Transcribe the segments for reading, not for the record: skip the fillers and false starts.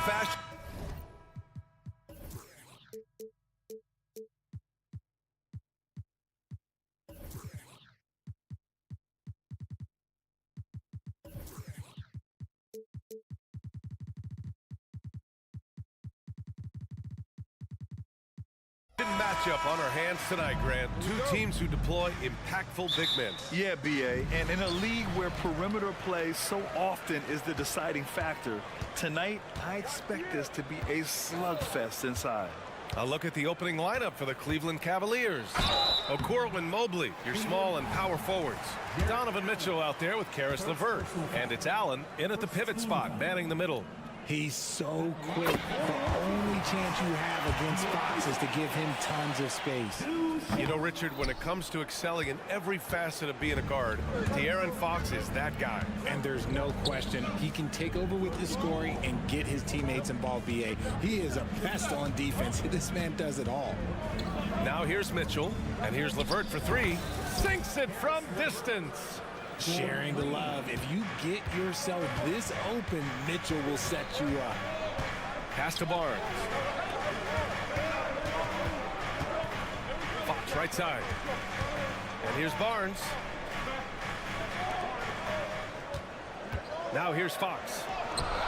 fashion. Matchup on our hands tonight, Grant. Two teams who deploy impactful big men. Yeah, B.A. And in a league where perimeter play so often is the deciding factor, tonight I expect this to be a slugfest inside. A look at the opening lineup for the Cleveland Cavaliers. Okoro and Mobley, your small and power forwards. Donovan Mitchell out there with Caris LeVert. And it's Allen in at the pivot spot, manning the middle. He's so quick. The only chance you have against Fox is to give him tons of space. You know, Richard, when it comes to excelling in every facet of being a guard, De'Aaron Fox is that guy. And there's no question, he can take over with his scoring and get his teammates involved, B.A. He is a pest on defense. This man does it all. Now here's Mitchell, and here's LeVert for three. Sinks it from distance. Sharing the love. If you get yourself this open, Mitchell will set you up. Pass to Barnes. Fox right side. And here's Barnes. Now here's Fox.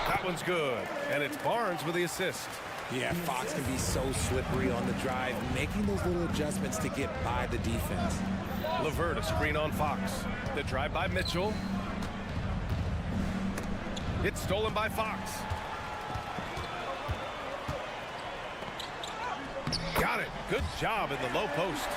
That one's good. And it's Barnes with the assist. Yeah, Fox can be so slippery on the drive, making those little adjustments to get by the defense. LeVert, a screen on Fox. The drive by Mitchell. It's stolen by Fox. Got it. Good job in the low post.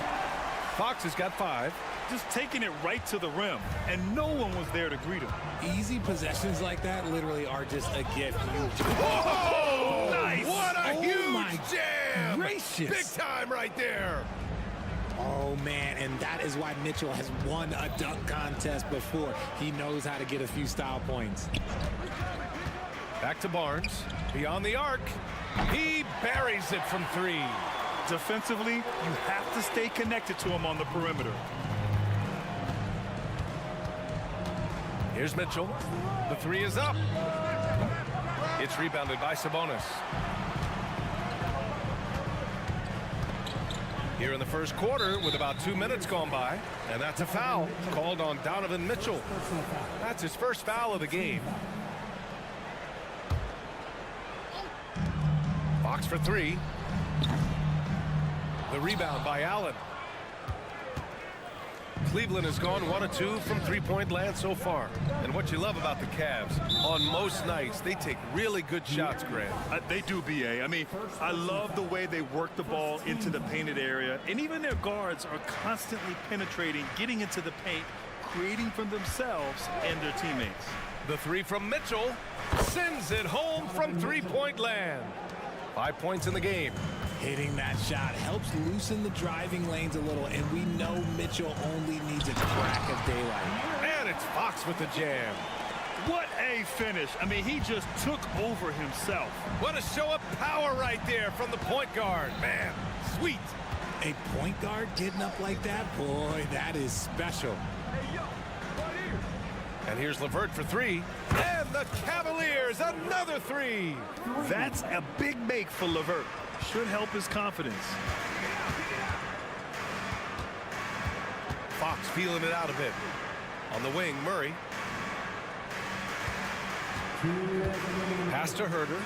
Fox has got 5. Just taking it right to the rim, and no one was there to greet him. Easy possessions like that literally are just a gift. Whoa! Nice! What a huge jam! Gracious. Big time right there. Oh, man, and that is why Mitchell has won a dunk contest before. He knows how to get a few style points. Back to Barnes. Beyond the arc. He buries it from 3. Defensively, you have to stay connected to him on the perimeter. Here's Mitchell. The 3 is up. It's rebounded by Sabonis. Here in the first quarter with about 2 minutes gone by, and that's a foul called on Donovan Mitchell. That's his first foul of the game. Fox for 3. The rebound by Allen. Cleveland has gone 1 of 2 from three-point land so far. And what you love about the Cavs, on most nights, they take really good shots, Grant. They do, B.A. I mean, I love the way they work the ball into the painted area. And even their guards are constantly penetrating, getting into the paint, creating for themselves and their teammates. The 3 from Mitchell sends it home from three-point land. 5 points in the game. Hitting that shot helps loosen the driving lanes a little, and we know Mitchell only needs a crack of daylight. And it's Fox with the jam. What a finish. I mean, he just took over himself. What a show of power right there from the point guard. Man, sweet. A point guard getting up like that? Boy, that is special. And here's LeVert for 3. And the Cavaliers, another 3. That's a big make for LeVert. Should help his confidence. Fox feeling it out a bit. On the wing, Murray. Pass to Herter.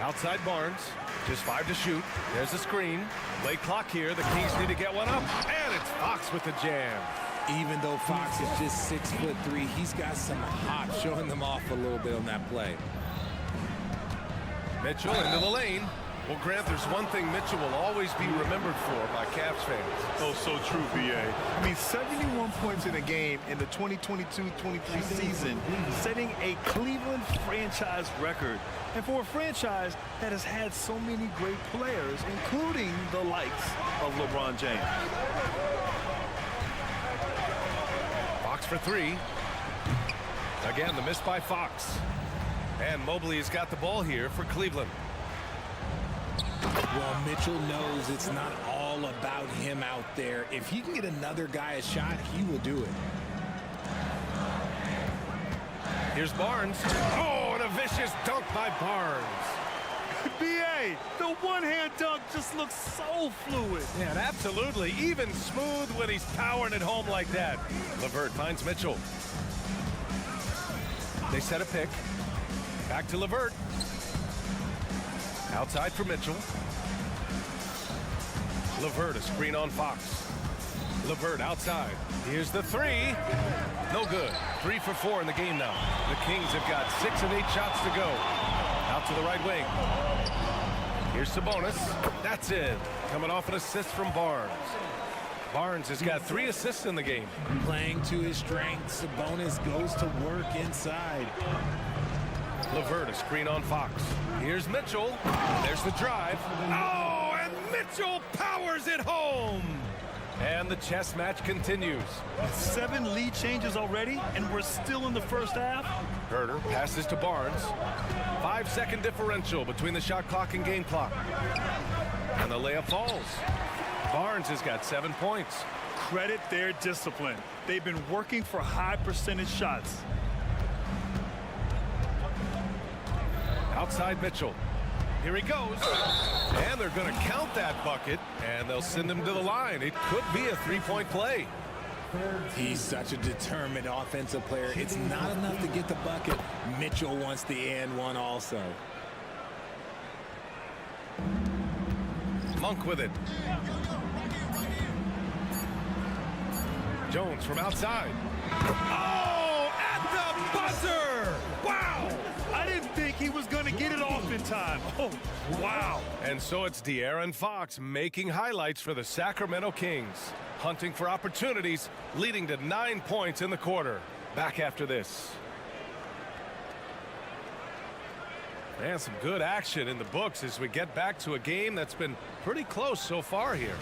Outside Barnes. Just 5 to shoot. There's the screen. Late clock here. The Kings need to get one up. And it's Fox with the jam. Even though Fox is just 6'3", he's got some hop, showing them off a little bit on that play. Mitchell into the lane. Well, Grant, there's one thing Mitchell will always be remembered for by Cavs fans. Oh, so true, B.A. I mean, 71 points in a game in the 2022-23 season, setting a Cleveland franchise record. And for a franchise that has had so many great players, including the likes of LeBron James. Fox for 3. Again, the miss by Fox. And Mobley has got the ball here for Cleveland. Well, Mitchell knows it's not all about him out there. If he can get another guy a shot, he will do it. Here's Barnes. Oh, and a vicious dunk by Barnes. B.A., the one-hand dunk just looks so fluid. Yeah, and absolutely. Even smooth when he's powering it home like that. LeVert finds Mitchell. They set a pick. Back to LeVert. Outside for Mitchell. LeVert, a screen on Fox. LeVert outside. Here's the three. No good. 3 for 4 in the game now. The Kings have got 6 of 8 shots to go. Out to the right wing. Here's Sabonis. That's it. Coming off an assist from Barnes. Barnes has got 3 assists in the game. Playing to his strength, Sabonis goes to work inside. LeVert, a screen on Fox. Here's Mitchell. There's the drive. Oh, and Mitchell powers it home. And the chess match continues. 7 lead changes already, and we're still in the first half. Herter passes to Barnes. 5-second differential between the shot clock and game clock. And the layup falls. Barnes has got 7 points. Credit their discipline. They've been working for high percentage shots. Outside Mitchell. Here he goes. And they're going to count that bucket, and they'll send him to the line. It could be a 3-point play. He's such a determined offensive player. It's not enough to get the bucket. Mitchell wants the and one also. Monk with it. Jones from outside. Oh, at the buzzer! Wow! I didn't think he was going to get it off in time. Oh, wow. And so it's De'Aaron Fox making highlights for the Sacramento Kings. Hunting for opportunities, leading to 9 points in the quarter. Back after this. And some good action in the books as we get back to a game that's been pretty close so far here.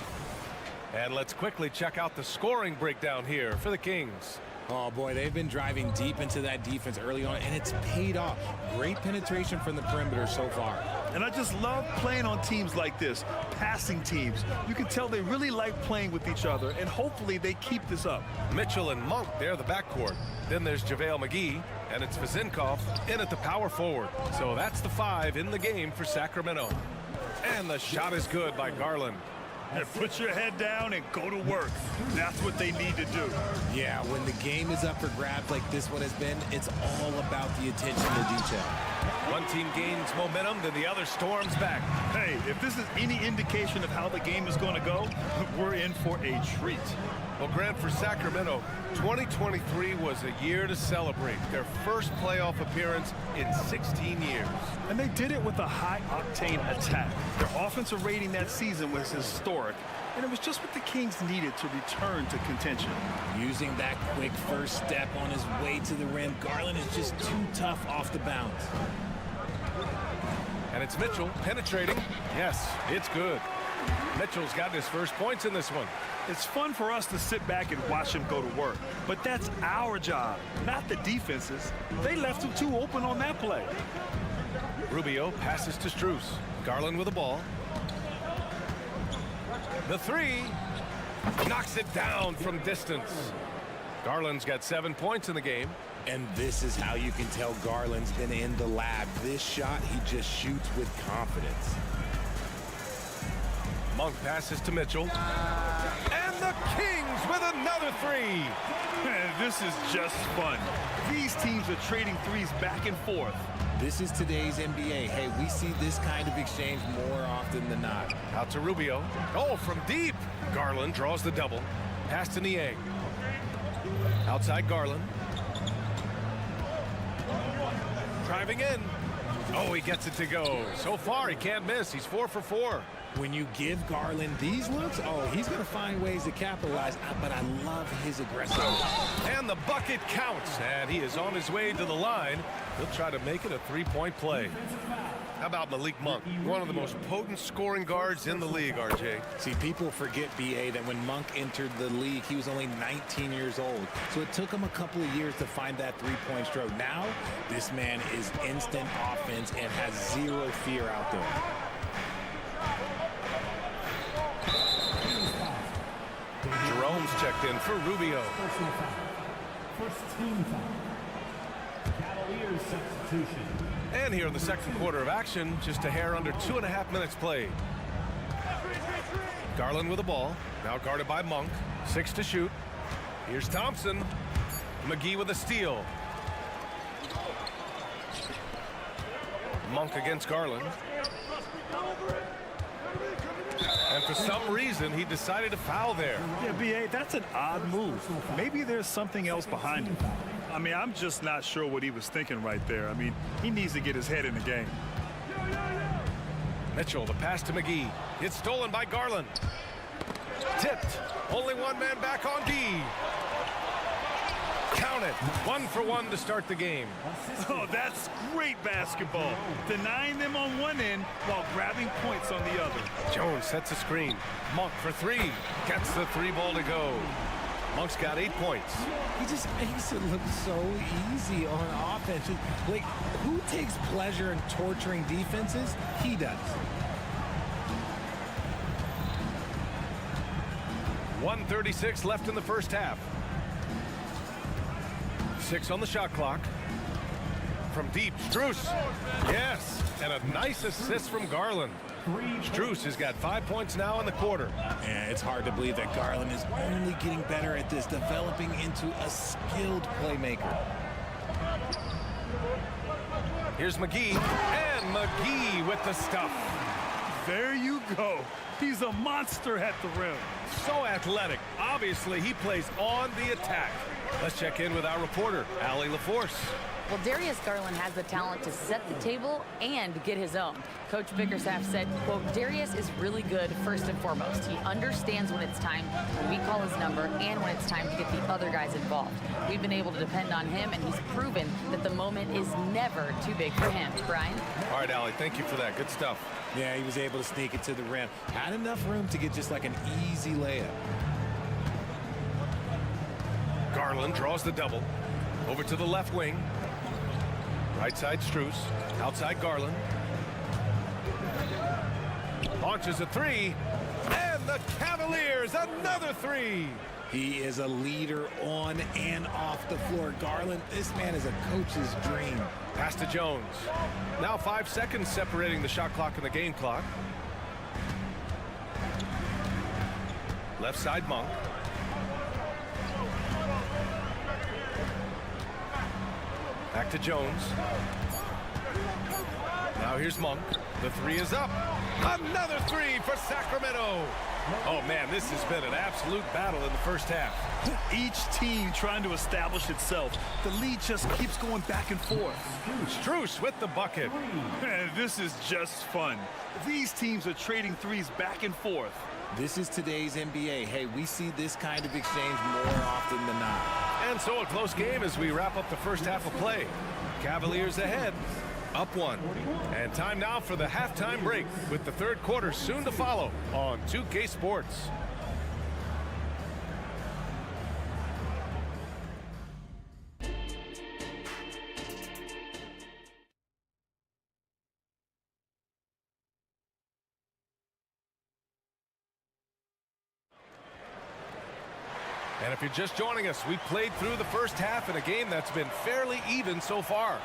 And let's quickly check out the scoring breakdown here for the Kings. Oh, boy, they've been driving deep into that defense early on, and it's paid off. Great penetration from the perimeter so far. And I just love playing on teams like this, passing teams. You can tell they really like playing with each other, and hopefully they keep this up. Mitchell and Monk, they're the backcourt. Then there's JaVale McGee, and it's Vezinkov in at the power forward. So that's the 5 in the game for Sacramento. And the shot is good by Garland. And put your head down and go to work. That's what they need to do. Yeah, when the game is up for grabs like this one has been, it's all about the attention to detail. One team gains momentum, then the other storms back. Hey, if this is any indication of how the game is going to go, we're in for a treat. Well, Grant, for Sacramento, 2023 was a year to celebrate. Their first playoff appearance in 16 years. And they did it with a high-octane attack. Their offensive rating that season was historic, and it was just what the Kings needed to return to contention. Using that quick first step on his way to the rim, Garland is just too tough off the bounce. And it's Mitchell penetrating. Yes, it's good. Mitchell's got his first points in this one. It's fun for us to sit back and watch him go to work, but that's our job, not the defense's. They left him too open on that play. Rubio passes to Strus. Garland with the ball. The 3 knocks it down from distance. Garland's got 7 points in the game. And this is how you can tell Garland's been in the lab. This shot, he just shoots with confidence. Monk passes to Mitchell. And the Kings with another 3. Man, this is just fun. These teams are trading threes back and forth. This is today's NBA. Hey, we see this kind of exchange more often than not. Out to Rubio. Oh, from deep. Garland draws the double. Pass to Niang. Outside Garland. Driving in. Oh, he gets it to go. So far, he can't miss. He's 4 for 4. When you give Garland these looks, oh, he's going to find ways to capitalize, but I love his aggressiveness. And the bucket counts, and he is on his way to the line. He'll try to make it a 3-point play. How about Malik Monk, one of the most potent scoring guards in the league, RJ? See, people forget, B.A., that when Monk entered the league, he was only 19 years old. So it took him a couple of years to find that 3-point stroke. Now, this man is instant offense and has zero fear out there. Jerome's checked in for Rubio. First team foul. And here in the second quarter of action, just a hair under 2.5 minutes played. Garland with the ball, now guarded by Monk. 6 to shoot. Here's Thompson. McGee with a steal. Monk against Garland. And for some reason, he decided to foul there. Yeah, B.A., that's an odd move. Maybe there's something else behind it. I mean, I'm just not sure what he was thinking right there. I mean, he needs to get his head in the game. Mitchell, the pass to McGee. It's stolen by Garland. Tipped. Only one man back on D. Count it. 1 for 1 to start the game. Oh, that's great basketball. Denying them on one end while grabbing points on the other. Jones sets a screen. Monk for 3. Gets the 3 ball to go. Monk's got 8 points. He just makes it look so easy on offense. Like, who takes pleasure in torturing defenses? He does. 1:36 left in the first half. 6 on the shot clock. From deep, Strus. Yes, and a nice assist from Garland. Strus has got 5 points now in the quarter. Yeah, it's hard to believe that Garland is only getting better at this, developing into a skilled playmaker. Here's McGee, and McGee with the stuff. There you go. He's a monster at the rim. So athletic. Obviously, he plays on the attack. Let's check in with our reporter, Allie LaForce. Well, Darius Garland has the talent to set the table and get his own. Coach Bickerstaff said, quote, Darius is really good first and foremost. He understands when it's time when we call his number and when it's time to get the other guys involved. We've been able to depend on him, and he's proven that the moment is never too big for him. Brian? All right, Allie, thank you for that. Good stuff. Yeah, he was able to sneak it to the rim. Had enough room to get just like an easy layup. Garland draws the double. Over to the left wing. Right side, Strus. Outside, Garland. Launches a 3. And the Cavaliers, another 3. He is a leader on and off the floor. Garland, this man is a coach's dream. Pass to Jones. Now 5 seconds separating the shot clock and the game clock. Left side, Monk. Back to Jones. Now here's Monk. The 3 is up. Another 3 for Sacramento. Oh, man, this has been an absolute battle in the first half. Each team trying to establish itself. The lead just keeps going back and forth. Strus with the bucket. Man, this is just fun. These teams are trading threes back and forth. This is today's NBA. Hey, we see this kind of exchange more often than not. And so a close game as we wrap up the first half of play. Cavaliers ahead, up 1. And time now for the halftime break with the third quarter soon to follow on 2K Sports. And if you're just joining us, we played through the first half in a game that's been fairly even so far.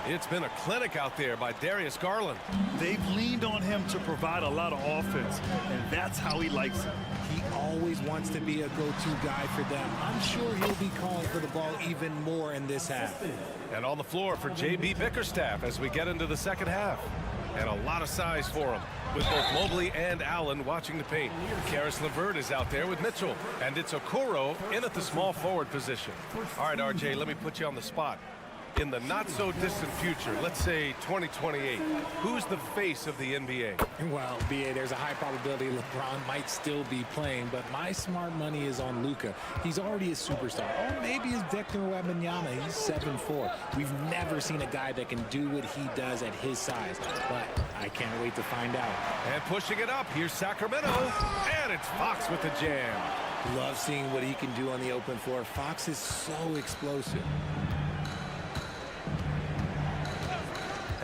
It's been a clinic out there by Darius Garland. They've leaned on him to provide a lot of offense, and that's how he likes it. He always wants to be a go-to guy for them. I'm sure he'll be calling for the ball even more in this half. And on the floor for J.B. Bickerstaff as we get into the second half. And a lot of size for him, with both Mobley and Allen watching the paint. Caris LeVert is out there with Mitchell, and it's Okoro in at the small forward position. All right, RJ, let me put you on the spot. In the not-so-distant future, let's say 2028, who's the face of the NBA? Well, BA, there's a high probability LeBron might still be playing, but my smart money is on Luka. He's already a superstar. Or maybe it's Victor Wembanyama. He's 7'4". We've never seen a guy that can do what he does at his size, but I can't wait to find out. And pushing it up, here's Sacramento, and it's Fox with the jam. Love seeing what he can do on the open floor. Fox is so explosive.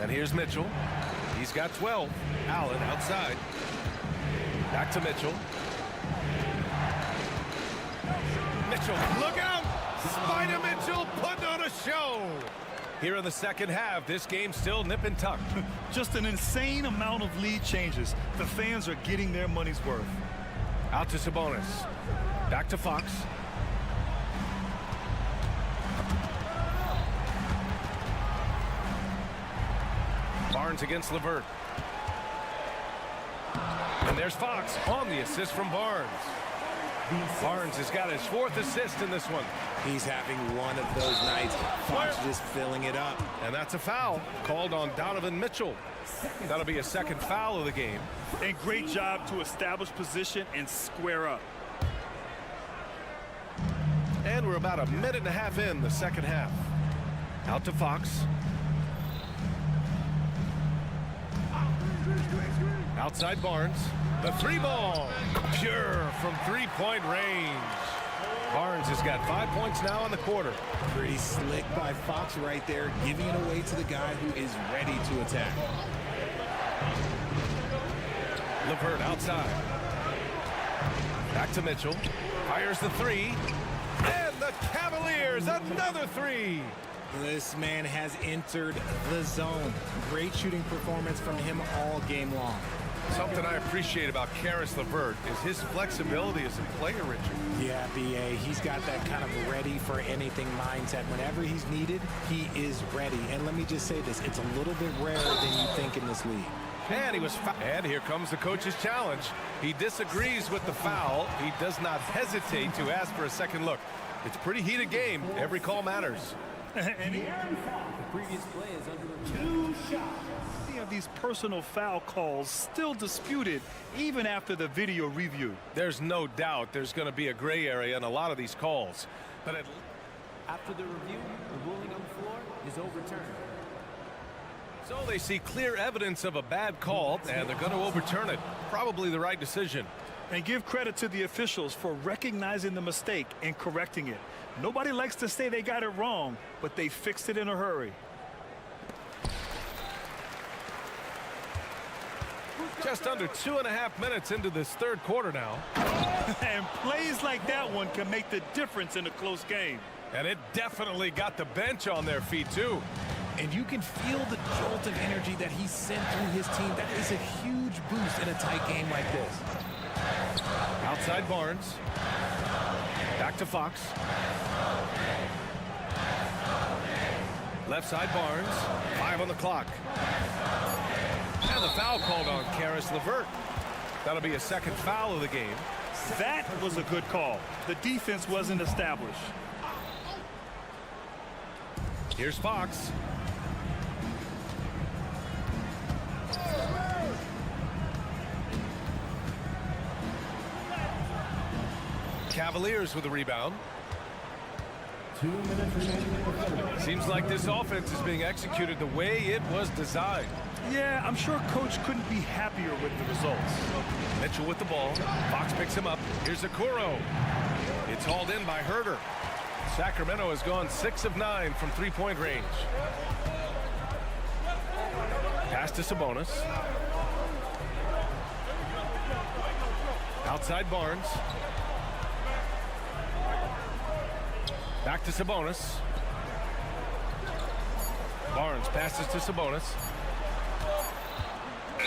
And here's Mitchell. He's got 12. Allen outside. Back to Mitchell. Mitchell, look out! Spider Mitchell putting on a show. Here in the second half, this game's still nip and tuck. Just an insane amount of lead changes. The fans are getting their money's worth. Out to Sabonis. Back to Fox. Barnes against LeVert. And there's Fox on the assist from Barnes. Barnes has got his 4th assist in this one. He's having one of those nights. Fox just filling it up. And that's a foul called on Donovan Mitchell. That'll be a second foul of the game. And great job to establish position and square up. And we're about a minute and a half in the second half. Out to Fox. Outside Barnes. The 3-ball. Pure from 3-point range. Barnes has got 5 points now in the quarter. Pretty slick by Fox right there, giving it away to the guy who is ready to attack. LeVert outside. Back to Mitchell. Fires the 3. And the Cavaliers, another 3. This man has entered the zone. Great shooting performance from him all game long. Something I appreciate about Caris LeVert is his flexibility as a player, Richard. Yeah, B.A., he's got that kind of ready-for-anything mindset. Whenever he's needed, he is ready. And let me just say this, it's a little bit rarer than you think in this league. And and here comes the coach's challenge. He disagrees with the foul. He does not hesitate to ask for a second look. It's a pretty heated game. Every call matters. The previous play is under 2 shots. These personal foul calls still disputed even after the video review. There's no doubt there's going to be a gray area in a lot of these calls. But after the review, the ruling on the floor is overturned. So they see clear evidence of a bad call, and they're going to overturn it. Probably the right decision. And give credit to the officials for recognizing the mistake and correcting it. Nobody likes to say they got it wrong, but they fixed it in a hurry. Just under 2.5 minutes into this third quarter now. And plays like that one can make the difference in a close game. And it definitely got the bench on their feet, too. And you can feel the jolt of energy that he sent through his team. That is a huge boost in a tight game like this. Outside Barnes. Back to Fox. Left side Barnes. 5 on the clock. And the foul called on Caris LeVert. That'll be a second foul of the game. That was a good call. The defense wasn't established. Here's Fox. Cavaliers with the rebound. 2 minutes remaining. Seems like this offense is being executed the way it was designed. Yeah, I'm sure coach couldn't be happier with the results. Mitchell with the ball. Fox picks him up. Here's Okoro. It's hauled in by Herter. Sacramento has gone 6 of 9 from 3-point range. Pass to Sabonis. Outside Barnes. Back to Sabonis. Barnes passes to Sabonis.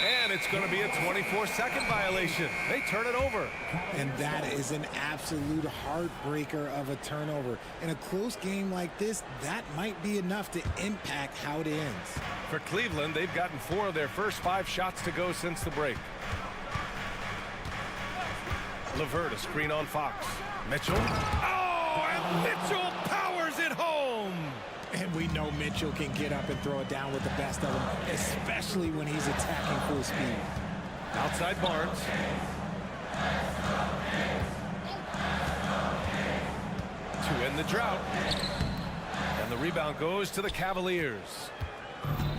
And it's going to be a 24-second violation. They turn it over. And that is an absolute heartbreaker of a turnover. In a close game like this, that might be enough to impact how it ends. For Cleveland, they've gotten 4 of their first 5 shots to go since the break. LeVert, a screen on Fox. Mitchell. Oh, and Mitchell powers it home. And we know Mitchell can get up and throw it down with the best of them, especially when he's attacking full speed. Outside Barnes. To end the drought. And the rebound goes to the Cavaliers.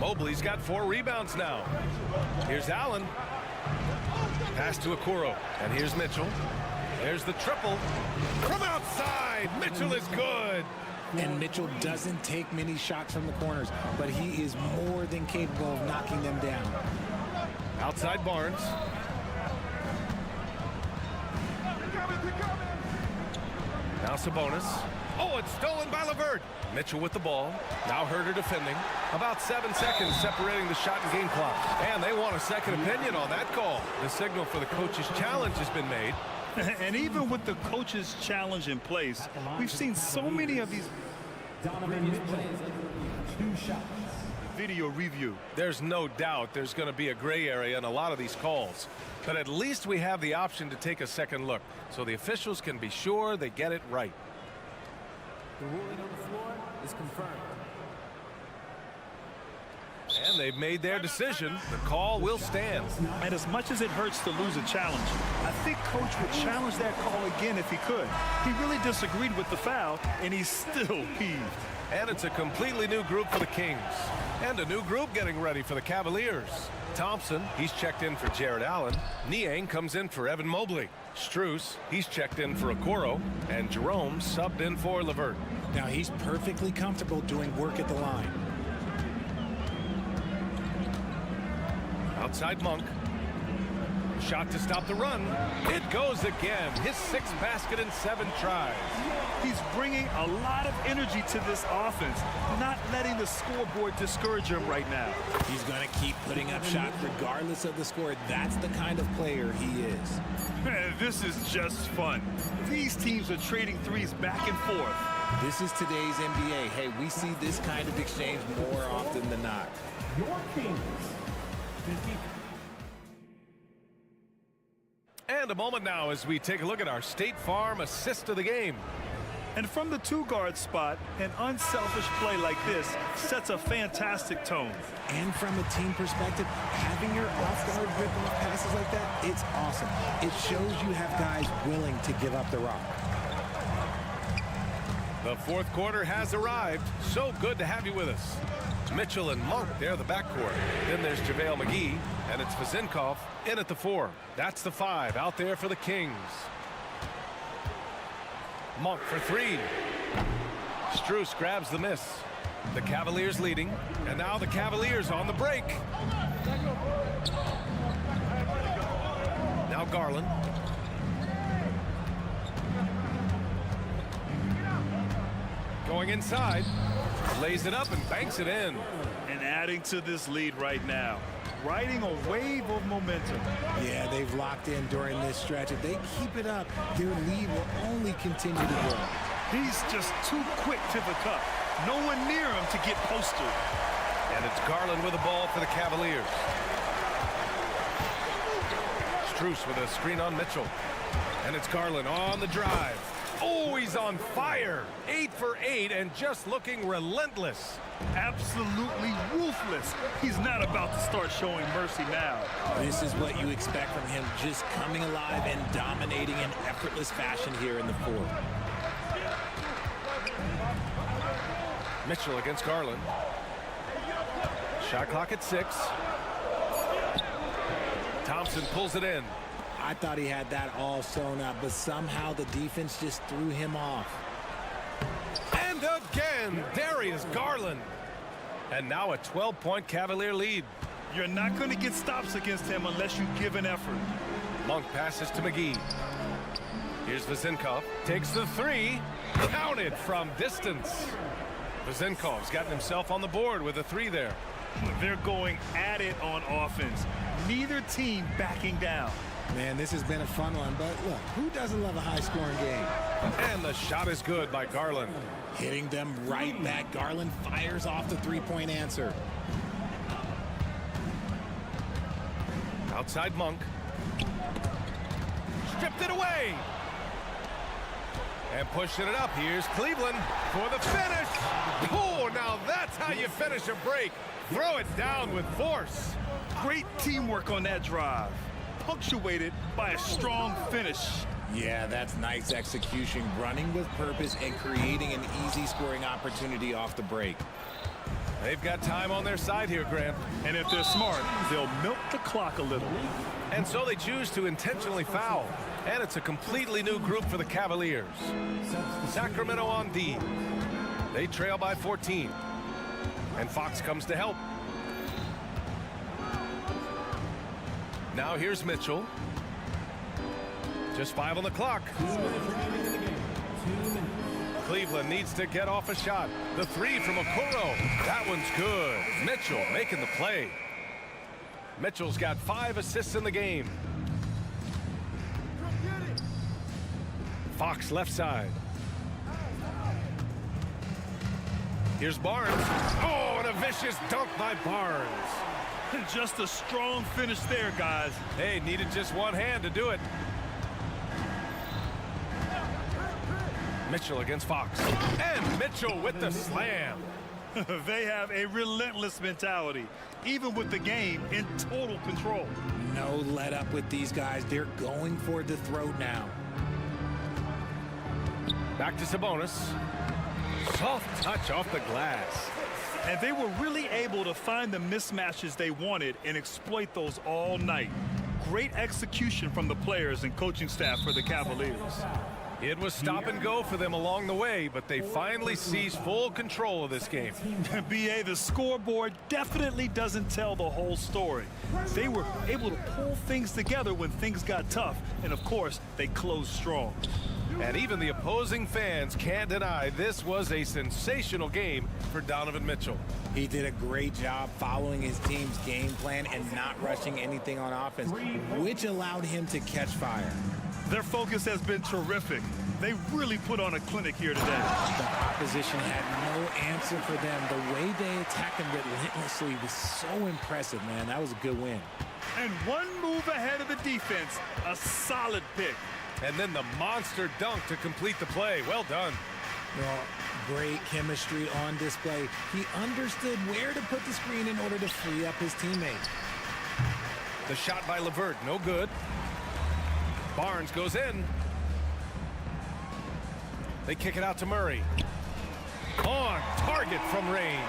Mobley's got 4 rebounds now. Here's Allen. Pass to Okoro. And here's Mitchell. There's the triple. From outside, Mitchell is good. And Mitchell doesn't take many shots from the corners, but he is more than capable of knocking them down. Outside Barnes. Now Sabonis. Oh, it's stolen by LeVert. Mitchell with the ball. Now Herter defending. About 7 seconds separating the shot and game clock. And they want a second opinion on that call. The signal for the coach's challenge has been made. And even with the coach's challenge in place, we've seen so many of these video review. There's no doubt there's going to be a gray area in a lot of these calls. But at least we have the option to take a second look, so the officials can be sure they get it right. The ruling on the floor is confirmed. And they've made their decision. The call will stand. And as much as it hurts to lose a challenge, I think Coach would challenge that call again if he could. He really disagreed with the foul, and he's still peeved. And it's a completely new group for the Kings. And a new group getting ready for the Cavaliers. Thompson, he's checked in for Jared Allen. Niang comes in for Evan Mobley. Strus, he's checked in for Okoro. And Jerome subbed in for LeVert. Now he's perfectly comfortable doing work at the line. Outside Monk. Shot to stop the run. It goes again. His 6th basket in 7 tries. He's bringing a lot of energy to this offense, not letting the scoreboard discourage him right now. He's going to keep putting up shots regardless of the score. That's the kind of player he is. This is just fun. These teams are trading threes back and forth. This is today's NBA. Hey, we see this kind of exchange more often than not. Your Kings. 50. And a moment now as we take a look at our State Farm assist of the game. And from the 2-guard spot, an unselfish play like this sets a fantastic tone. And from a team perspective, having your off-guard rip off passes like that, it's awesome. It shows you have guys willing to give up the rock. The 4th quarter has arrived. So good to have you with us. Mitchell and Monk, they're the backcourt. Then there's JaVale McGee, and it's Vazinkov in at the 4. That's the 5 out there for the Kings. Monk for 3. Strus grabs the miss. The Cavaliers leading, and now the Cavaliers on the break. Now Garland. Going inside. Lays it up and banks it in. And adding to this lead right now. Riding a wave of momentum. Yeah, they've locked in during this stretch. If they keep it up, their lead will only continue to grow. He's just too quick to the cup. No one near him to get posted. And it's Garland with the ball for the Cavaliers. Strus with a screen on Mitchell. And it's Garland on the drive. Oh, he's on fire. 8 for 8 and just looking relentless. Absolutely ruthless. He's not about to start showing mercy now. This is what you expect from him, just coming alive and dominating in effortless fashion here in the 4th. Mitchell against Garland. Shot clock at 6. Thompson pulls it in. I thought he had that all sewn up, but somehow the defense just threw him off. And again, Darius Garland. And now a 12-point Cavalier lead. You're not going to get stops against him unless you give an effort. Monk passes to McGee. Here's Vazinkov. Takes the 3. Counted from distance. Vazinkov's gotten himself on the board with a 3 there. They're going at it on offense. Neither team backing down. Man, this has been a fun one, but look, who doesn't love a high-scoring game? And the shot is good by Garland. Hitting them right back. Garland fires off the 3-point answer. Outside Monk. Stripped it away. And pushing it up. Here's Cleveland for the finish. Oh, now that's how you finish a break. Throw it down with force. Great teamwork on that drive. Punctuated by a strong finish. Yeah, that's nice execution, running with purpose and creating an easy scoring opportunity off the break. They've got time on their side here, Grant. And if they're smart, they'll milk the clock a little. And so they choose to intentionally foul. And it's a completely new group for the Cavaliers. Sacramento on D. They trail by 14. And Fox comes to help. Now here's Mitchell. Just 5 on the clock. Cleveland needs to get off a shot. The three from Okoro. That one's good. Mitchell making the play. Mitchell's got 5 assists in the game. Fox left side. Here's Barnes. Oh, and a vicious dunk by Barnes. Just a strong finish there, guys. Hey, needed just one hand to do it. Mitchell against Fox. And Mitchell with the slam. They have a relentless mentality, even with the game in total control. No let up with these guys. They're going for the throat now. Back to Sabonis. Soft touch off the glass. And they were really able to find the mismatches they wanted and exploit those all night. Great execution from the players and coaching staff for the Cavaliers. It was stop and go for them along the way, but they finally seized full control of this game. BA, the scoreboard definitely doesn't tell the whole story. They were able to pull things together when things got tough, and of course, they closed strong. And even the opposing fans can't deny this was a sensational game for Donovan Mitchell. He did a great job following his team's game plan and not rushing anything on offense, which allowed him to catch fire. Their focus has been terrific. They really put on a clinic here today. The opposition had no answer for them. The way they attacked them relentlessly was so impressive, man. That was a good win. And one move ahead of the defense, a solid pick. And then the monster dunk to complete the play. Well done. Well, great chemistry on display. He understood where to put the screen in order to free up his teammate. The shot by LeVert, no good. Barnes goes in. They kick it out to Murray. On target from range.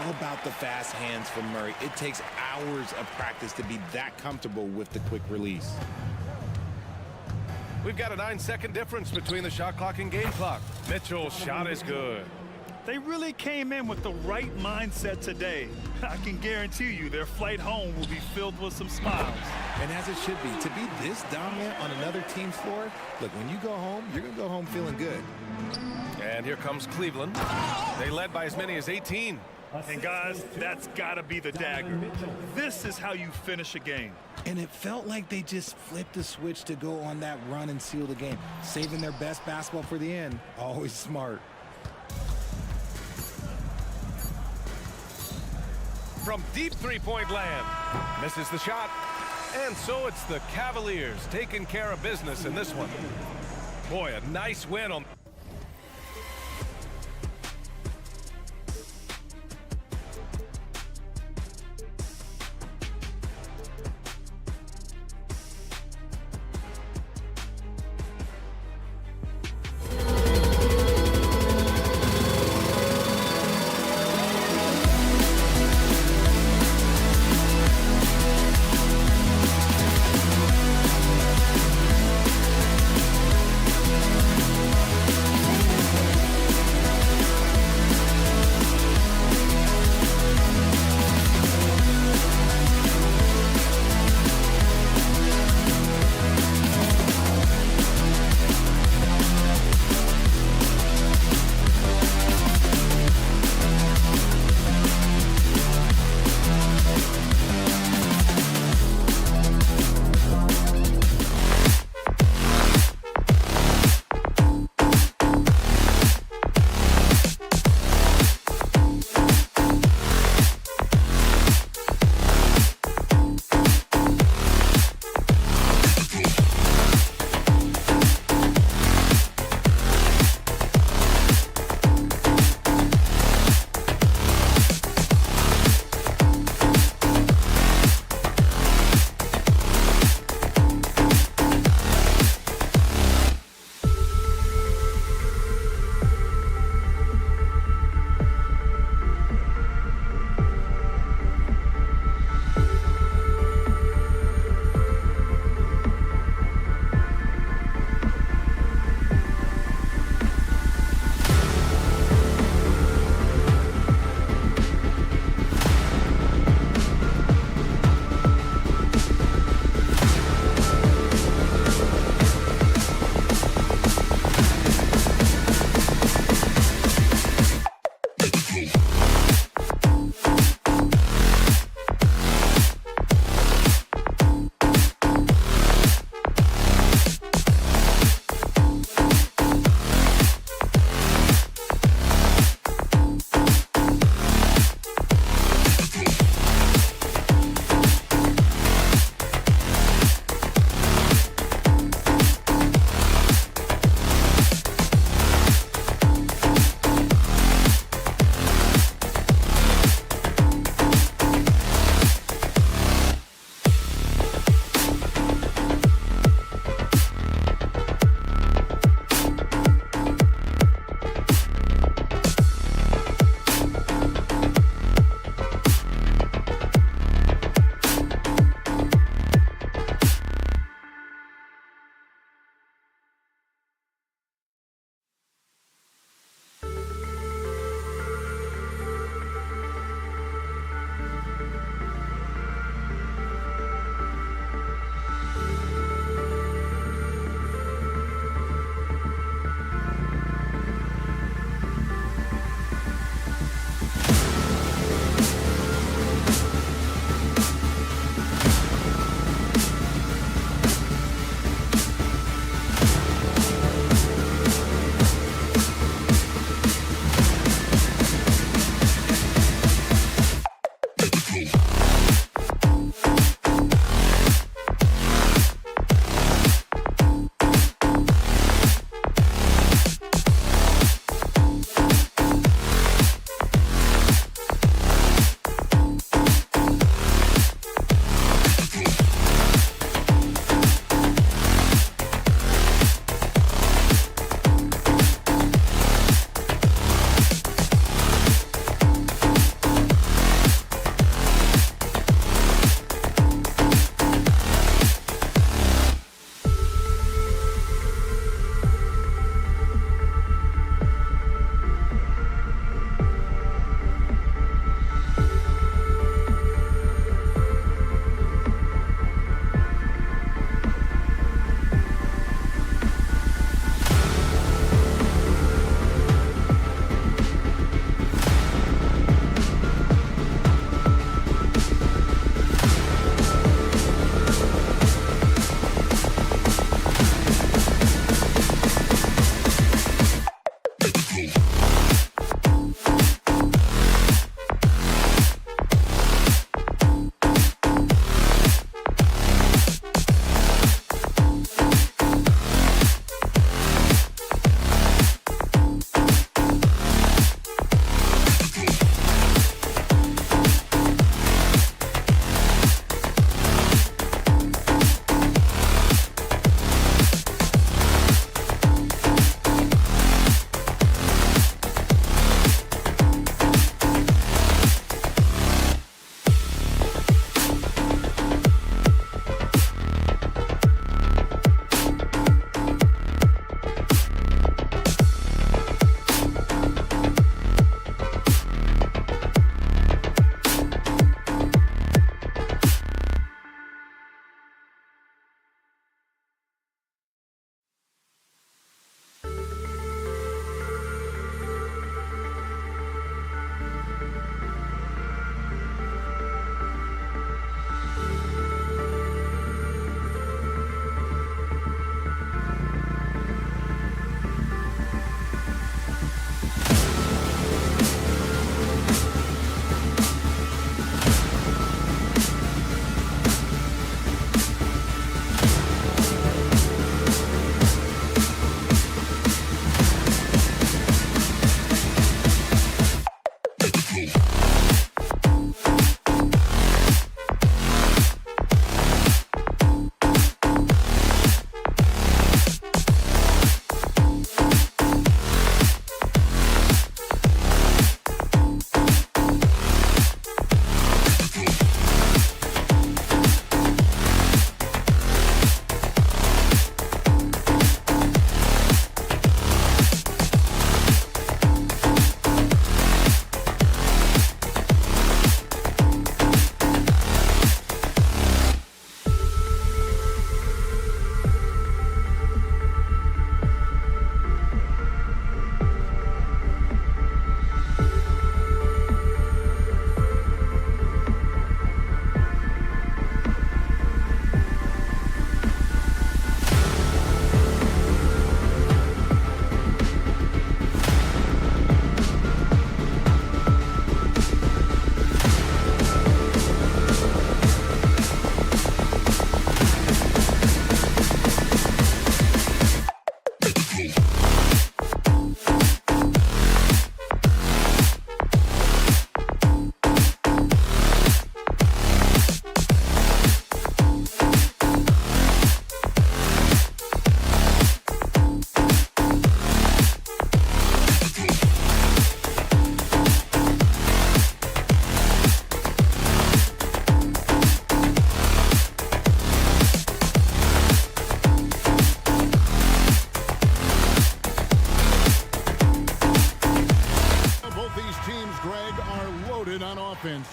All about the fast hands from Murray. It takes hours of practice to be that comfortable with the quick release. We've got a 9-second difference between the shot clock and game clock. Mitchell's shot is good. They really came in with the right mindset today. I can guarantee you their flight home will be filled with some smiles. And as it should be, to be this dominant on another team's floor, look, when you go home, you're going to go home feeling good. And here comes Cleveland. They led by as many as 18. And guys, that's got to be the dagger. This is how you finish a game. And it felt like they just flipped the switch to go on that run and seal the game. Saving their best basketball for the end. Always smart. From deep three-point land. Misses the shot. And so it's the Cavaliers taking care of business in this one. Boy, a nice win on...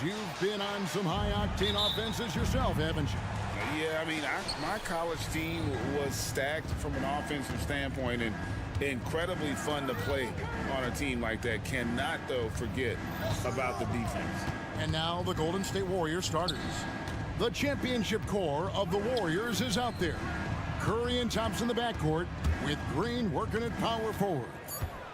You've been on some high-octane offenses yourself, haven't you? Yeah, I mean, my college team was stacked from an offensive standpoint and incredibly fun to play on a team like that. Cannot, though, forget about the defense. And now the Golden State Warriors starters. The championship core of the Warriors is out there. Curry and Thompson in the backcourt with Green working at power forward.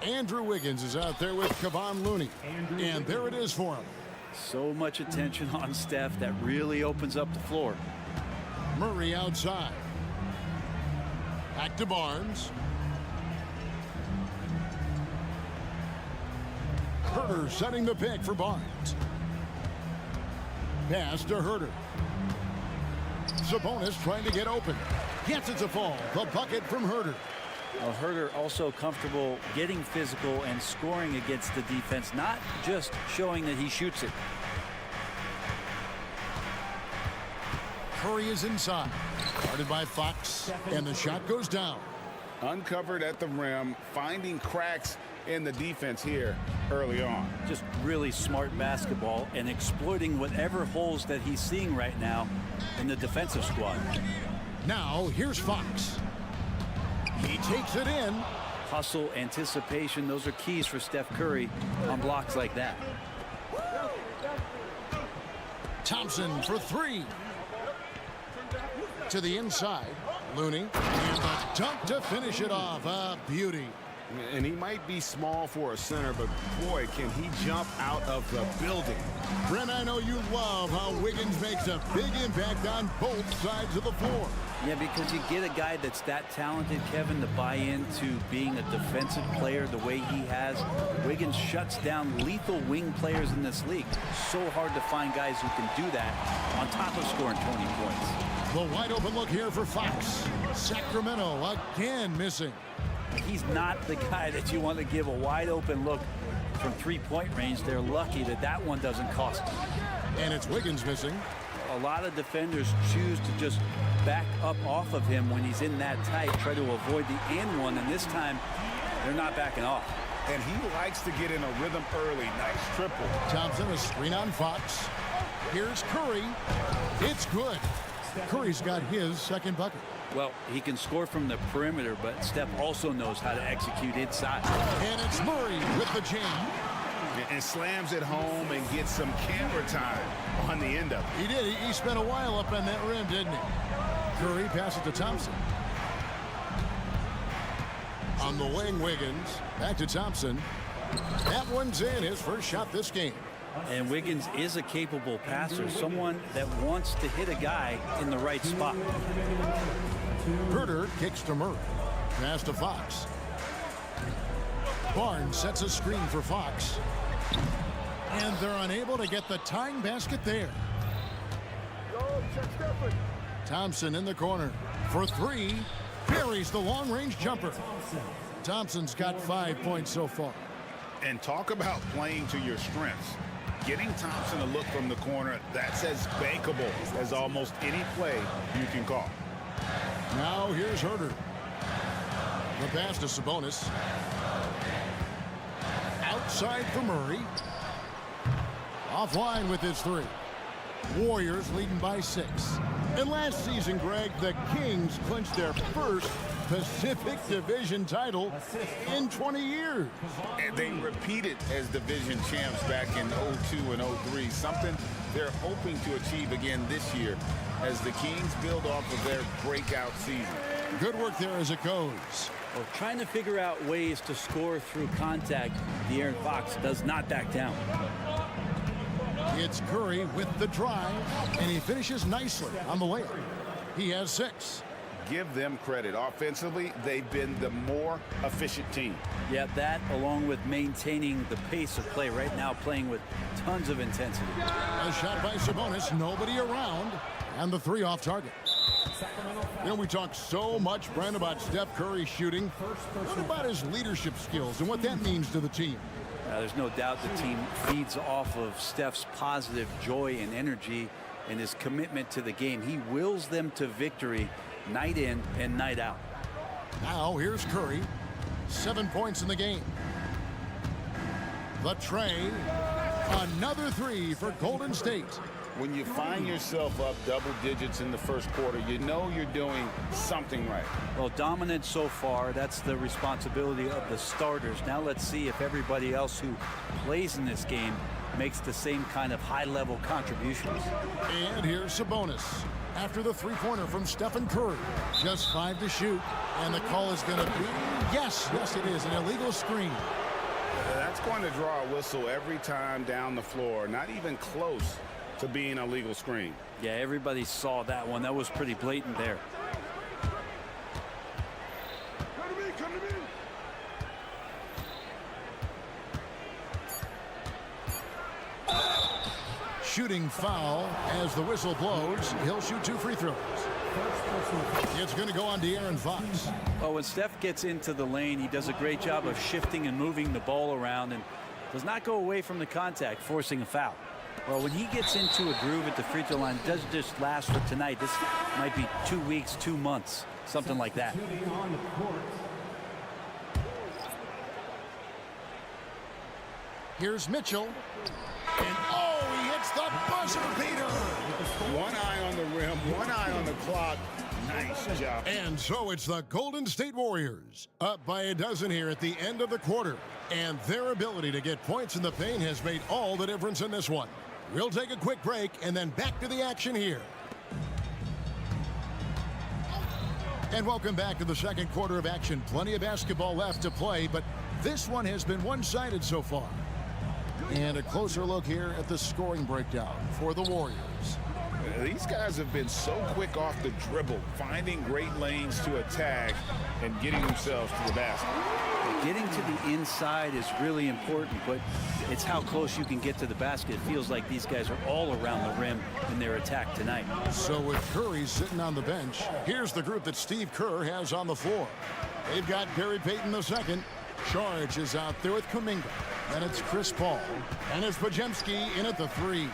Andrew Wiggins is out there with Kevon Looney. And there it is for him. So much attention on Steph that really opens up the floor. Murray outside. Back to Barnes. Herter setting the pick for Barnes. Pass to Herter. Sabonis trying to get open. Gets it to fall. The bucket from Herter. Well, Herter also comfortable getting physical and scoring against the defense, not just showing that he shoots it. Curry is inside. Guarded by Fox. And the shot goes down. Uncovered at the rim, finding cracks in the defense here early on. Just really smart basketball and exploiting whatever holes that he's seeing right now in the defensive squad. Now, here's Fox. He takes it in. Hustle, anticipation, those are keys for Steph Curry on blocks like that. Thompson for three. To the inside. Looney. And a dunk to finish it off. A beauty. And he might be small for a center, but boy, can he jump out of the building. Brent, I know you love how Wiggins makes a big impact on both sides of the floor. Yeah, because you get a guy that's that talented, Kevin, to buy into being a defensive player the way he has. Wiggins shuts down lethal wing players in this league. So hard to find guys who can do that on top of scoring 20 points. The wide open look here for Fox. Sacramento again missing. He's not the guy that you want to give a wide open look from three-point range. They're lucky that that one doesn't cost them. And it's Wiggins missing. A lot of defenders choose to just back up off of him when he's in that tight, try to avoid the and one, and this time they're not backing off. And he likes to get in a rhythm early. Nice triple. Thompson, a screen on Fox. Here's Curry. It's good. Curry's got his second bucket. Well, he can score from the perimeter, but Steph also knows how to execute inside. And it's Murray with the jam. And slams it home and gets some camera time on the end of it. He did. He spent a while up on that rim, didn't he? Curry passes to Thompson. On the wing, Wiggins. Back to Thompson. That one's in. His first shot this game. And Wiggins is a capable passer, someone that wants to hit a guy in the right spot. Herter kicks to Murray. Pass to Fox. Barnes sets a screen for Fox. And they're unable to get the tying basket there. Thompson in the corner for three. Buries the long-range jumper. Thompson's got 5 points so far. And talk about playing to your strengths. Getting Thompson a look from the corner, that's as bankable as almost any play you can call. Now here's Herter. The pass to Sabonis. Outside for Murray. Offline with his three. Warriors leading by 6. And last season, Greg, the Kings clinched their first Pacific Division title in 20 years. And they repeated as division champs back in 02 and 03, something they're hoping to achieve again this year as the Kings build off of their breakout season. Good work there as it goes. Well, trying to figure out ways to score through contact, De'Aaron Fox does not back down. It's Curry with the drive, and he finishes nicely on the layup. He has 6. give them credit. Offensively, they've been the more efficient team. Yeah, that along with maintaining the pace of play right now, playing with tons of intensity. A shot by Sabonis, nobody around, and the three off target. You know, we talk so much, Brent, about Steph Curry shooting. What about his leadership skills and what that means to the team? There's no doubt the team feeds off of Steph's positive joy and energy and his commitment to the game. He wills them to victory night in and night out. Now here's Curry. 7 points in the game. The tray. Another three for Golden State. When you find yourself up double digits in the first quarter, you know you're doing something right. Well, dominant so far. That's the responsibility of the starters. Now let's see if everybody else who plays in this game makes the same kind of high-level contributions. And here's Sabonis. After the three-pointer from Stephen Curry. Just 5 to shoot. And the call is going to be, yes, it is, an illegal screen. That's going to draw a whistle every time down the floor. Not even close to being a legal screen. Yeah, everybody saw that one. That was pretty blatant there. Come to me. Shooting foul as the whistle blows. He'll shoot 2 free throws. It's going to go on De'Aaron Fox. Oh, when Steph gets into the lane, he does a great job of shifting and moving the ball around and does not go away from the contact, forcing a foul. Well, when he gets into a groove at the free throw line, it doesn't just last for tonight. This might be 2 weeks, 2 months, something like that. Here's Mitchell. And oh, he hits the buzzer beater. One eye on the rim, one eye on the clock. Nice job. And so it's the Golden State Warriors up by a dozen here at the end of the quarter. And their ability to get points in the paint has made all the difference in this one. We'll take a quick break and then back to the action here. And welcome back to the second quarter of action. Plenty of basketball left to play, but this one has been one-sided so far. And a closer look here at the scoring breakdown for the Warriors. These guys have been so quick off the dribble, finding great lanes to attack and getting themselves to the basket. Getting to the inside is really important, but it's how close you can get to the basket. It feels like these guys are all around the rim in their attack tonight. So with Curry sitting on the bench, here's the group that Steve Kerr has on the floor. They've got Barry Payton II. Charge is out there with Kuminga. Then it's Chris Paul. And it's Podziemski in at the 3.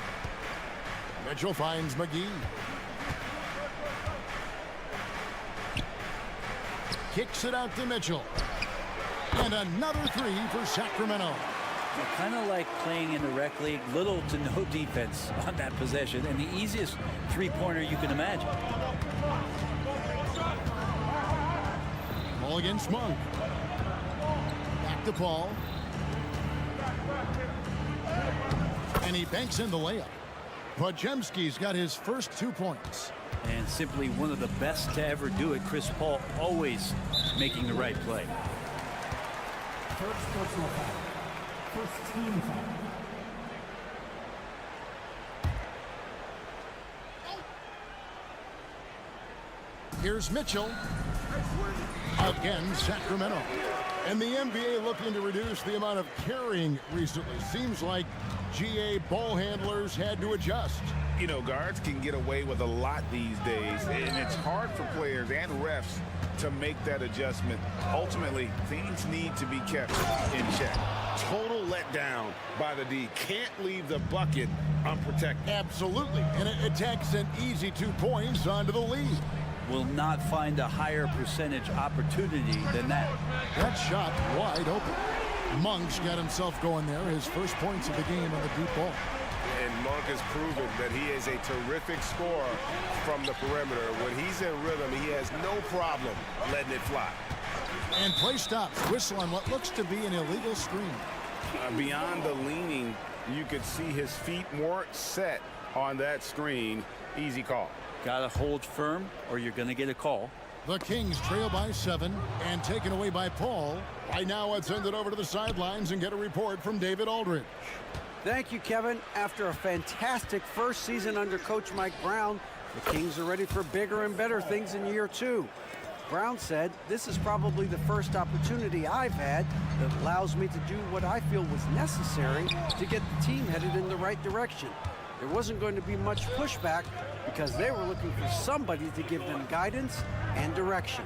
Mitchell finds McGee. Kicks it out to Mitchell. And another 3 for Sacramento. Kind of like playing in the rec league, little to no defense on that possession, and the easiest three-pointer you can imagine. Ball against Monk. Back to Paul. And he banks in the layup. Podziemski's got his first 2 points. And simply one of the best to ever do it. Chris Paul always making the right play. First personal foul. First team foul. Here's Mitchell. Again, Sacramento. And the NBA looking to reduce the amount of carrying recently. Seems like GA ball handlers had to adjust. You know, guards can get away with a lot these days, and it's hard for players and refs to make that adjustment. Ultimately, things need to be kept in check. Total letdown by the D. Can't leave the bucket unprotected. Absolutely. And it takes an easy 2 points onto the lead. Will not find a higher percentage opportunity than that. That shot wide open. Monk's got himself going there. His first points of the game on the deep ball. And Monk has proven that he is a terrific scorer from the perimeter. When he's in rhythm, he has no problem letting it fly. And play stops. Whistle on what looks to be an illegal screen. Beyond the leaning, you could see his feet weren't set on that screen. Easy call. Got to hold firm or you're going to get a call. The Kings trail by 7 and taken away by Paul. Right now, let's send it over to the sidelines and get a report from David Aldridge. Thank you, Kevin. After a fantastic first season under Coach Mike Brown, The Kings are ready for bigger and better things in year 2. Brown said, "This is probably the first opportunity I've had that allows me to do what I feel was necessary to get the team headed in the right direction. There wasn't going to be much pushback because they were looking for somebody to give them guidance and direction."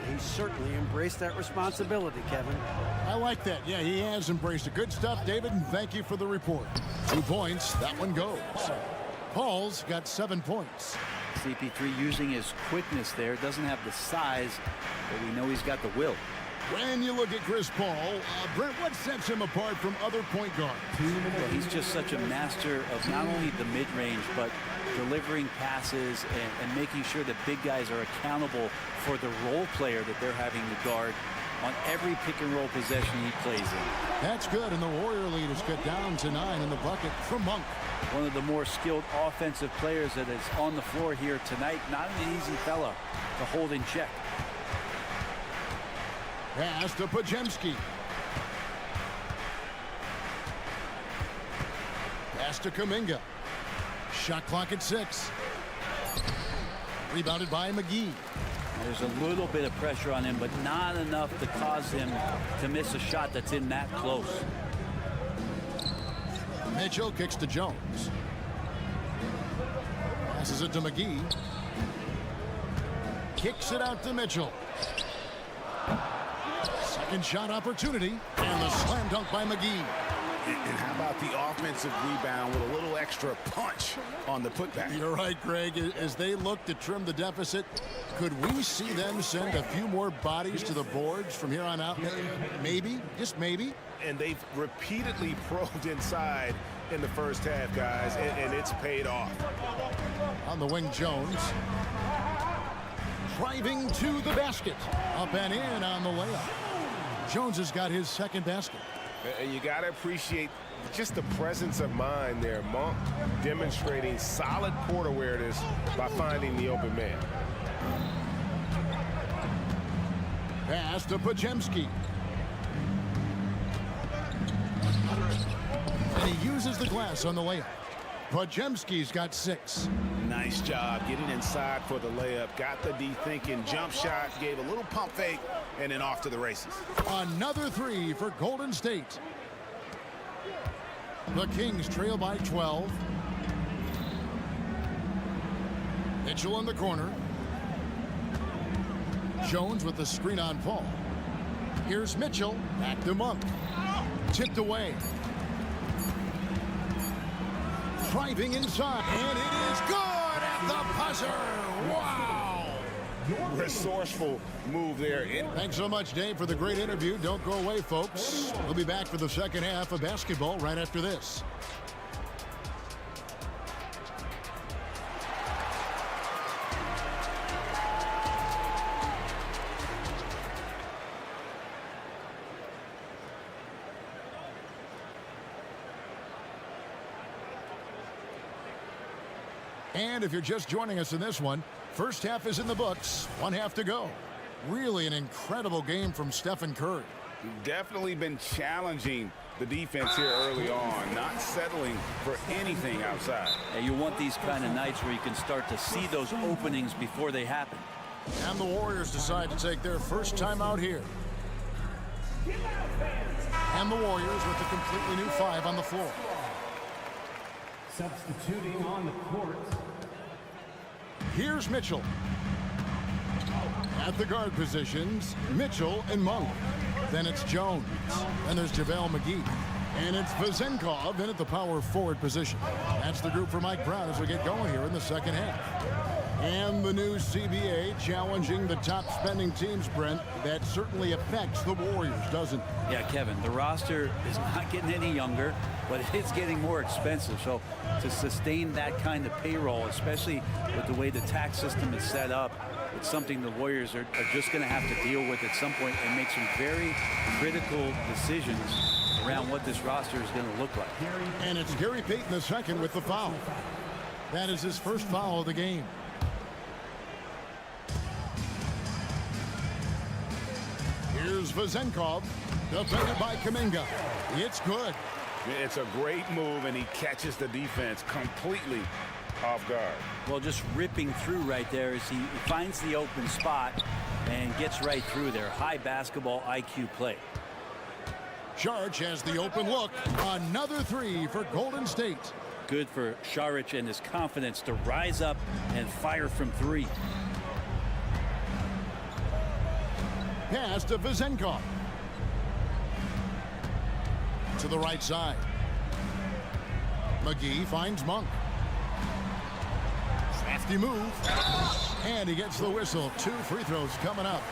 And he certainly embraced that responsibility, Kevin. I like that. Yeah, he has embraced it. Good stuff, David, and thank you for the report. 2 points. That one goes. Paul's got 7 points. CP3 using his quickness there. Doesn't have the size, but we know he's got the will. When you look at Chris Paul, Brent, what sets him apart from other point guards? Well, he's just such a master of not only the mid-range, but delivering passes and making sure that big guys are accountable for the role player that they're having to guard on every pick-and-roll possession he plays in. That's good, and the Warrior lead is cut down to 9 in the bucket from Monk. One of the more skilled offensive players that is on the floor here tonight. Not an easy fella to hold in check. Pass to Podziemski. Pass to Kuminga. Shot clock at 6. Rebounded by McGee. There's a little bit of pressure on him, but not enough to cause him to miss a shot that's in that close. Mitchell kicks to Jones. Passes it to McGee. Kicks it out to Mitchell. Second shot opportunity, and the slam dunk by McGee. And how about the offensive rebound with a little extra punch on the putback? You're right, Greg. As they look to trim the deficit, could we see them send a few more bodies to the boards from here on out? Maybe, just maybe. And they've repeatedly probed inside in the first half, guys, and it's paid off. On the wing, Jones. Driving to the basket. Up and in on the layup. Jones has got his second basket. And you got to appreciate just the presence of mind there. Monk demonstrating solid court awareness by finding the open man. Pass to Podziemski. And he uses the glass on the layup. Podziemski's got 6. Nice job getting inside for the layup. Got the D thinking. Jump shot. Gave a little pump fake. And then off to the races. Another 3 for Golden State. The Kings trail by 12. Mitchell in the corner. Jones with the screen on Paul. Here's Mitchell. Back to Monk. Tipped away. Driving inside. And it is good at the buzzer. Wow. Resourceful move there. Thanks so much, Dave, for the great interview. Don't go away, folks. We'll be back for the second half of basketball right after this. And if you're just joining us in this one, first half is in the books. 1 half to go. Really an incredible game from Stephen Curry. Definitely been challenging the defense here early on, not settling for anything outside. And you want these kind of nights where you can start to see those openings before they happen. And the Warriors decide to take their first time out here. And the Warriors with a completely new 5 on the floor. Substituting on the court. Here's Mitchell. At the guard positions, Mitchell and Monk. Then it's Jones. Then there's JaVale McGee. And it's Vezenkov in at the power forward position. That's the group for Mike Brown as we get going here in the second half. And the new CBA challenging the top spending teams, Brent. That certainly affects the Warriors, doesn't it? Yeah, Kevin, the roster is not getting any younger, but it's getting more expensive. So to sustain that kind of payroll, especially with the way the tax system is set up, it's something the Warriors are just going to have to deal with at some point and make some very critical decisions around what this roster is going to look like. And it's Gary Payton II with the foul. That is his first foul of the game. Here's Vezenkov, defended by Kuminga. It's good. It's a great move, and he catches the defense completely off guard. Well, just ripping through right there as he finds the open spot and gets right through there. High basketball IQ play. Saric has the open look. Another three for Golden State. Good for Saric and his confidence to rise up and fire from three. Pass to Vezenkov. To the right side. McGee finds Monk. Crafty move. And he gets the whistle. 2 free throws coming up.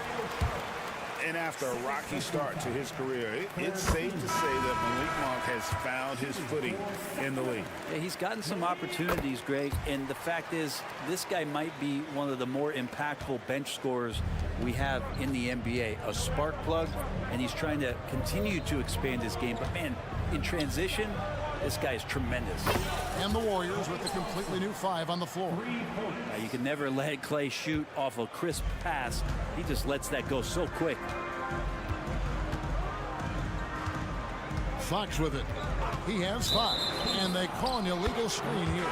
And after a rocky start to his career, it's safe to say that Malik Monk has found his footing in the league. Yeah, he's gotten some opportunities, Greg, and the fact is this guy might be one of the more impactful bench scorers we have in the NBA. A spark plug, and he's trying to continue to expand his game. But, man, in transition, this guy is tremendous. And the Warriors with a completely new 5 on the floor. You can never let Clay shoot off a crisp pass. He just lets that go so quick. Fox with it. He has 5. And they call an illegal screen here.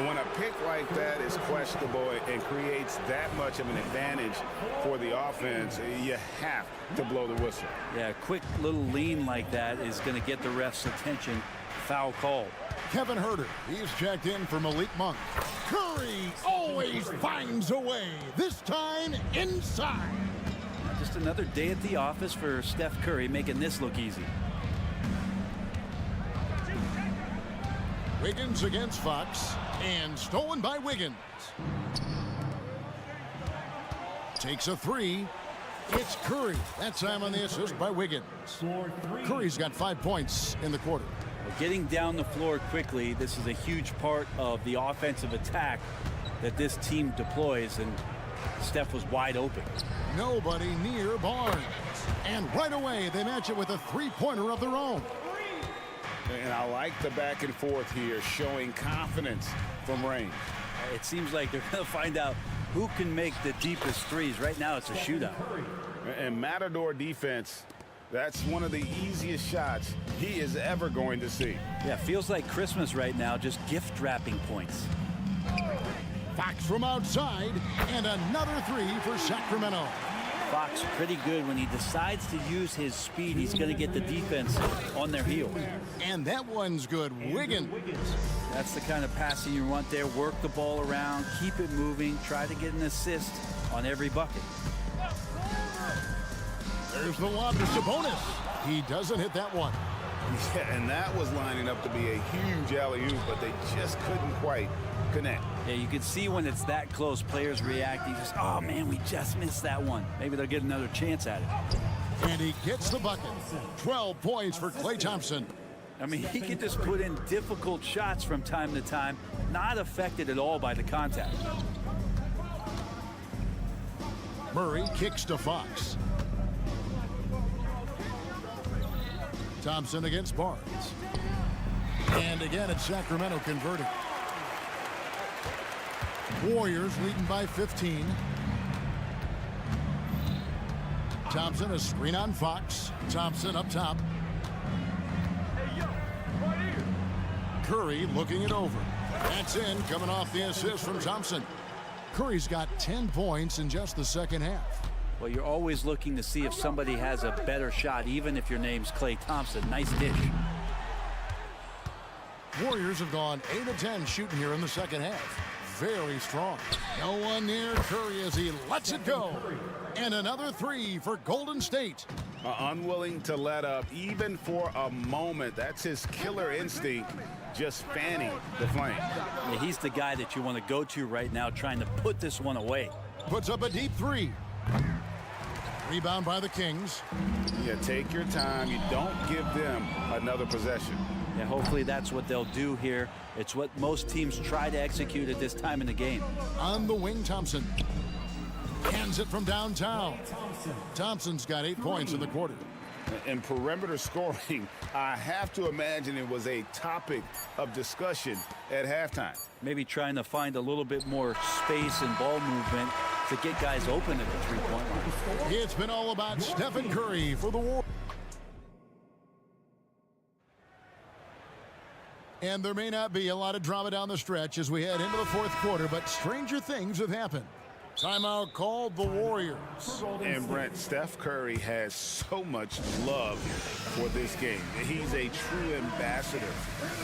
When a pick like that is questionable and creates that much of an advantage for the offense, you have to blow the whistle. Yeah, a quick little lean like that is going to get the ref's attention. Foul call. Kevin Huerter, he's checked in for Malik Monk. Curry always finds a way, this time inside. Just another day at the office for Steph Curry, making this look easy. Wiggins against Fox, and stolen by Wiggins. Takes a 3. It's Curry. That time on the assist by Wiggins. Curry's got 5 points in the quarter. Getting down the floor quickly, this is a huge part of the offensive attack that this team deploys, and Steph was wide open. Nobody near Barnes. And right away, they match it with a three-pointer of their own. And I like the back and forth here, showing confidence from range. It seems like they're going to find out who can make the deepest threes. Right now, it's a shootout. And Matador defense, that's one of the easiest shots he is ever going to see. Yeah, feels like Christmas right now, just gift wrapping points. Fox from outside, and another 3 for Sacramento. Fox pretty good when he decides to use his speed. He's going to get the defense on their heels. And that one's good. Wiggins. That's the kind of passing you want there. Work the ball around, keep it moving, try to get an assist on every bucket. There's the lob to Sabonis. He doesn't hit that one. Yeah, and that was lining up to be a huge alley-oop, but they just couldn't quite connect. Yeah, you can see when it's that close, players react. You just, oh man, we just missed that one. Maybe they'll get another chance at it. And he gets the bucket. 12 points for Klay Thompson. I mean, he can just put in difficult shots from time to time, not affected at all by the contact. Murray kicks to Fox. Thompson against Barnes. And again, it's Sacramento converting. Warriors leading by 15. Thompson, a screen on Fox. Thompson up top. Curry looking it over. That's in, coming off the assist from Thompson. Curry's got 10 points in just the second half. Well, you're always looking to see if somebody has a better shot, even if your name's Klay Thompson. Nice dish. Warriors have gone 8 of 10 shooting here in the second half. Very strong. No one near Curry as he lets it go. And another 3 for Golden State. Unwilling to let up even for a moment. That's his killer instinct, just fanning the flame. Yeah, he's the guy that you want to go to right now, trying to put this one away. Puts up a deep 3. Rebound by the Kings. Yeah, take your time. You don't give them another possession. Yeah, hopefully that's what they'll do here. It's what most teams try to execute at this time in the game. On the wing, Thompson. Hands it from downtown. Thompson's got 8 points in the quarter. In perimeter scoring, I have to imagine it was a topic of discussion at halftime. Maybe trying to find a little bit more space and ball movement to get guys open at the three-point line. It's been all about Stephen Curry for the Warriors. And there may not be a lot of drama down the stretch as we head into the fourth quarter, but stranger things have happened. Timeout called the Warriors. And Brent, Steph Curry has so much love for this game. He's a true ambassador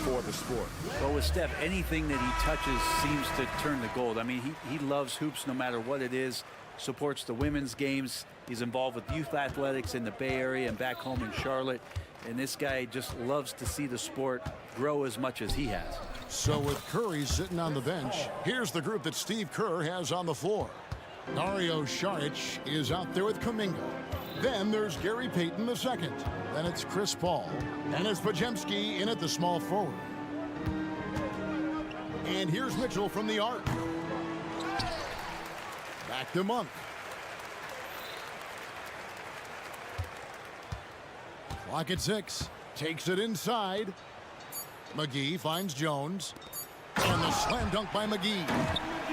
for the sport. Well, with Steph, anything that he touches seems to turn to gold. I mean, he loves hoops no matter what it is, supports the women's games. He's involved with youth athletics in the Bay Area and back home in Charlotte. And this guy just loves to see the sport grow as much as he has. So with Curry sitting on the bench, here's the group that Steve Kerr has on the floor. Dario Saric is out there with Kuminga. Then there's Gary Payton II. Then it's Chris Paul. And it's Podziemski in at the small forward. And here's Mitchell from the arc. Back to Monk. Clock at 6. Takes it inside. McGee finds Jones. And the slam dunk by McGee.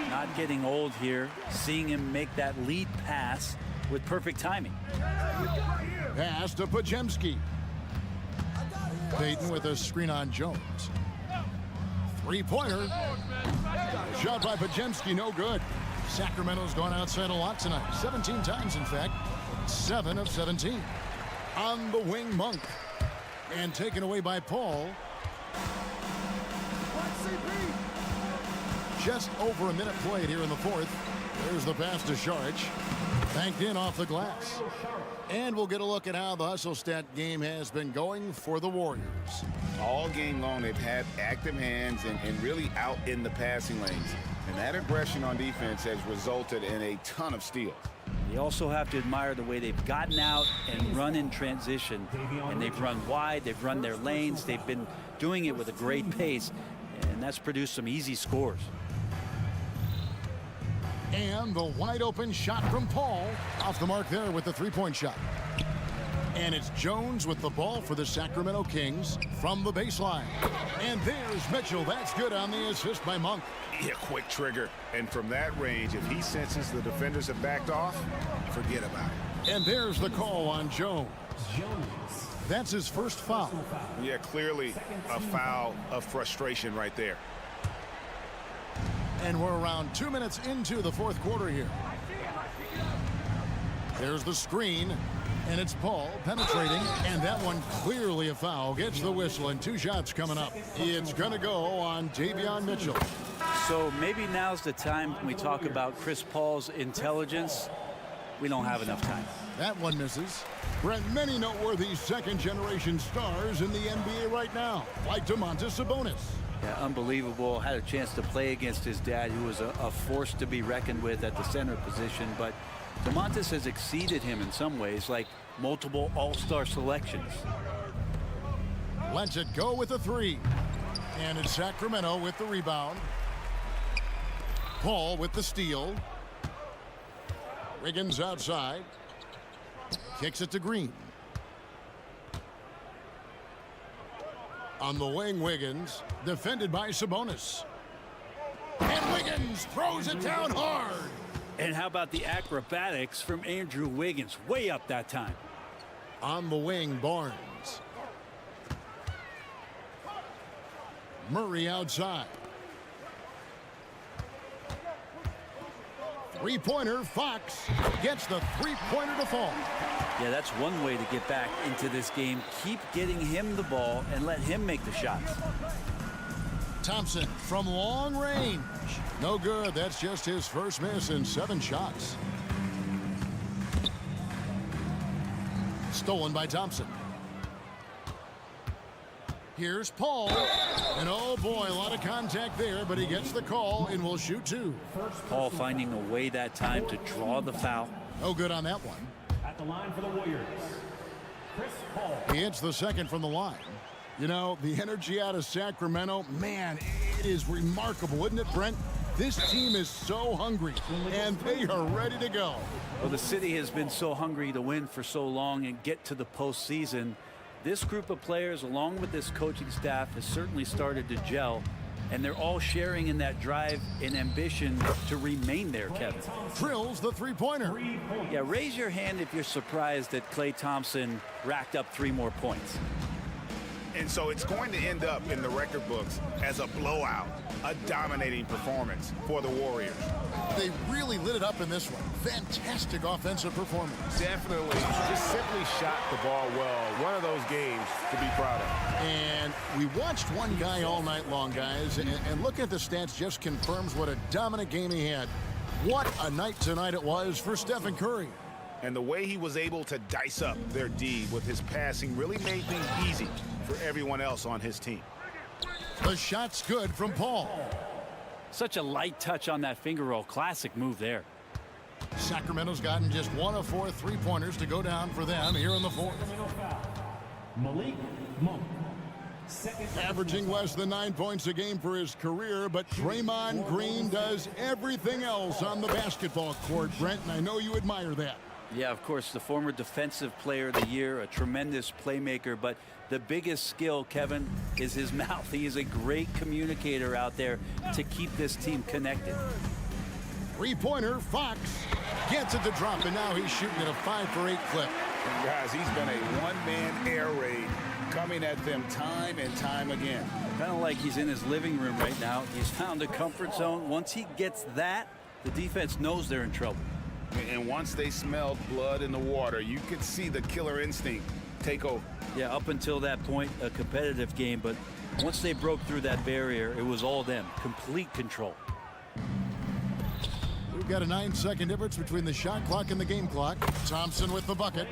Not getting old here. Seeing him make that lead pass with perfect timing. Pass to Podziemski. Payton with a screen on Jones. Three-pointer. Shot by Podziemski, no good. Sacramento's gone outside a lot tonight. 17 times, in fact. 7 of 17. On the wing, Monk. And taken away by Paul. Just over a minute played here in the fourth. There's the pass to Saric. Banked in off the glass. And we'll get a look at how the hustle stat game has been going for the Warriors. All game long, they've had active hands and really out in the passing lanes. And that aggression on defense has resulted in a ton of steals. You also have to admire the way they've gotten out and run in transition. And they've run wide, they've run their lanes, they've been doing it with a great pace. And that's produced some easy scores. And the wide open shot from Paul. Off the mark there with the three-point shot. And it's Jones with the ball for the Sacramento Kings from the baseline. And there's Mitchell. That's good on the assist by Monk. Yeah, quick trigger. And from that range, if he senses the defenders have backed off, forget about it. And there's the call on Jones. That's his first foul. Yeah, clearly a foul of frustration right there. And we're around 2 minutes into the fourth quarter here. There's the screen, and it's Paul penetrating, and that one clearly a foul. Gets the whistle, and 2 shots coming up. It's going to go on Davion Mitchell. So maybe now's the time when we talk about Chris Paul's intelligence. We don't have enough time. That one misses. Brent, many noteworthy second-generation stars in the NBA right now, like Domantas Sabonis. Yeah, unbelievable. Had a chance to play against his dad, who was a force to be reckoned with at the center position. But Domantas has exceeded him in some ways, like multiple all-star selections. Lets it go with a 3. And it's Sacramento with the rebound. Paul with the steal. Wiggins outside. Kicks it to Green. On the wing, Wiggins, defended by Sabonis. And Wiggins throws it down hard. And how about the acrobatics from Andrew Wiggins? Way up that time. On the wing, Barnes. Murray outside. Three-pointer, Fox gets the three-pointer to fall. Yeah, that's one way to get back into this game. Keep getting him the ball and let him make the shots. Thompson from long range. No good. That's just his first miss in 7 shots. Stolen by Thompson. Here's Paul. And oh boy, a lot of contact there, but he gets the call and will shoot 2. Paul finding a way that time to draw the foul. No good on that one. At the line for the Warriors, Chris Paul. He hits the second from the line. You know, the energy out of Sacramento, man, it is remarkable, isn't it, Brent? This team is so hungry, and they are ready to go. Well, the city has been so hungry to win for so long and get to the postseason. This group of players, along with this coaching staff, has certainly started to gel, and they're all sharing in that drive and ambition to remain there, Kevin. Drills the three-pointer. Yeah, raise your hand if you're surprised that Klay Thompson racked up 3 more points. And so it's going to end up in the record books as a blowout, a dominating performance for the Warriors. They really lit it up in this one. Fantastic offensive performance. Definitely. Just simply shot the ball well. One of those games to be proud of. And we watched one guy all night long, guys, and looking at the stats just confirms what a dominant game he had. What a night tonight it was for Stephen Curry. And the way he was able to dice up their D with his passing really made things easy for everyone else on his team. The shot's good from Paul. Such a light touch on that finger roll. Classic move there. Sacramento's gotten just 1 of 4 3-pointers to go down for them here in the fourth. Malik Monk. Second. Averaging less than 9 points a game for his career, but Draymond Green does everything else on the basketball court, Brent, and I know you admire that. Yeah, of course, the former defensive player of the year, a tremendous playmaker, but the biggest skill, Kevin, is his mouth. He is a great communicator out there to keep this team connected. 3-pointer, Fox gets it to drop, and now he's shooting at a 5 for 8 clip. And guys, he's been a one-man air raid coming at them time and time again. Kind of like he's in his living room right now. He's found a comfort zone. Once he gets that, the defense knows they're in trouble. And once they smelled blood in the water, you could see the killer instinct take over. Yeah, up until that point, a competitive game, but once they broke through that barrier, it was all them. Complete control. We've got a 9-second difference between the shot clock and the game clock. Thompson with the bucket.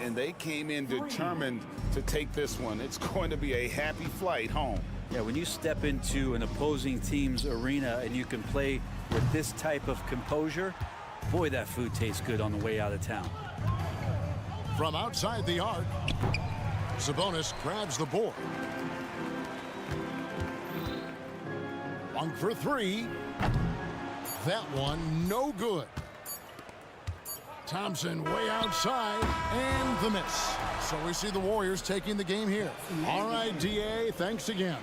And they came in determined to take this one. It's going to be a happy flight home. Yeah, when you step into an opposing team's arena and you can play with this type of composure, boy, that food tastes good on the way out of town. From outside the arc, Sabonis grabs the board. One for 3. That one no good. Thompson way outside and the miss. So we see the Warriors taking the game here. All right, DA, thanks again.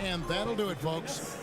And that'll do it, folks.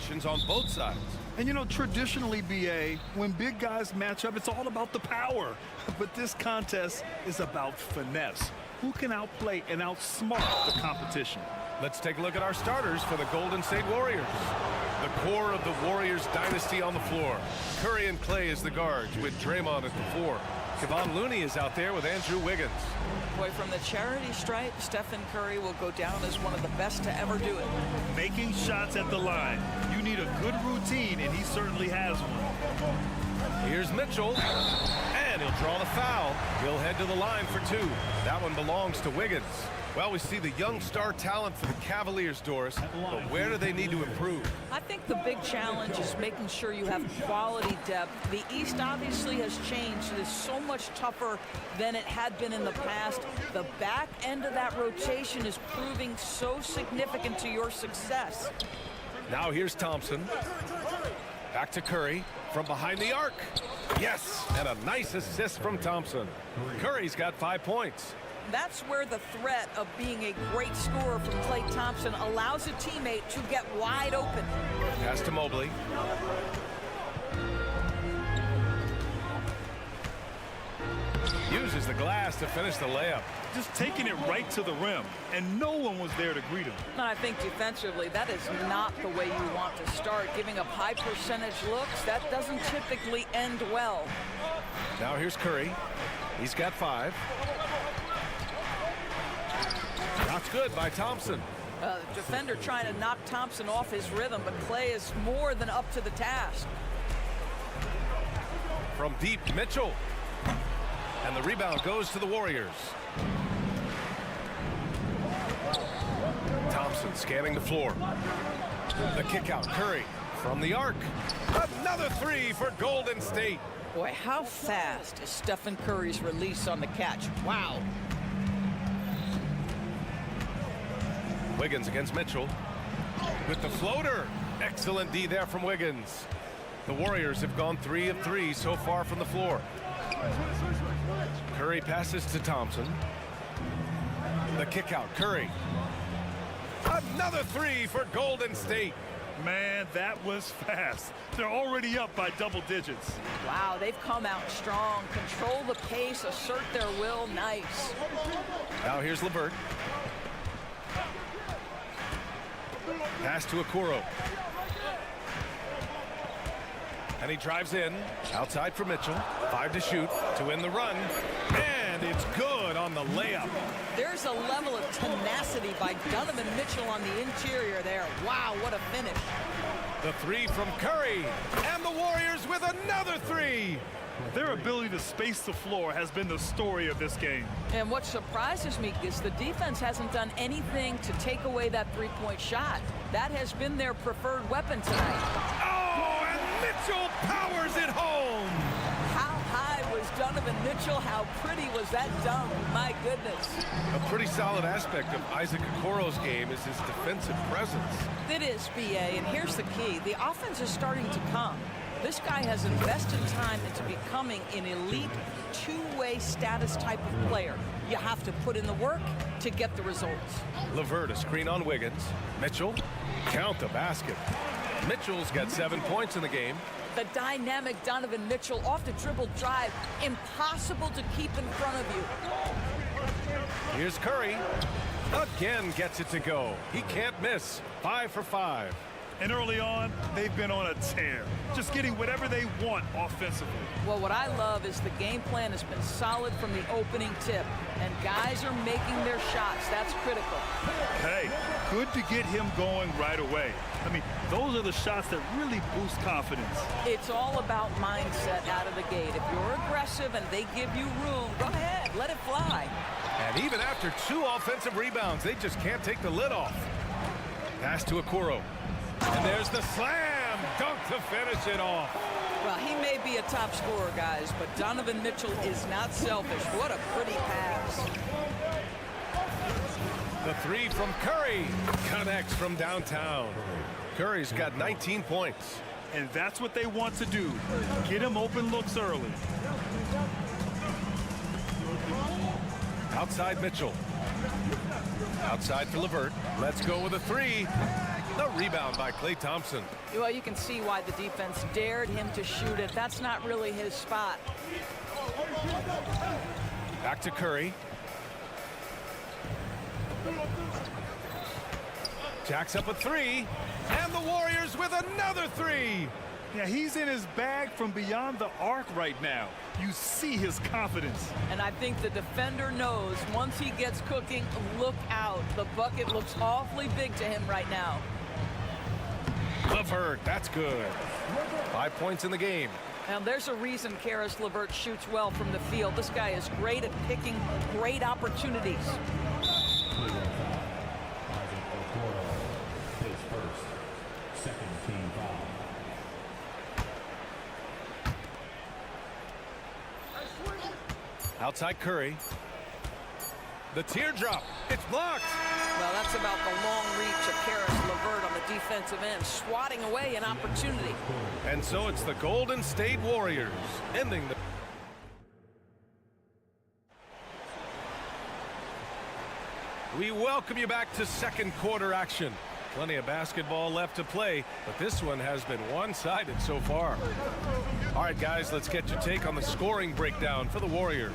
conditions on both sides. And you know, traditionally, BA, when big guys match up, it's all about the power. But this contest is about finesse. Who can outplay and outsmart the competition? Let's take a look at our starters for the Golden State Warriors. The core of the Warriors dynasty on the floor. Curry and Clay as the guards with Draymond at the 4. Kevon Looney is out there with Andrew Wiggins. Boy, from the charity stripe, Stephen Curry will go down as one of the best to ever do it. Making shots at the line. You need a good routine, and he certainly has one. Here's Mitchell, and he'll draw the foul. He'll head to the line for 2. That one belongs to Wiggins. Well, we see the young star talent for the Cavaliers, Doris, but where do they need to improve? I think the big challenge is making sure you have quality depth. The East obviously has changed. It is so much tougher than it had been in the past. The back end of that rotation is proving so significant to your success. Now here's Thompson. Back to Curry from behind the arc. Yes, and a nice assist from Thompson. Curry's got 5 points. That's where the threat of being a great scorer from Klay Thompson allows a teammate to get wide open. Pass to Mobley. Uses the glass to finish the layup. Just taking it right to the rim, and no one was there to greet him. And I think defensively, that is not the way you want to start. Giving up high percentage looks, that doesn't typically end well. Now here's Curry. He's got 5. That's good by Thompson. Defender trying to knock Thompson off his rhythm, but Klay is more than up to the task. From deep, Mitchell. And the rebound goes to the Warriors. Thompson scanning the floor. The kick out, Curry from the arc. Another 3 for Golden State. Boy, how fast is Stephen Curry's release on the catch? Wow. Wiggins against Mitchell with the floater. Excellent D there from Wiggins. The Warriors have gone 3 of 3 so far from the floor. Curry passes to Thompson. The kick out, Curry. Another 3 for Golden State. Man, that was fast. They're already up by double digits. Wow, they've come out strong. Control the pace, assert their will. Nice. Now here's LeVert. Pass to Okoro. And he drives in. Outside for Mitchell. 5 to shoot to win the run. And it's good on the layup. There's a level of tenacity by Donovan Mitchell on the interior there. Wow, what a finish. The 3 from Curry. And the Warriors with another 3. Their ability to space the floor has been the story of this game. And what surprises me is the defense hasn't done anything to take away that three-point shot. That has been their preferred weapon tonight. Oh, and Mitchell powers it home. How high was Donovan Mitchell? How pretty was that dunk? My goodness. A pretty solid aspect of Isaac Okoro's game is his defensive presence. It is, BA, and here's the key. The offense is starting to come. This guy has invested time into becoming an elite two-way status type of player. You have to put in the work to get the results. LeVert, a screen on Wiggins. Mitchell, count the basket. Mitchell's got 7 points in the game. The dynamic Donovan Mitchell off the dribble drive. Impossible to keep in front of you. Here's Curry. Again gets it to go. He can't miss. 5 for 5. And early on, they've been on a tear, just getting whatever they want offensively. Well, what I love is the game plan has been solid from the opening tip, and guys are making their shots. That's critical. Hey, good to get him going right away. I mean, those are the shots that really boost confidence. It's all about mindset out of the gate. If you're aggressive and they give you room, go ahead, let it fly. And even after 2 offensive rebounds, they just can't take the lid off. Pass to Okoro. And there's the slam dunk to finish it off. Well, he may be a top scorer, guys, but Donovan Mitchell is not selfish. What a pretty pass. The 3 from Curry connects from downtown. Curry's got 19 points. And that's what they want to do. Get him open looks early. Outside Mitchell. Outside for LeVert. Let's go with a 3. The rebound by Klay Thompson. Well, you can see why the defense dared him to shoot it. That's not really his spot. Back to Curry. Jacks up a three. And the Warriors with another three. Yeah, he's in his bag from beyond the arc right now. You see his confidence. And I think the defender knows once he gets cooking, look out. The bucket looks awfully big to him right now. LeVert, that's good. 5 points in the game. And there's a reason Caris LeVert shoots well from the field. This guy is great at picking great opportunities. Outside Curry. The teardrop. It's blocked. Well, that's about the long reach of Caris LeVert on the defensive end, swatting away an opportunity. And so it's the Golden State Warriors ending the... We welcome you back to second quarter action. Plenty of basketball left to play, but this one has been one-sided so far. All right, guys, let's get your take on the scoring breakdown for the Warriors.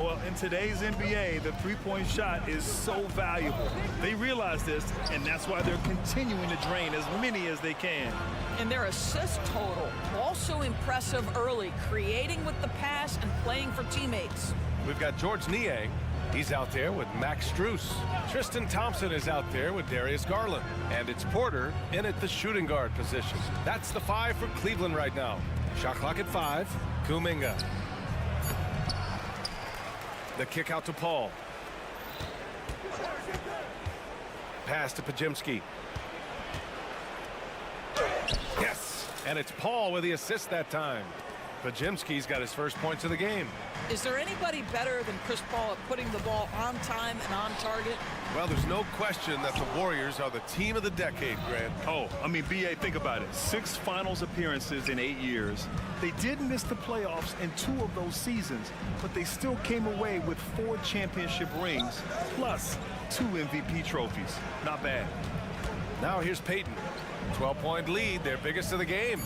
Well, in today's NBA, the three-point shot is so valuable. They realize this, and that's why they're continuing to drain as many as they can. And their assist total, also impressive early, creating with the pass and playing for teammates. We've got George Niang. He's out there with Max Strus. Tristan Thompson is out there with Darius Garland. And it's Porter in at the shooting guard position. That's the 5 for Cleveland right now. Shot clock at 5. Kuminga. The kick out to Paul. Pass to Podziemski. Yes! And it's Paul with the assist that time. Podziemski's got his first points of the game. Is there anybody better than Chris Paul at putting the ball on time and on target? Well, there's no question that the Warriors are the team of the decade, Grant. Oh, I mean, B.A., think about it. 6 finals appearances in 8 years. They did miss the playoffs in 2 of those seasons, but they still came away with 4 championship rings, plus 2 MVP trophies. Not bad. Now here's Peyton. 12-point lead, their biggest of the game.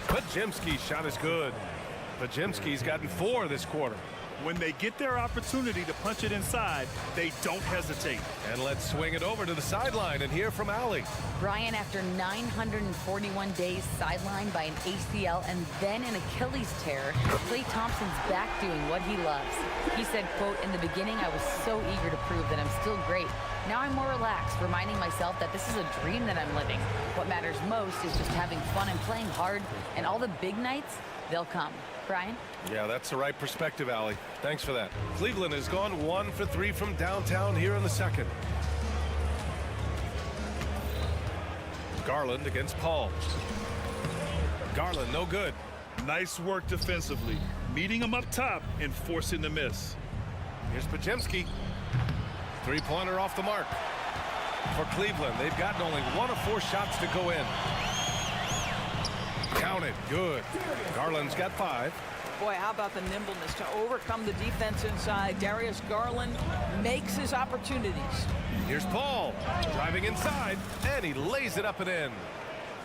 Podziemski's shot is good. Podziemski's gotten 4 this quarter. When they get their opportunity to punch it inside, they don't hesitate. And let's swing it over to the sideline and hear from Allie. Brian, after 941 days sidelined by an ACL and then an Achilles tear, Klay Thompson's back doing what he loves. He said, quote, "In the beginning, I was so eager to prove that I'm still great. Now I'm more relaxed, reminding myself that this is a dream that I'm living. What matters most is just having fun and playing hard, and all the big nights, they'll come." Brian? Yeah, that's the right perspective, Allie. Thanks for that. Cleveland has gone 1 for 3 from downtown here in the second. Garland against Paul. Garland, no good. Nice work defensively, meeting him up top and forcing the miss. Here's Podziemski. Three-pointer off the mark. For Cleveland, they've gotten only 1 of 4 shots to go in. Counted. Good. Garland's got 5. Boy, how about the nimbleness to overcome the defense inside. Darius Garland makes his opportunities. Here's Paul driving inside, and he lays it up and in.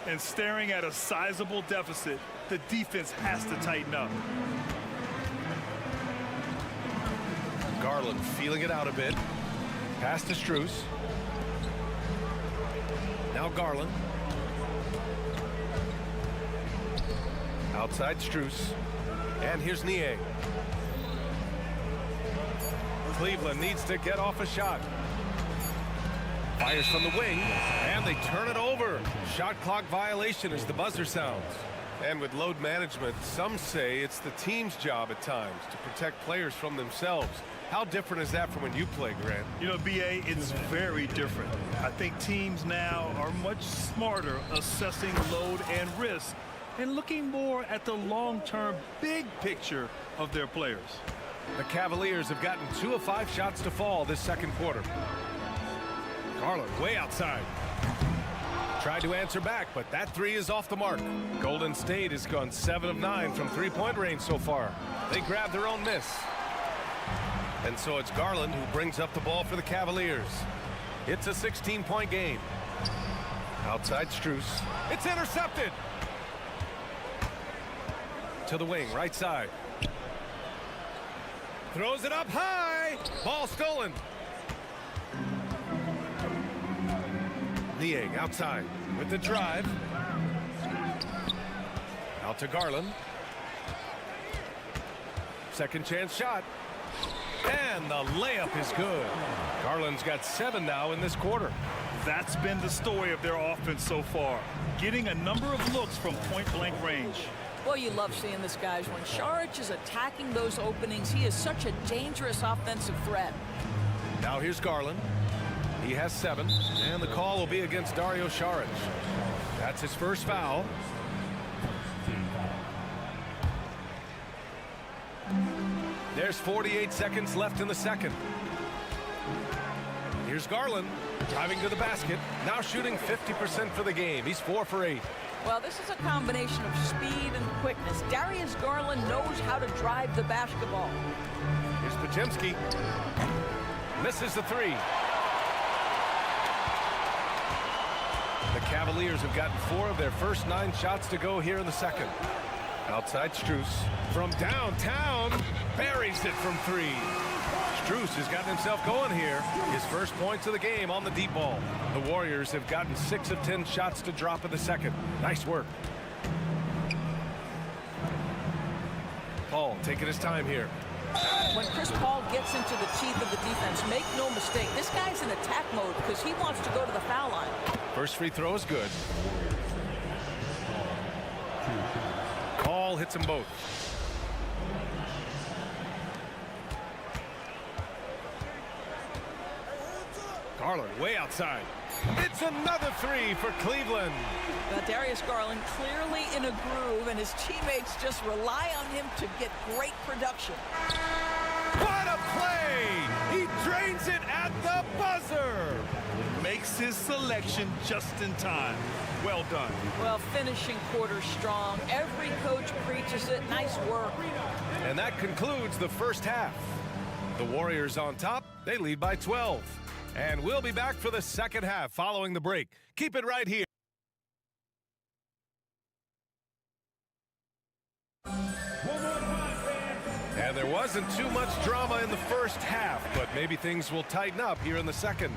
And staring at a sizable deficit, the defense has to tighten up. Garland feeling it out a bit. Pass to Strus. Now Garland. Outside Strus. And here's Niang. Cleveland needs to get off a shot. Fires from the wing, and they turn it over. Shot clock violation as the buzzer sounds. And with load management, some say it's the team's job at times to protect players from themselves. How different is that from when you play, Grant? You know, B.A., it's very different. I think teams now are much smarter assessing load and risk and looking more at the long-term big picture of their players. The Cavaliers have gotten 2 of 5 shots to fall this second quarter. Garland way outside. Tried to answer back, but that 3 is off the mark. Golden State has gone 7 of 9 from three-point range so far. They grabbed their own miss. And so it's Garland who brings up the ball for the Cavaliers. It's a 16-point game. Outside Strus. It's intercepted. To the wing, right side. Throws it up high. Ball stolen. Niang outside with the drive. Out to Garland. Second chance shot. And the layup is good. Garland's got 7 now in this quarter. That's been the story of their offense so far. Getting a number of looks from point-blank range. Well, you love seeing this, guys. When Saric is attacking those openings, he is such a dangerous offensive threat. Now here's Garland. He has 7, and the call will be against Dario Saric. That's his first foul. There's 48 seconds left in the second. Here's Garland driving to the basket. Now shooting 50% for the game. He's 4 for 8. Well, this is a combination of speed and quickness. Darius Garland knows how to drive the basketball. Here's Podziemski. Misses the 3. The Cavaliers have gotten 4 of their first 9 shots to go here in the second. Outside Strus from downtown, buries it from 3. Strus has gotten himself going here. His first points of the game on the deep ball. The Warriors have gotten 6 of 10 shots to drop in the second. Nice work. Paul taking his time here. When Chris Paul gets into the teeth of the defense, make no mistake, this guy's in attack mode because he wants to go to the foul line. First free throw is good. Paul hits them both. Garland way outside. It's another 3 for Cleveland. Darius Garland clearly in a groove, and his teammates just rely on him to get great production. What a play! He drains it at the buzzer. Makes his selection just in time. Well done. Well, finishing quarter strong. Every coach preaches it. Nice work. And that concludes the first half. The Warriors on top. They lead by 12. And we'll be back for the second half following the break. Keep it right here. And there wasn't too much drama in the first half, but maybe things will tighten up here in the second.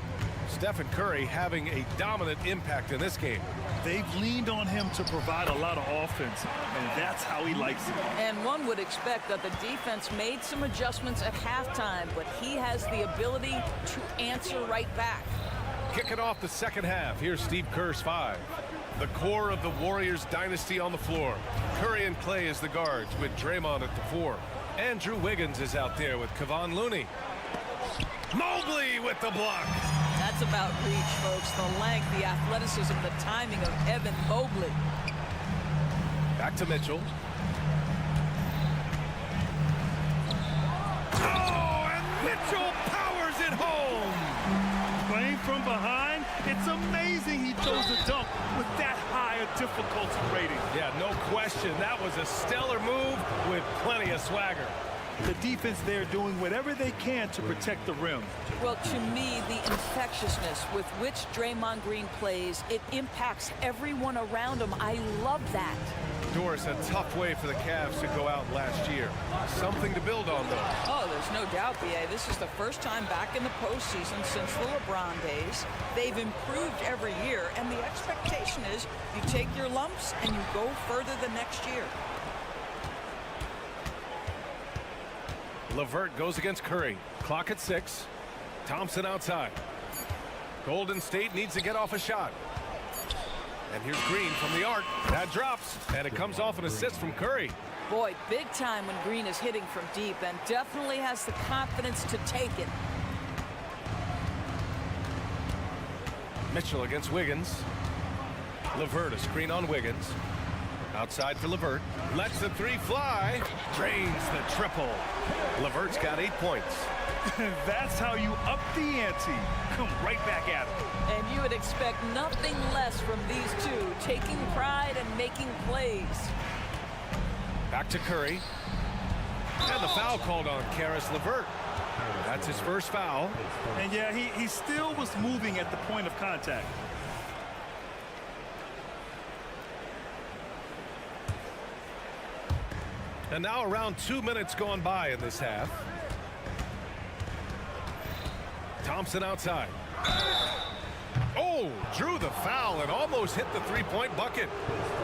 Stephen Curry having a dominant impact in this game. They've leaned on him to provide a lot of offense, and that's how he likes it. And one would expect that the defense made some adjustments at halftime, but he has the ability to answer right back. Kicking off the second half, here's Steve Kerr's 5. The core of the Warriors dynasty on the floor. Curry and Clay as the guards with Draymond at the 4. Andrew Wiggins is out there with Kevon Looney. Mobley with the block. That's about reach, folks. The length, the athleticism, the timing of Evan Mobley. Back to Mitchell. Oh, and Mitchell powers it home. Playing from behind, it's amazing he throws a dunk with that high a difficulty rating. Yeah, no question. That was a stellar move with plenty of swagger. The defense there doing whatever they can to protect the rim. Well, to me, the infectiousness with which Draymond Green plays, it impacts everyone around him. I love that. Doris, a tough way for the Cavs to go out last year. Something to build on, though. Oh, there's no doubt, B.A. This is the first time back in the postseason since the LeBron days. They've improved every year, and the expectation is you take your lumps and you go further the next year. LeVert goes against Curry. Clock at 6. Thompson outside. Golden State needs to get off a shot. And here's Green from the arc. That drops, and it comes off an assist from Curry. Boy, big time when Green is hitting from deep, and definitely has the confidence to take it. Mitchell against Wiggins. LeVert a screen on Wiggins. Outside for LeVert. Lets the 3 fly. Drains the triple. LeVert's got 8 points. That's how you up the ante. Come right back at it. And you would expect nothing less from these two, taking pride and making plays. Back to Curry. And the foul called on Caris LeVert. That's his first foul. And yeah, he still was moving at the point of contact. And now around 2 minutes gone by in this half. Thompson outside. Oh, drew the foul and almost hit the three-point bucket.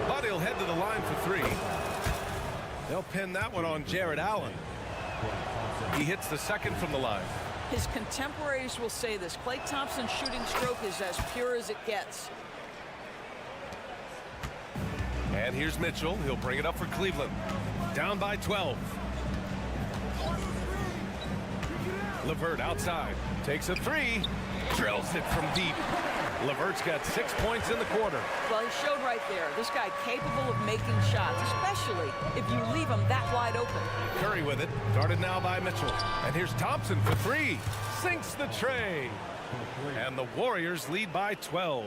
But he'll head to the line for three. They'll pin that one on Jared Allen. He hits the second from the line. His contemporaries will say this. Klay Thompson's shooting stroke is as pure as it gets. And here's Mitchell. He'll bring it up for Cleveland. Down by 12. LeVert outside. Takes a three. Drills it from deep. LeVert's got 6 points in the quarter. Well, he showed right there. This guy capable of making shots, especially if you leave him that wide open. Curry with it. Guarded now by Mitchell. And here's Thompson for three. Sinks the tray. And the Warriors lead by 12.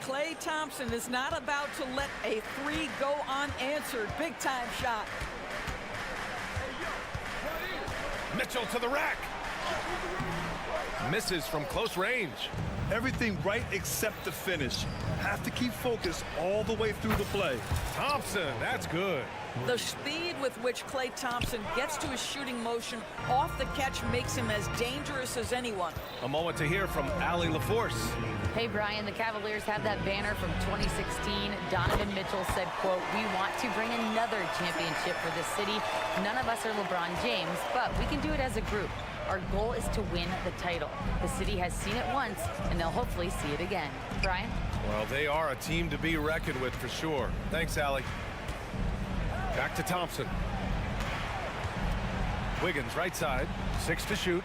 Klay Thompson is not about to let a three go unanswered. Big time shot. Mitchell to the rack. Misses from close range. Everything right except the finish. Have to keep focused all the way through the play. Thompson, that's good. The speed with which Klay Thompson gets to his shooting motion off the catch makes him as dangerous as anyone. A moment to hear from Allie LaForce. Hey, Brian, the Cavaliers have that banner from 2016. Donovan Mitchell said, quote, "We want to bring another championship for this city. None of us are LeBron James, but we can do it as a group. Our goal is to win the title. The city has seen it once, and they'll hopefully see it again." Brian? Well, they are a team to be reckoned with for sure. Thanks, Allie. Back to Thompson. Wiggins right side. 6 to shoot.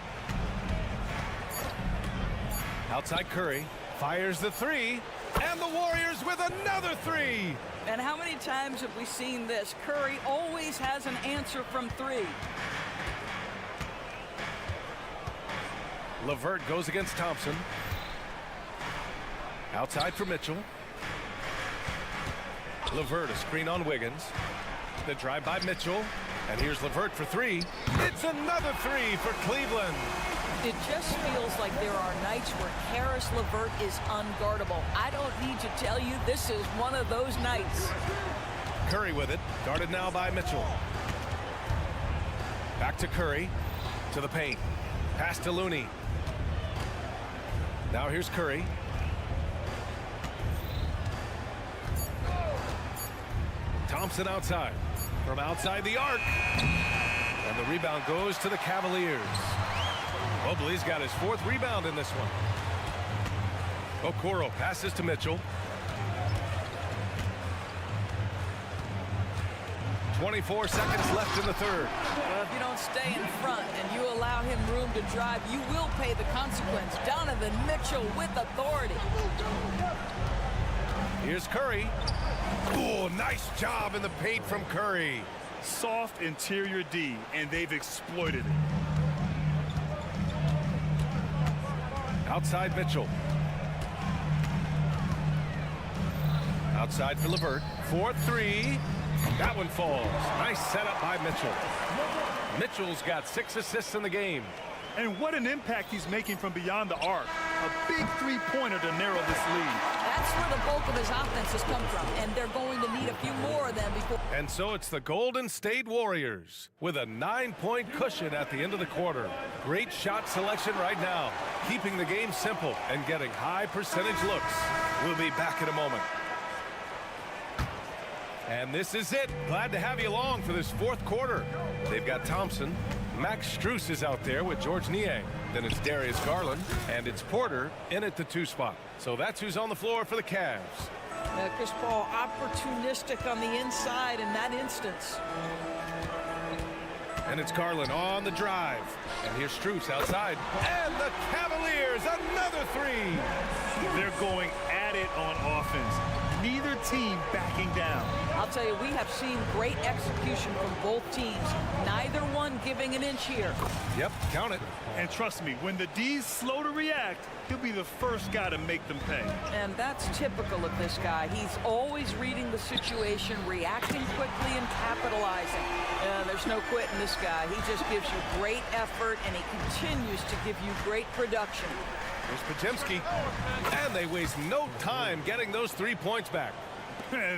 Outside Curry. Fires the three. And the Warriors with another three. And how many times have we seen this? Curry always has an answer from three. LeVert goes against Thompson. Outside for Mitchell. LeVert, a screen on Wiggins. The drive by Mitchell. And here's LeVert for three. It's another three for Cleveland. It just feels like there are nights where Karis LeVert is unguardable. I don't need to tell you, this is one of those nights. Curry with it. Guarded now by Mitchell. Back to Curry. To the paint. Pass to Looney. Now here's Curry. Thompson outside. From outside the arc. And the rebound goes to the Cavaliers. Mobley's got his 4th rebound in this one. Okoro passes to Mitchell. 24 seconds left in the third. Well, if you don't stay in front and you allow him room to drive, you will pay the consequence. Donovan Mitchell with authority. Here's Curry. Oh, nice job in the paint from Curry. Soft interior D, and they've exploited it. Outside Mitchell. Outside for LeVert. 4-3. That one falls. Nice setup by Mitchell. Mitchell's got 6 assists in the game. And what an impact he's making from beyond the arc. A big three-pointer to narrow this lead. That's where the bulk of his offense has come from, and they're going to need a few more of them before. And so it's the Golden State Warriors with a 9-point cushion at the end of the quarter. Great shot selection right now, keeping the game simple and getting high percentage looks. We'll be back in a moment. And this is it. Glad to have you along for this 4th quarter. They've got Thompson. Max Strus is out there with George Niang. Then it's Darius Garland. And it's Porter in at the 2 spot. So that's who's on the floor for the Cavs. Chris Paul opportunistic on the inside in that instance. And it's Garland on the drive. And here's Strus outside. And the Cavaliers, another three. They're going at it on offense. neither team backing down. I'll tell you, we have seen great execution from both teams. Neither one giving an inch here. Yep, count it. And trust me, when the D's slow to react, he'll be the first guy to make them pay. And that's typical of this guy. He's always reading the situation, reacting quickly, and capitalizing. There's no quitting this guy. He just gives you great effort, and he continues to give you great production. Here's Podziemski. And they waste no time getting those 3 points back.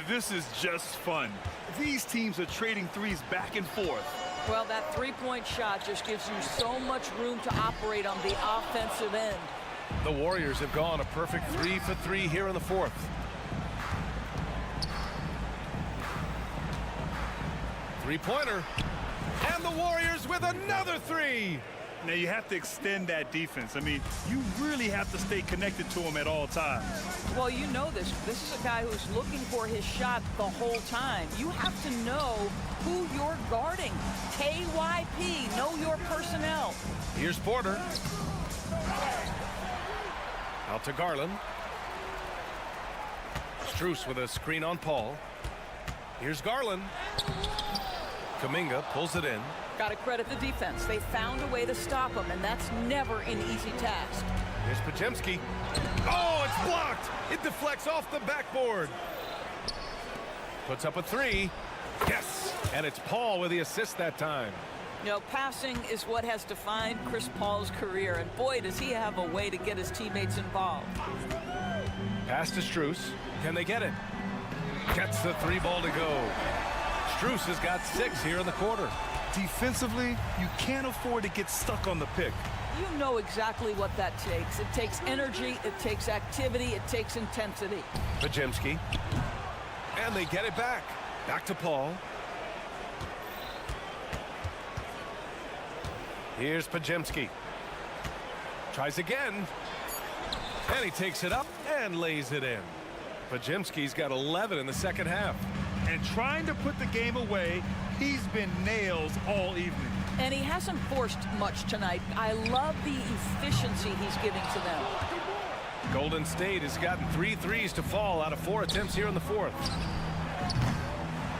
This is just fun. These teams are trading threes back and forth. Well, that three-point shot just gives you so much room to operate on the offensive end. The Warriors have gone a perfect 3 for 3 here in the fourth. Three-pointer. And the Warriors with another 3. Now, you have to extend that defense. I mean, you really have to stay connected to him at all times. Well, you know this. This is a guy who's looking for his shot the whole time. You have to know who you're guarding. KYP, know your personnel. Here's Porter. Out to Garland. Strus with a screen on Paul. Here's Garland. Kuminga pulls it in. Got to credit the defense. They found a way to stop him, and that's never an easy task. Here's Podziemski. Oh, it's blocked. It deflects off the backboard. Puts up a 3. Yes. And it's Paul with the assist that time. You know, passing is what has defined Chris Paul's career, and boy, does he have a way to get his teammates involved. Pass to Strus. Can they get it? Gets the 3 ball to go. Strus has got 6 here in the quarter. Defensively, you can't afford to get stuck on the pick. You know exactly what that takes. It takes energy, it takes activity, it takes intensity. Podziemski. And they get it back. Back to Paul. Here's Podziemski. Tries again. And he takes it up and lays it in. Podziemski's got 11 in the second half. And trying to put the game away, he's been nails all evening. And he hasn't forced much tonight. I love the efficiency he's giving to them. Golden State has gotten 3 threes to fall out of 4 attempts here in the fourth.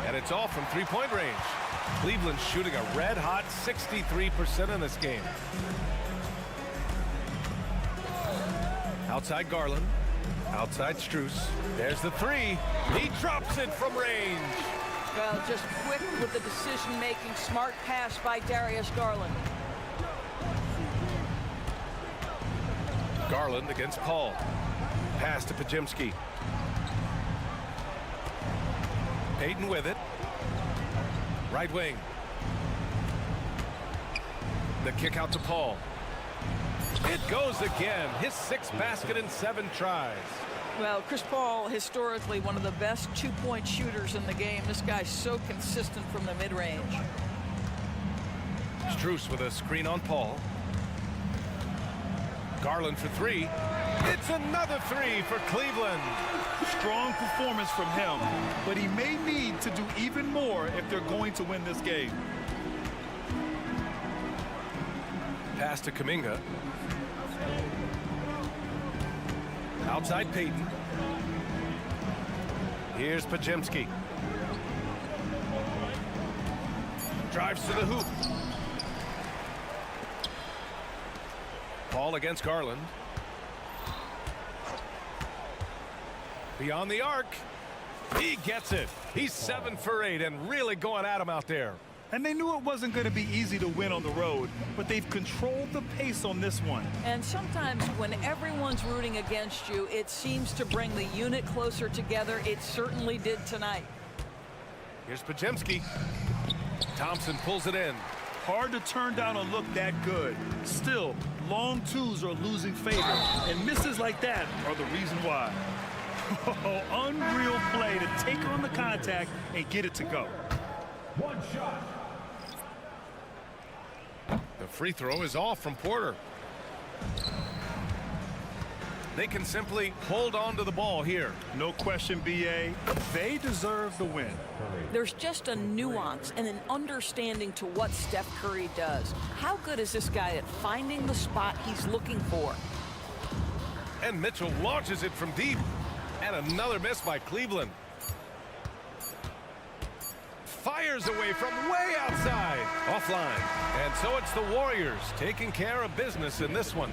And it's all from three-point range. Cleveland's shooting a red-hot 63% in this game. Outside Garland. Outside Strus. There's the 3. He drops it from range. Well, just quick with the decision-making. Smart pass by Darius Garland. Garland against Paul. Pass to Podziemski. Payton with it. Right wing. The kick out to Paul. It goes again. His 6th basket in 7 tries. Well, Chris Paul, historically one of the best two-point shooters in the game. This guy's so consistent from the mid-range. Strus with a screen on Paul. Garland for 3. It's another 3 for Cleveland. Strong performance from him, but he may need to do even more if they're going to win this game. Pass to Kuminga. Outside Payton. Here's Podziemski. Drives to the hoop. Paul against Garland. Beyond the arc. He gets it. He's 7 for 8 and really going at him out there. And they knew it wasn't going to be easy to win on the road, but they've controlled the pace on this one. And sometimes when everyone's rooting against you, it seems to bring the unit closer together. It certainly did tonight. Here's Podziemski. Thompson pulls it in. Hard to turn down a look that good. Still, long twos are losing favor, and misses like that are the reason why. Unreal play to take on the contact and get it to go. One shot. The free throw is off from Porter. They can simply hold on to the ball here. No question, BA. They deserve the win. There's just a nuance and an understanding to what Steph Curry does. How good is this guy at finding the spot he's looking for? And Mitchell launches it from deep. And another miss by Cleveland. Fires away from way outside. Offline. And so it's the Warriors taking care of business in this one.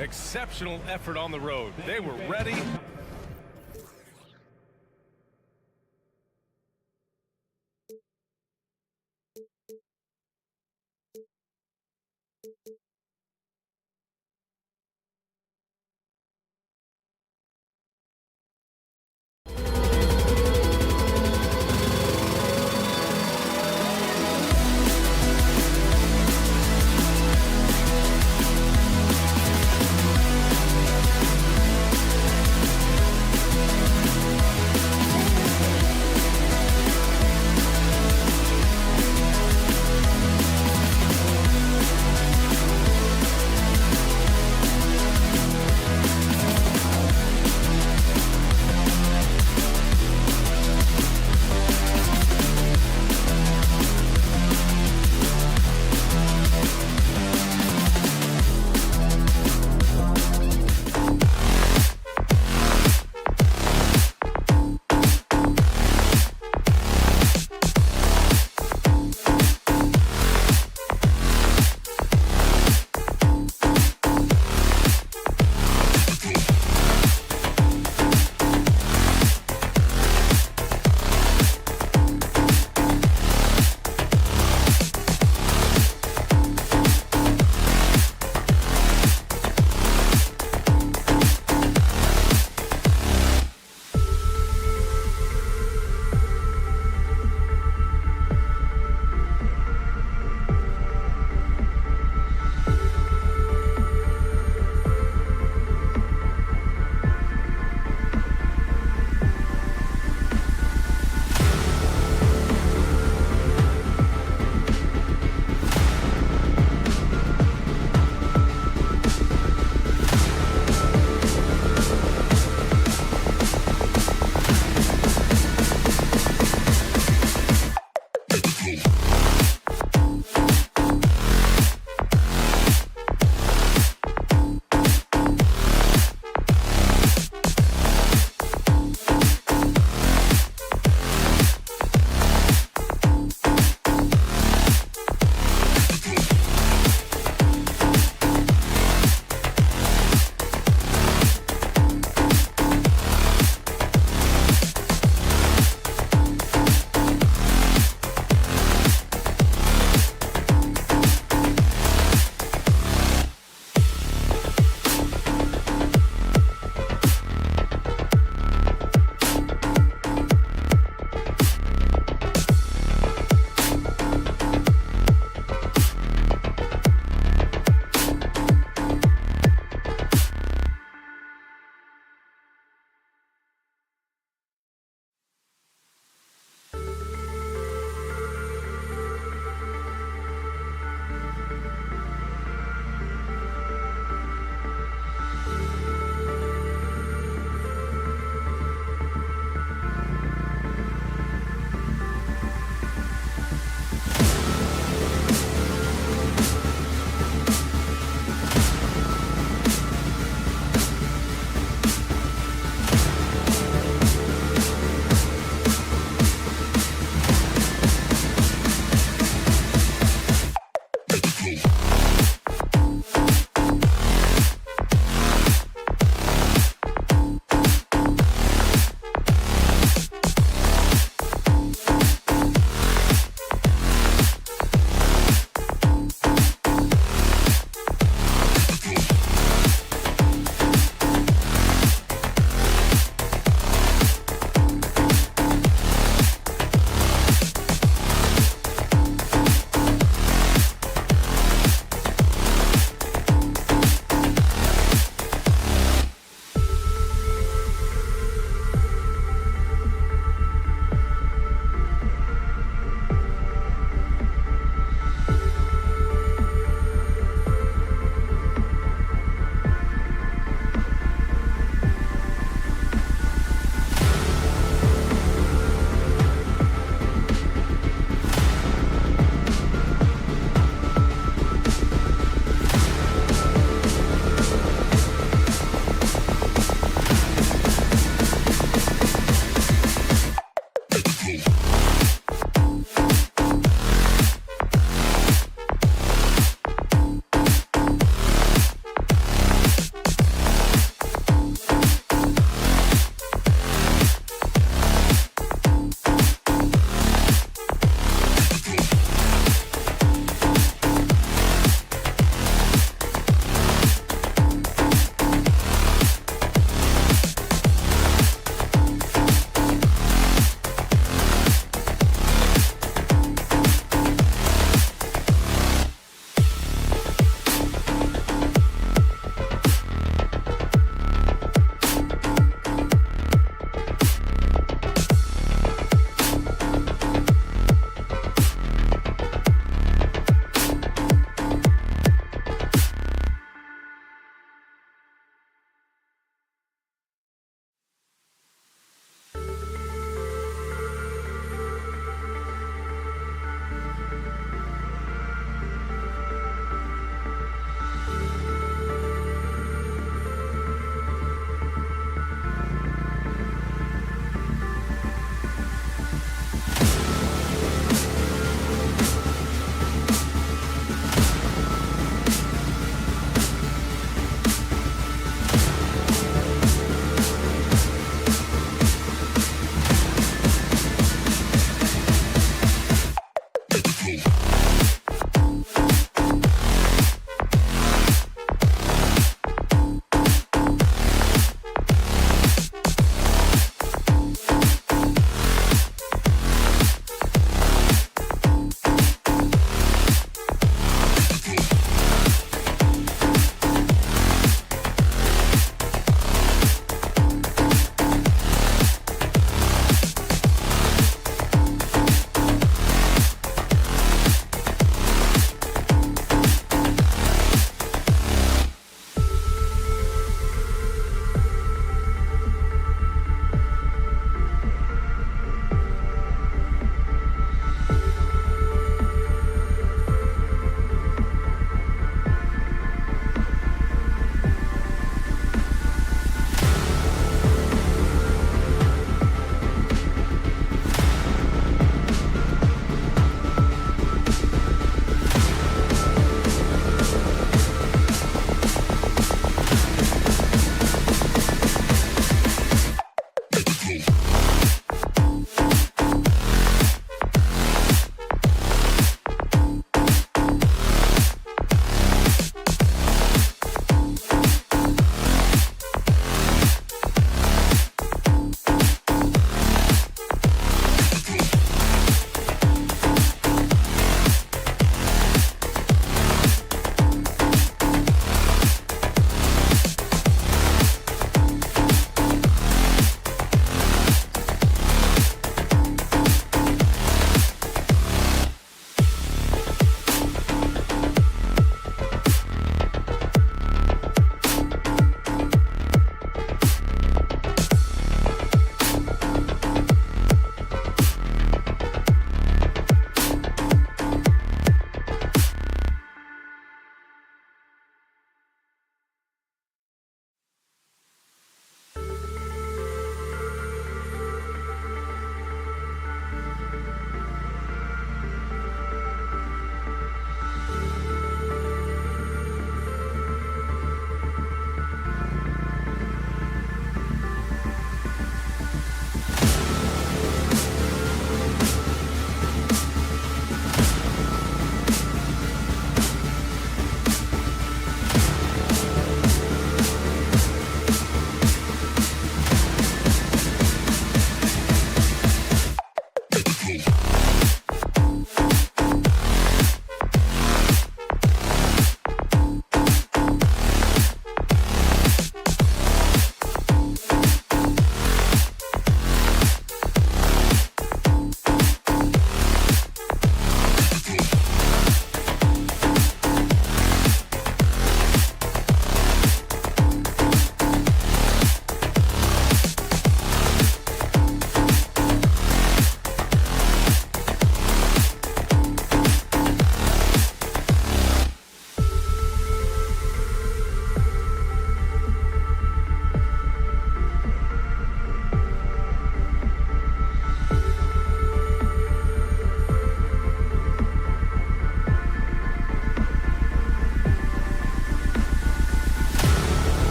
Exceptional effort on the road. They were ready.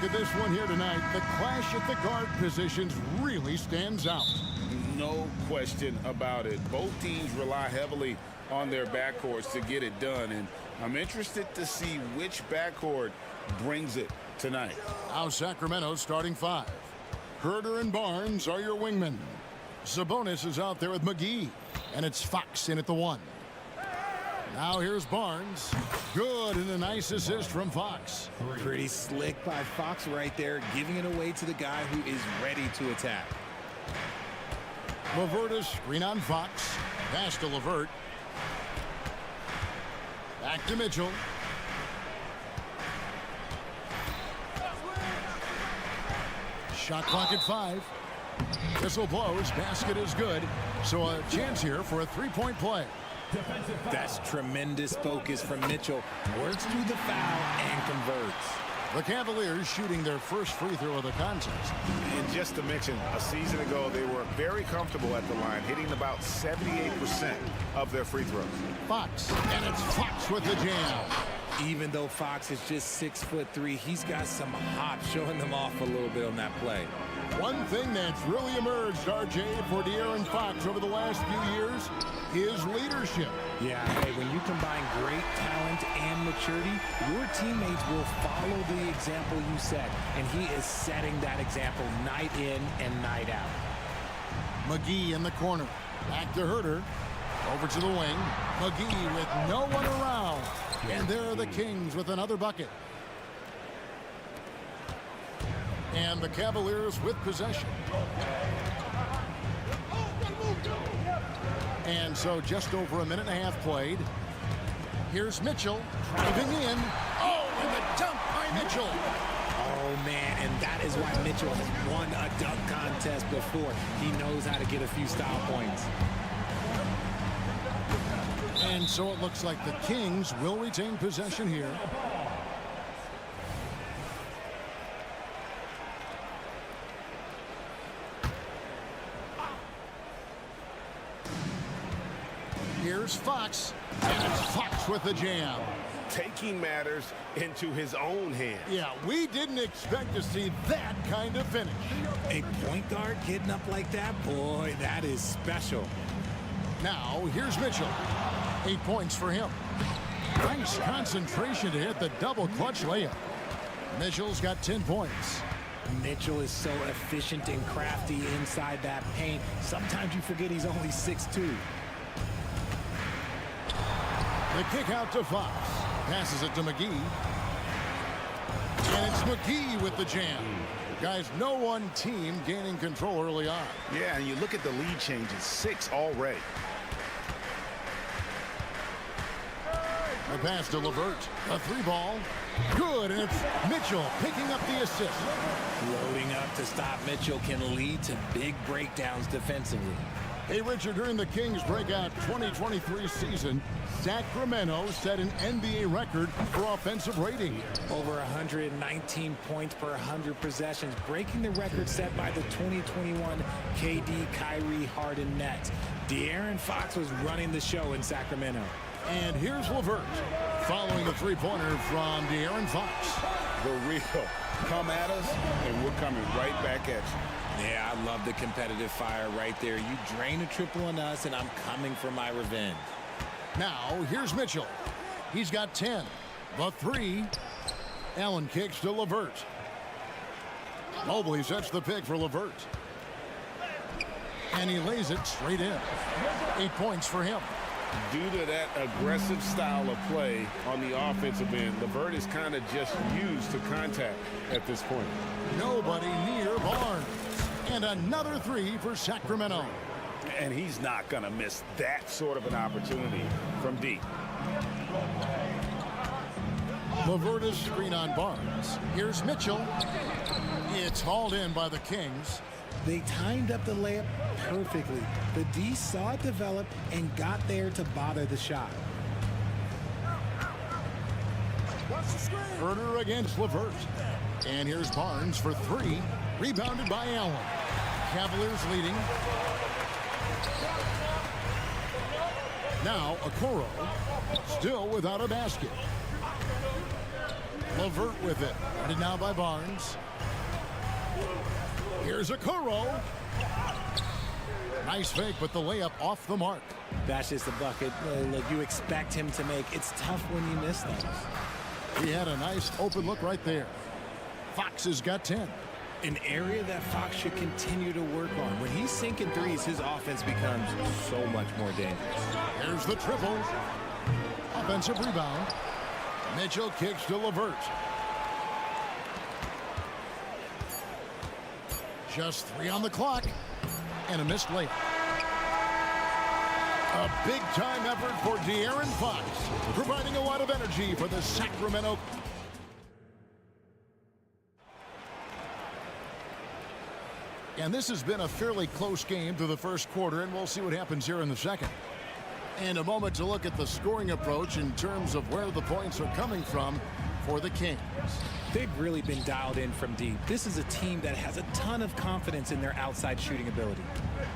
look at this one here tonight, the clash at the guard positions really stands out. No question about it. Both teams rely heavily on their backcourts to get it done, and I'm interested to see which backcourt brings it tonight. Now Sacramento's starting five. Herter and Barnes are your wingmen. Sabonis is out there with McGee, and it's Fox in at the one. Now here's Barnes. Good, and a nice assist from Fox. Pretty slick by Fox right there, giving it away to the guy who is ready to attack. LeVert is screen on Fox. Pass to LeVert. Back to Mitchell. Shot clock at 5. Whistle blows. Basket is good. So a chance here for a three-point play. That's tremendous focus from Mitchell. Works through the foul and converts. The Cavaliers shooting their first free throw of the contest. And just to mention, a season ago, they were very comfortable at the line, hitting about 78% of their free throws. Fox, and it's Fox with the jam. Even though Fox is just 6'3", he's got some hop, showing them off a little bit on that play. One thing that's really emerged, RJ, for De'Aaron Fox over the last few years, his leadership. Yeah, hey, when you combine great talent and maturity, your teammates will follow the example you set, and he is setting that example night in and night out. McGee in the corner. Back to Herter. Over to the wing. McGee with no one around. And there are the Kings with another bucket. And the Cavaliers with possession. And so just over a minute and a half played. Here's Mitchell driving in. Oh, and the dunk by Mitchell. Oh, man, and that is why Mitchell has won a dunk contest before. He knows how to get a few style points. And so it looks like the Kings will retain possession here. Here's Fox, and it's Fox with the jam. Taking matters into his own hands. Yeah, we didn't expect to see that kind of finish. A point guard getting up like that, boy, that is special. Now, here's Mitchell. 8 points for him. Nice concentration to hit the double clutch layup. Mitchell's got 10 points. Mitchell is so efficient and crafty inside that paint. Sometimes you forget he's only 6'2". The kick out to Fox. Passes it to McGee. And it's McGee with the jam. Guys, no one team gaining control early on. Yeah, and you look at the lead changes, 6 already. The pass to LeVert. A 3-ball. Good, and it's Mitchell picking up the assist. Loading up to stop Mitchell can lead to big breakdowns defensively. Hey, Richard, during the Kings breakout 2023 season, Sacramento set an NBA record for offensive rating. Over 119 points per 100 possessions, breaking the record set by the 2021 KD Kyrie Harden Nets. De'Aaron Fox was running the show in Sacramento. And here's LeVert following the three-pointer from De'Aaron Fox. The real. Come at us, and we're coming right back at you. Yeah, I love the competitive fire right there. You drain a triple on us, and I'm coming for my revenge. Now, here's Mitchell. He's got 10. The 3. Allen kicks to LeVert. Mobley sets the pick for LeVert. And he lays it straight in. 8 points for him. Due to that aggressive style of play on the offensive end, LeVert is kind of just used to contact at this point. Nobody near Barnes. And another 3 for Sacramento. And he's not going to miss that sort of an opportunity from deep. LeVert is screen on Barnes. Here's Mitchell. It's hauled in by the Kings. They timed up the layup perfectly. The D saw it develop and got there to bother the shot. Herter against LeVert. And here's Barnes for 3. Rebounded by Allen. Cavaliers leading. Now Okoro still without a basket. LeVert with it. Guarded now by Barnes. Here's Okoro. Nice fake, but the layup off the mark. That's just a bucket look you expect him to make. It's tough when you miss those. He had a nice open look right there. Fox has got 10. An area that Fox should continue to work on. When he's sinking threes, his offense becomes so much more dangerous. Here's the triple. Offensive rebound. Mitchell kicks to LeVert. Just 3 on the clock. And a missed layup. A big-time effort for De'Aaron Fox, providing a lot of energy for the Sacramento. And this has been a fairly close game through the first quarter, and we'll see what happens here in the second. And a moment to look at the scoring approach in terms of where the points are coming from for the Kings. They've really been dialed in from deep. This is a team that has a ton of confidence in their outside shooting ability.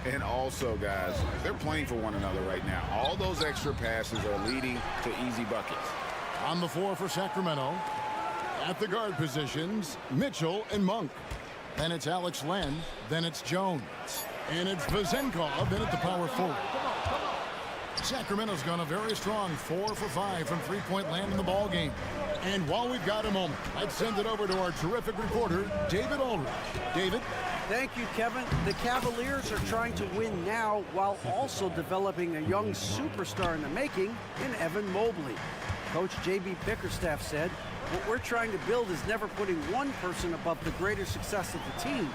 And also, guys, they're playing for one another right now. All those extra passes are leading to easy buckets. On the floor for Sacramento, at the guard positions, Mitchell and Monk. Then it's Alex Len, then it's Jones. And it's Vezenkov in at the power forward. Sacramento's gone a very strong 4 for 5 from three-point land in the ball game. And while we've got a moment, let's send it over to our terrific reporter, David Aldridge. David? Thank you, Kevin. The Cavaliers are trying to win now while also developing a young superstar in the making in Evan Mobley. Coach J.B. Bickerstaff said, "What we're trying to build is never putting one person above the greater success of the team.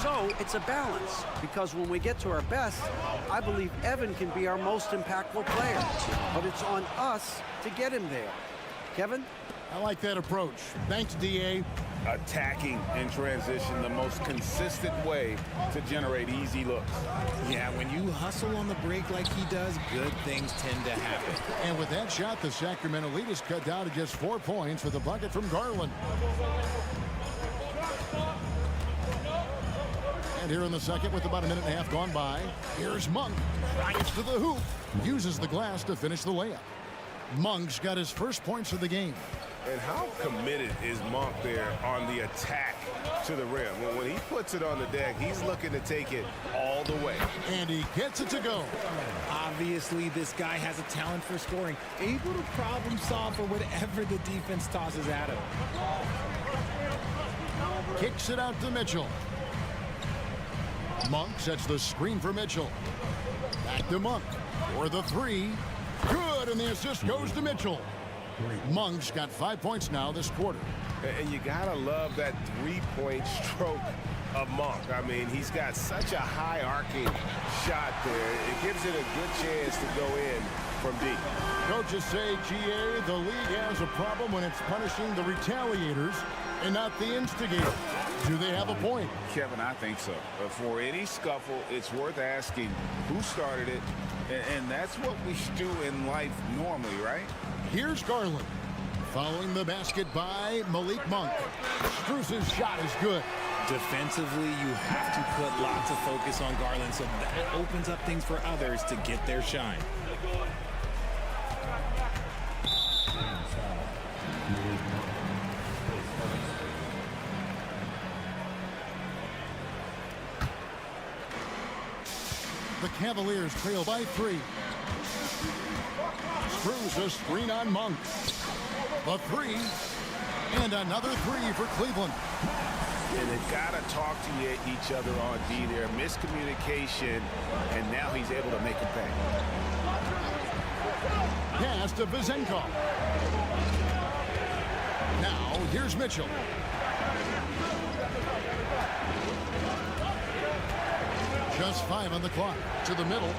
So it's a balance, because when we get to our best, I believe Evan can be our most impactful player. But it's on us to get him there." Kevin? I like that approach. Thanks, D.A. Attacking in transition, the most consistent way to generate easy looks. Yeah, when you hustle on the break like he does, good things tend to happen. And with that shot, the Sacramento lead is cut down to just 4 points with a bucket from Garland. And here in the second, with about a minute and a half gone by, here's Monk. Gets to the hoop. Uses the glass to finish the layup. Monk's got his first points of the game. And how committed is Monk there on the attack to the rim? When he puts it on the deck, he's looking to take it all the way. And he gets it to go. Obviously, this guy has a talent for scoring, able to problem solve for whatever the defense tosses at him. Kicks it out to Mitchell. Monk sets the screen for Mitchell. Back to Monk for the 3. Good, and the assist goes to Mitchell. Monk's got 5 points now this quarter. And you gotta love that three-point stroke of Monk. I mean, he's got such a high arcing shot there. It gives it a good chance to go in from deep. Coaches say, GA, the league has a problem when it's punishing the retaliators and not the instigator. Do they have a point? Kevin, I think so. For any scuffle, it's worth asking who started it, and that's what we do in life normally, right? Here's Garland. Following the basket by Malik Monk. Struz's shot is good. Defensively, you have to put lots of focus on Garland, so that opens up things for others to get their shine. The Cavaliers trail by 3. Struz a screen on Monk. The 3. And another 3 for Cleveland. And they've got to talk to each other on D there. Miscommunication, and now he's able to make a pay. Pass to Vezenkov. Now, here's Mitchell. Just 5 on the clock. To the middle.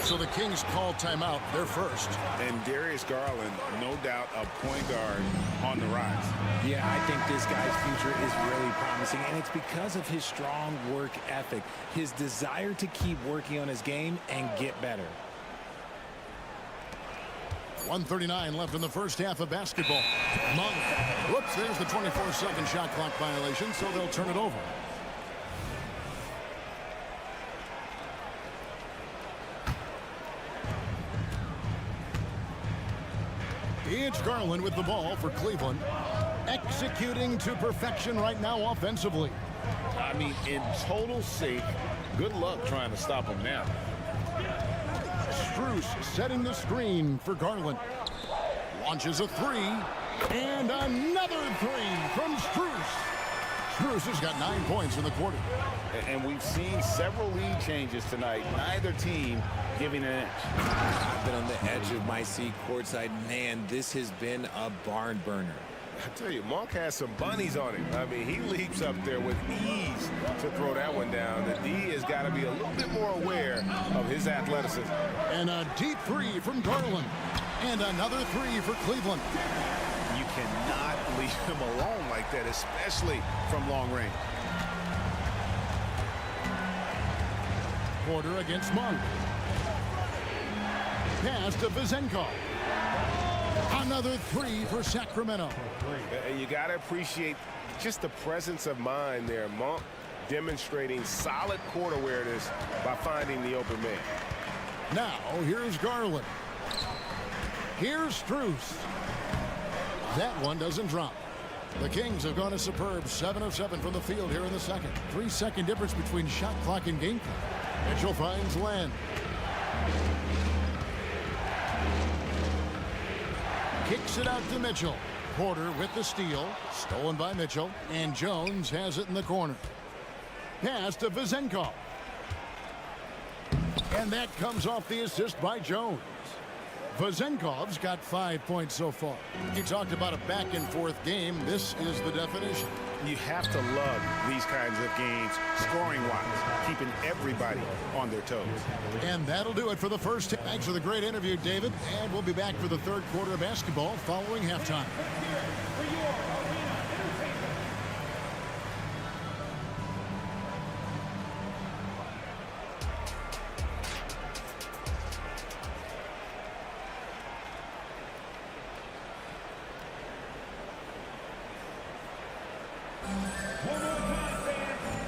So the Kings call timeout. They're first. And Darius Garland, no doubt a point guard on the rise. Yeah, I think this guy's future is really promising, and it's because of his strong work ethic, his desire to keep working on his game and get better. 1:39 left in the first half of basketball. Monk. Whoops, there's the 24-second shot clock violation, so they'll turn it over. It's Garland with the ball for Cleveland. Executing to perfection right now offensively. I mean, in total sync. Good luck trying to stop him now. Strus setting the screen for Garland. Launches a three. And another three from Strus. Strus has got 9 points in the quarter. And we've seen several lead changes tonight. Neither team giving an inch. I've been on the edge of my seat courtside. Man, this has been a barn burner. I tell you, Monk has some bunnies on him. I mean, he leaps up there with ease to throw that one down. The D has got to be a little bit more aware of his athleticism. And a deep three from Garland. And another three for Cleveland. You cannot leave him alone like that, especially from long range. Porter against Monk. Pass to Vizenko. Another three for Sacramento. And you got to appreciate just the presence of mind there. Monk demonstrating solid court awareness by finding the open man. Now, here's Garland. Here's Strus. That one doesn't drop. The Kings have gone a superb 7 of 7 from the field here in the second. 3-second difference between shot clock and game clock. Mitchell finds Len. Kicks it out to Mitchell. Porter with the steal. Stolen by Mitchell. And Jones has it in the corner. Pass to Vizenko. And that comes off the assist by Jones. Vizenkov's got 5 points so far. You talked about a back-and-forth game. This is the definition. You have to love these kinds of games, scoring-wise, keeping everybody on their toes. And that'll do it for the first. Thanks for the great interview, David. And we'll be back for the third quarter of basketball following halftime.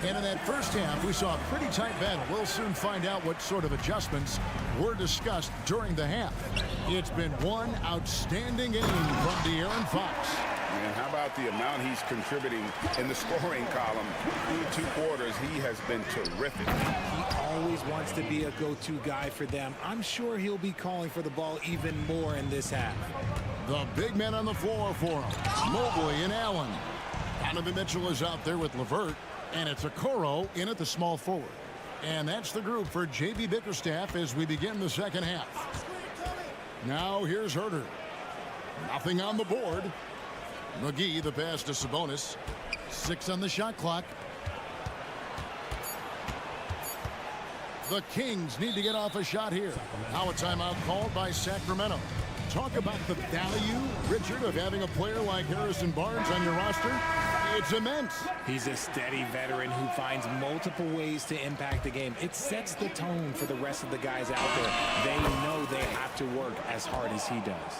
And in that first half, we saw a pretty tight battle. We'll soon find out what sort of adjustments were discussed during the half. It's been one outstanding game from De'Aaron Fox. And how about the amount he's contributing in the scoring column? Through 2 quarters, he has been terrific. He always wants to be a go-to guy for them. I'm sure he'll be calling for the ball even more in this half. The big men on the floor for him. Mobley and Allen. Donovan Mitchell is out there with LeVert. And it's Okoro in at the small forward. And that's the group for J.B. Bickerstaff as we begin the second half. Now here's Herter. Nothing on the board. McGee, the pass to Sabonis. 6 on the shot clock. The Kings need to get off a shot here. Now a timeout called by Sacramento. Talk about the value, Richard, of having a player like Harrison Barnes on your roster. It's immense. He's a steady veteran who finds multiple ways to impact the game. It sets the tone for the rest of the guys out there. They know they have to work as hard as he does.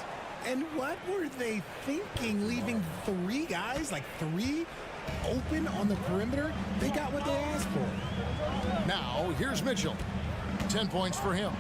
And what were they thinking, leaving 3 guys, like 3, open on the perimeter? They got what they asked for. Now, here's Mitchell. 10 points for him.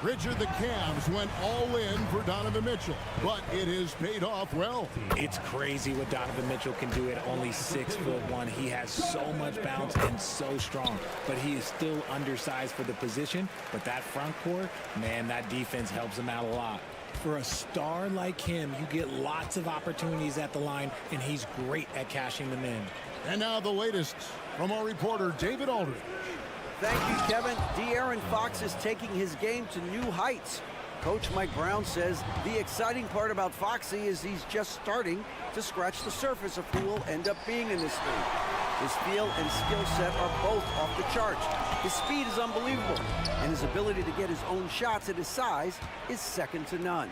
Richard, the Cavs went all in for Donovan Mitchell, but it has paid off well. It's crazy what Donovan Mitchell can do at only 6'1". He has so much bounce and so strong, but he is still undersized for the position. But that front court, man, that defense helps him out a lot. For a star like him, you get lots of opportunities at the line, and he's great at cashing them in. And now the latest from our reporter, David Aldridge. Thank you, Kevin. De'Aaron Fox is taking his game to new heights. Coach Mike Brown says the exciting part about Foxy is he's just starting to scratch the surface of who will end up being in this league. His feel and skill set are both off the charts. His speed is unbelievable, and his ability to get his own shots at his size is second to none.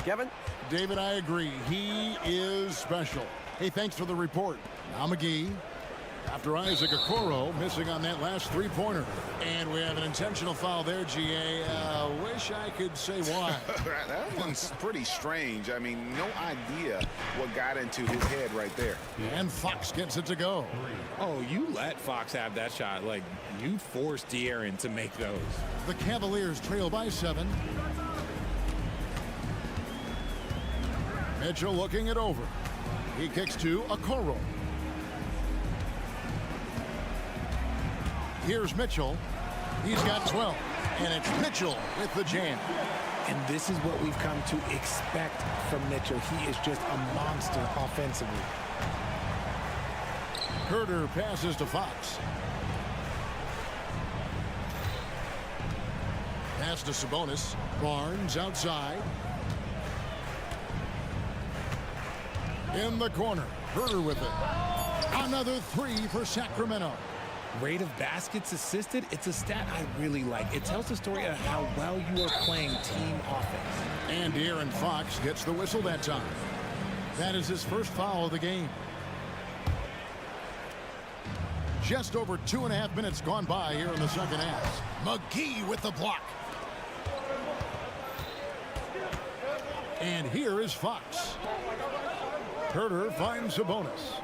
Kevin? David, I agree. He is special. Hey, thanks for the report. Now McGee. After Isaac Okoro missing on that last 3-pointer. And we have an intentional foul there, GA. Wish I could say why. That one's pretty strange. I mean, no idea what got into his head right there. And Fox gets it to go. Oh, you let Fox have that shot. Like, you forced De'Aaron to make those. The Cavaliers trail by 7. Mitchell looking it over. He kicks to Okoro. Here's Mitchell. He's got 12. And it's Mitchell with the jam. And this is what we've come to expect from Mitchell. He is just a monster offensively. Herter passes to Fox. Pass to Sabonis. Barnes outside. In the corner. Herter with it. Another three for Sacramento. Rate of baskets assisted, it's a stat I really like. It tells the story of how well you are playing team offense. And De'Aaron Fox gets the whistle that time. That is his first foul of the game. Just over 2.5 minutes gone by here in the second half. McGee with the block. And here is Fox. Herter finds Sabonis.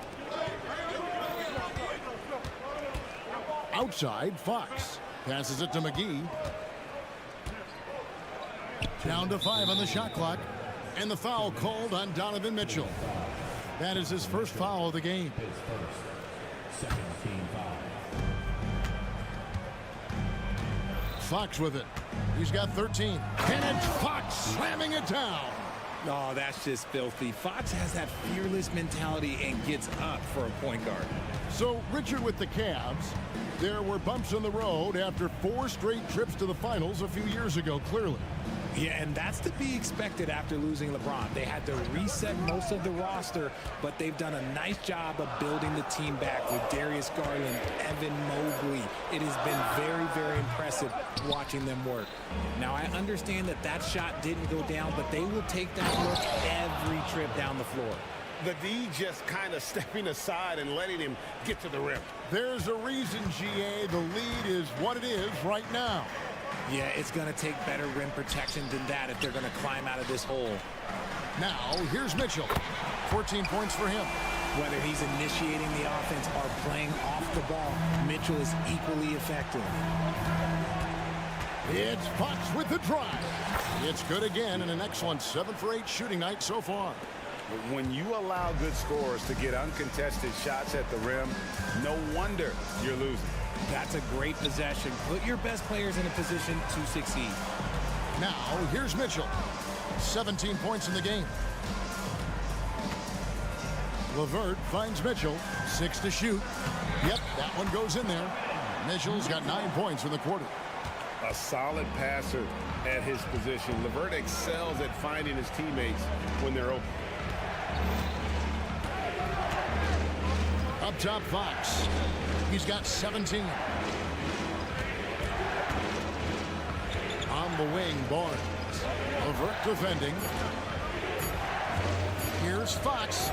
Outside, Fox passes it to McGee. Down to 5 on the shot clock. And the foul called on Donovan Mitchell. That is his first foul of the game. Fox with it. He's got 13. And it's Fox slamming it down. Oh, that's just filthy. Fox has that fearless mentality and gets up for a point guard. So, Richard with the Cavs, there were bumps in the road after 4 straight trips to the finals a few years ago, clearly. Yeah, and that's to be expected after losing LeBron. They had to reset most of the roster, but they've done a nice job of building the team back with Darius Garland, Evan Mobley. It has been very, very impressive watching them work. Now, I understand that that shot didn't go down, but they will take that look every trip down the floor. The D just kind of stepping aside and letting him get to the rim. There's a reason, GA, the lead is what it is right now. Yeah, it's going to take better rim protection than that if they're going to climb out of this hole. Now, here's Mitchell. 14 points for him. Whether he's initiating the offense or playing off the ball, Mitchell is equally effective. It's Fox with the drive. It's good again and an excellent 7 for 8 shooting night so far. When you allow good scorers to get uncontested shots at the rim, no wonder you're losing. That's a great possession. Put your best players in a position to succeed. Now, here's Mitchell. 17 points in the game. LeVert finds Mitchell. 6 to shoot. Yep, that one goes in there. Mitchell's got 9 points in the quarter. A solid passer at his position. LeVert excels at finding his teammates when they're open. Up top, Fox. He's got 17. On the wing, Barnes. LeVert defending. Here's Fox.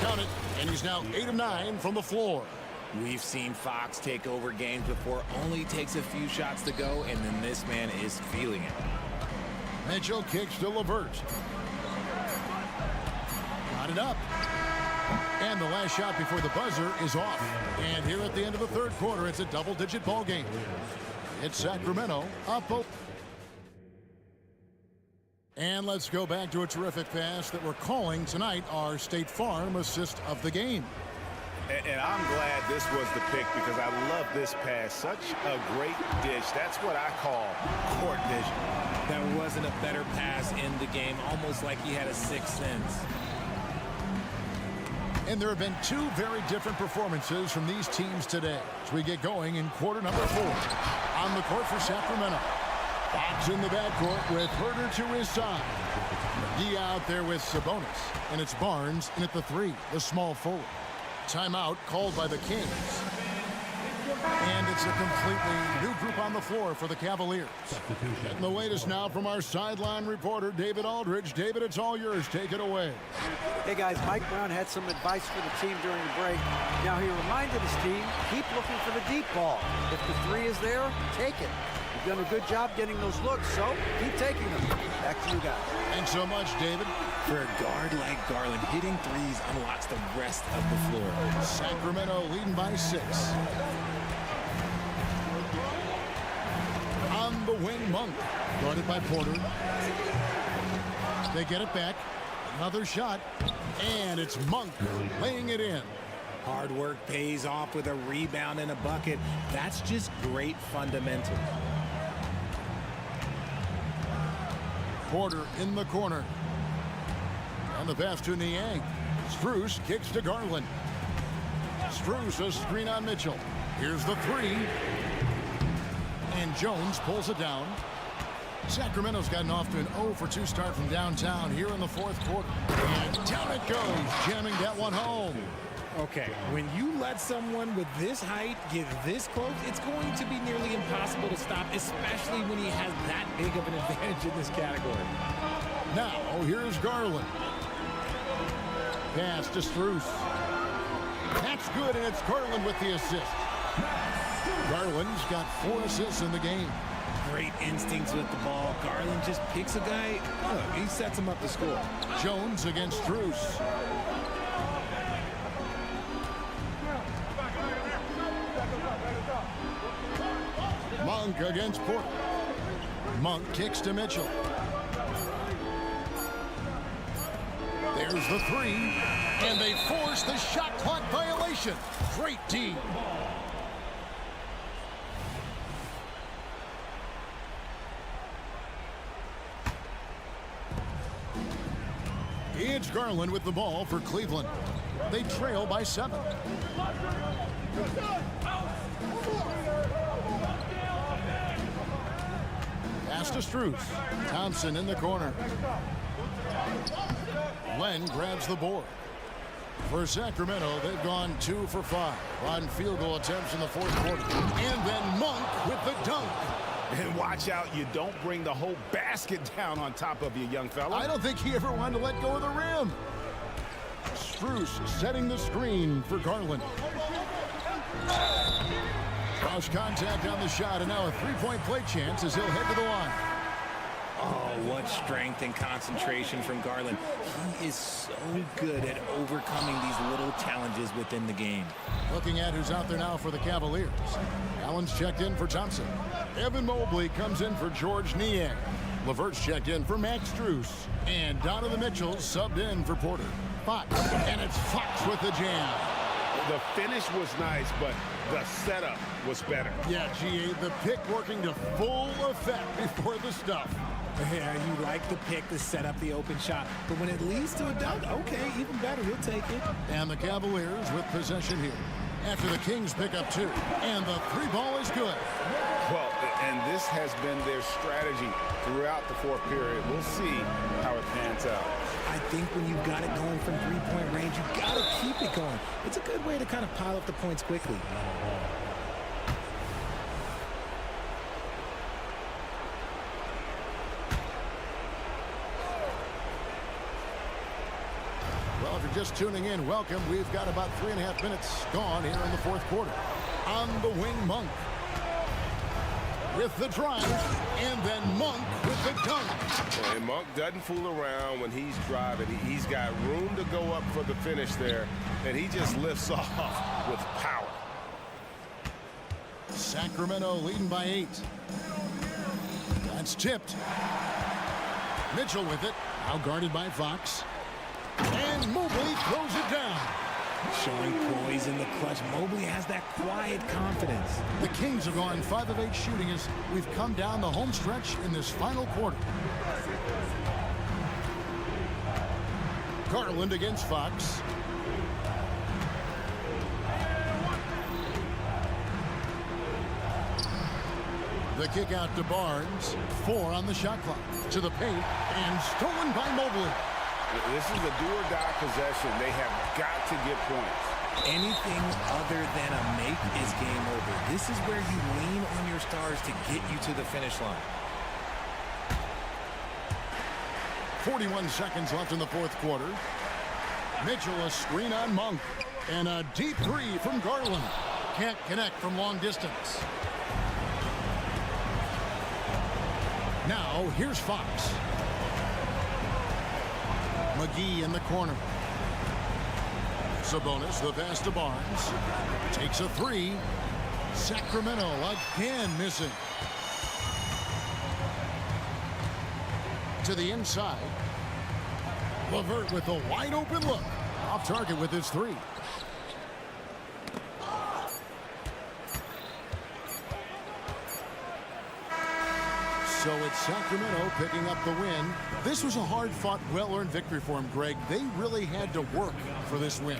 Count it. And he's now 8 of 9 from the floor. We've seen Fox take over games before. Only takes a few shots to go, and then this man is feeling it. Mitchell kicks to LeVert. Got it up. And the last shot before the buzzer is off. And here at the end of the third quarter, it's a double-digit ball game. It's Sacramento up. And let's go back to a terrific pass that we're calling tonight our State Farm assist of the game. And I'm glad this was the pick because I love this pass. Such a great dish. That's what I call court vision. There wasn't a better pass in the game, almost like he had a sixth sense. And there have been 2 very different performances from these teams today as we get going in quarter number 4. On the court for Sacramento. Fox in the backcourt with Herter to his side. McGee out there with Sabonis. And it's Barnes in at the 3, the small forward. Timeout called by the Kings. And it's a completely new group on the floor for the Cavaliers. And the latest now from our sideline reporter, David Aldridge. David, it's all yours. Take it away. Hey, guys, Mike Brown had some advice for the team during the break. Now, he reminded his team, keep looking for the deep ball. If the 3 is there, take it. You've done a good job getting those looks, so keep taking them. Back to you guys. Thanks so much, David. For a guard like Garland, hitting threes unlocks the rest of the floor. Sacramento leading by 6. On the wing, Monk. Guarded by Porter. They get it back. Another shot, and it's Monk laying it in. Hard work pays off with a rebound and a bucket. That's just great fundamentals. Porter in the corner. And the pass to Niang. Strus kicks to Garland. Strus a screen on Mitchell. Here's the three. And Jones pulls it down. Sacramento's gotten off to an 0-for-2 start from downtown here in the fourth quarter. And down it goes, jamming that one home. Okay, when you let someone with this height get this close, it's going to be nearly impossible to stop, especially when he has that big of an advantage in this category. Now, here's Garland. Pass to Strus. That's good, and it's Garland with the assist. Garland's got 4 assists in the game. Great instincts with the ball. Garland just picks a guy. Look, he sets him up to score. Jones against Strus. Monk against Porter. Monk kicks to Mitchell. There's the three, and they force the shot clock violation. Great D. It's Garland with the ball for Cleveland. They trail by 7. Pass to Strus. Thompson in the corner. Len grabs the board. For Sacramento, they've gone 2 for 5 on field goal attempts in the fourth quarter. And then Monk with the dunk. And watch out, you don't bring the whole basket down on top of you, young fella. I don't think he ever wanted to let go of the rim. Strus setting the screen for Garland. Cross contact on the shot, and now a three-point play chance as he'll head to the line. Oh, what strength and concentration from Garland. He is so good at overcoming these little challenges within the game. Looking at who's out there now for the Cavaliers. Allen's checked in for Thompson. Evan Mobley comes in for George Niang. LeVert's checked in for Max Strus. And Donovan Mitchell subbed in for Porter. Fox, and it's Fox with the jam. The finish was nice, but the setup was better. Yeah, GA, the pick working to full effect before the stuff. Yeah, you like the pick to set up the open shot, but when it leads to a dunk, okay, even better, he'll take it. And the Cavaliers with possession here. After the Kings pick up 2, and the 3 ball is good. Well, and this has been their strategy throughout the fourth period. We'll see how it pans out. I think when you've got it going from three-point range, you've got to keep it going. It's a good way to kind of pile up the points quickly. Well, if you're just tuning in, welcome. We've got about 3.5 minutes gone here in the fourth quarter. On the wing, Monk with the drive, and then Monk with the dunk. And Monk doesn't fool around when he's driving. He's got room to go up for the finish there, and he just lifts off with power. Sacramento leading by 8. That's tipped. Mitchell with it, now guarded by Fox. And Mobley throws it down. Showing poise in the clutch. Mobley has that quiet confidence. The Kings have gone 5 of 8 shooting as we've come down the home stretch in this final quarter. Garland against Fox. The kick out to Barnes. 4 on the shot clock. To the paint and stolen by Mobley. This is a do-or-die possession. They have got to get points. Anything other than a make is game over. This is where you lean on your stars to get you to the finish line. 41 seconds left in the fourth quarter. Mitchell a screen on Monk. And a deep 3 from Garland. Can't connect from long distance. Now here's Fox. McGee in the corner. Sabonis, the pass to Barnes. Takes a 3. Sacramento again missing. To the inside. LeVert with a wide open look. Off target with his three. So it's Sacramento picking up the win. This was a hard-fought, well-earned victory for them, Greg. They really had to work for this win.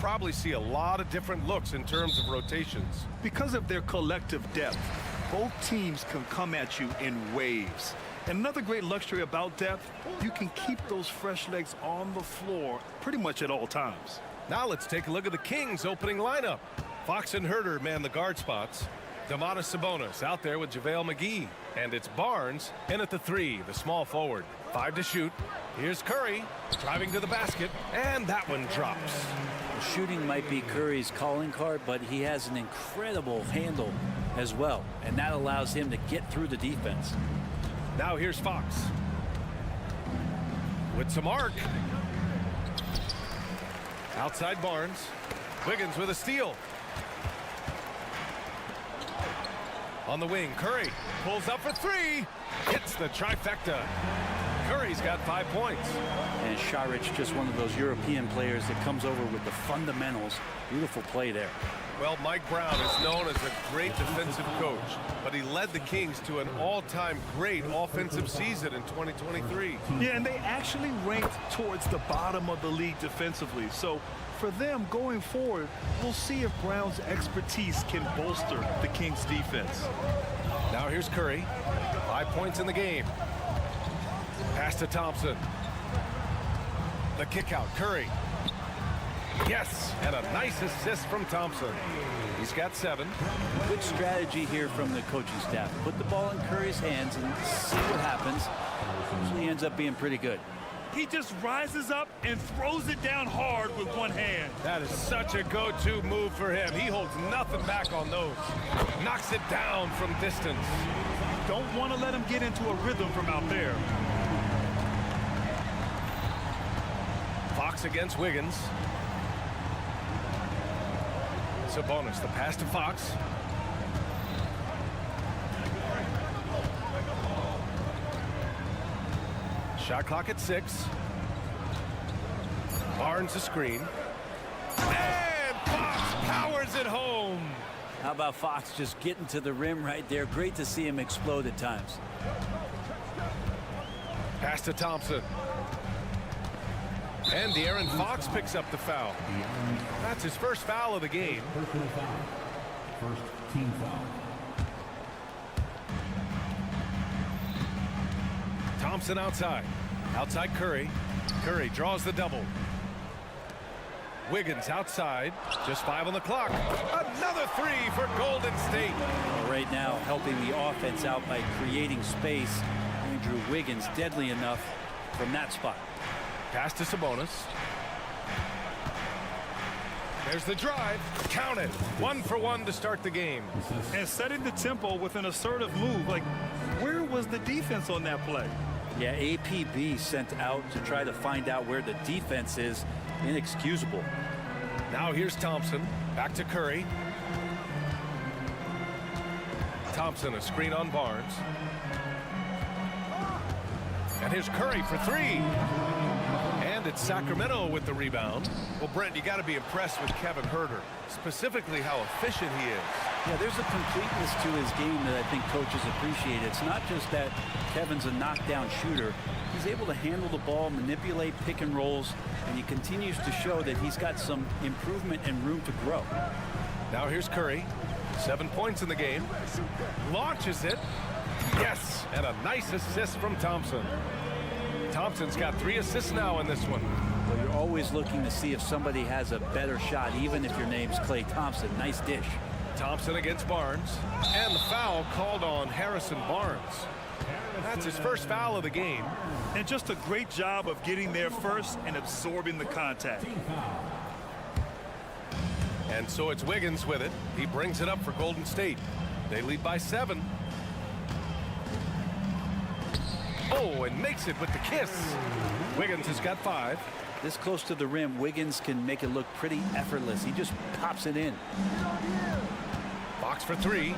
probably see a lot of different looks in terms of rotations. Because of their collective depth, both teams can come at you in waves. And another great luxury about depth, you can keep those fresh legs on the floor pretty much at all times. Now let's take a look at the Kings opening lineup. Fox and Herter man the guard spots. Domantas Sabonis out there with JaVale McGee. And it's Barnes in at the 3, the small forward. 5 to shoot. Here's Curry driving to the basket, and that one drops. Shooting might be Curry's calling card, but he has an incredible handle as well, and that allows him to get through the defense. Now here's Fox with some arc. Outside Barnes. Wiggins with a steal. On the wing, Curry pulls up for 3. Hits the trifecta. Curry's got 5 points. And Šarić, just one of those European players that comes over with the fundamentals. Beautiful play there. Well, Mike Brown is known as a great defensive coach, but he led the Kings to an all-time great offensive season in 2023. Yeah, and they actually ranked towards the bottom of the league defensively. So for them going forward, we'll see if Brown's expertise can bolster the Kings defense. Now here's Curry. 5 points in the game. Pass to Thompson. The kick out, Curry. Yes, and a nice assist from Thompson. He's got 7. Good strategy here from the coaching staff. Put the ball in Curry's hands and see what happens. Usually ends up being pretty good. He just rises up and throws it down hard with one hand. That is such a go-to move for him. He holds nothing back on those. Knocks it down from distance. Don't want to let him get into a rhythm from out there. Fox against Wiggins. Sabonis, the pass to Fox. Shot clock at 6. Barnes a screen. And Fox powers it home. How about Fox just getting to the rim right there? Great to see him explode at times. Pass to Thompson. And De'Aaron Fox picks up the foul. That's his first foul of the game. First team foul. Thompson outside. Outside Curry. Curry draws the double. Wiggins outside. Just 5 on the clock. Another 3 for Golden State. Right now, helping the offense out by creating space. Andrew Wiggins deadly enough from that spot. Pass to Sabonis. There's the drive. Count it. 1 for 1 to start the game. And setting the tempo with an assertive move. Like, where was the defense on that play? Yeah, APB sent out to try to find out where the defense is. Inexcusable. Now here's Thompson. Back to Curry. Thompson, a screen on Barnes. And here's Curry for 3. And it's Sacramento with the rebound. Well, Brent, you got to be impressed with Kevin Herter, specifically how efficient he is. Yeah, there's a completeness to his game that I think coaches appreciate. It's not just that Kevin's a knockdown shooter. He's able to handle the ball, manipulate pick and rolls, and he continues to show that he's got some improvement and room to grow. Now here's Curry. 7 points in the game. Launches it. Yes, and a nice assist from Thompson. Thompson's got 3 assists now in this one. Well, you're always looking to see if somebody has a better shot, even if your name's Klay Thompson. Nice dish. Thompson against Barnes. And the foul called on Harrison Barnes. That's his first foul of the game. And just a great job of getting there first and absorbing the contact. And so it's Wiggins with it. He brings it up for Golden State. They lead by 7. Oh, and makes it with the kiss. Wiggins has got 5. This close to the rim, Wiggins can make it look pretty effortless. He just pops it in. Fox for 3.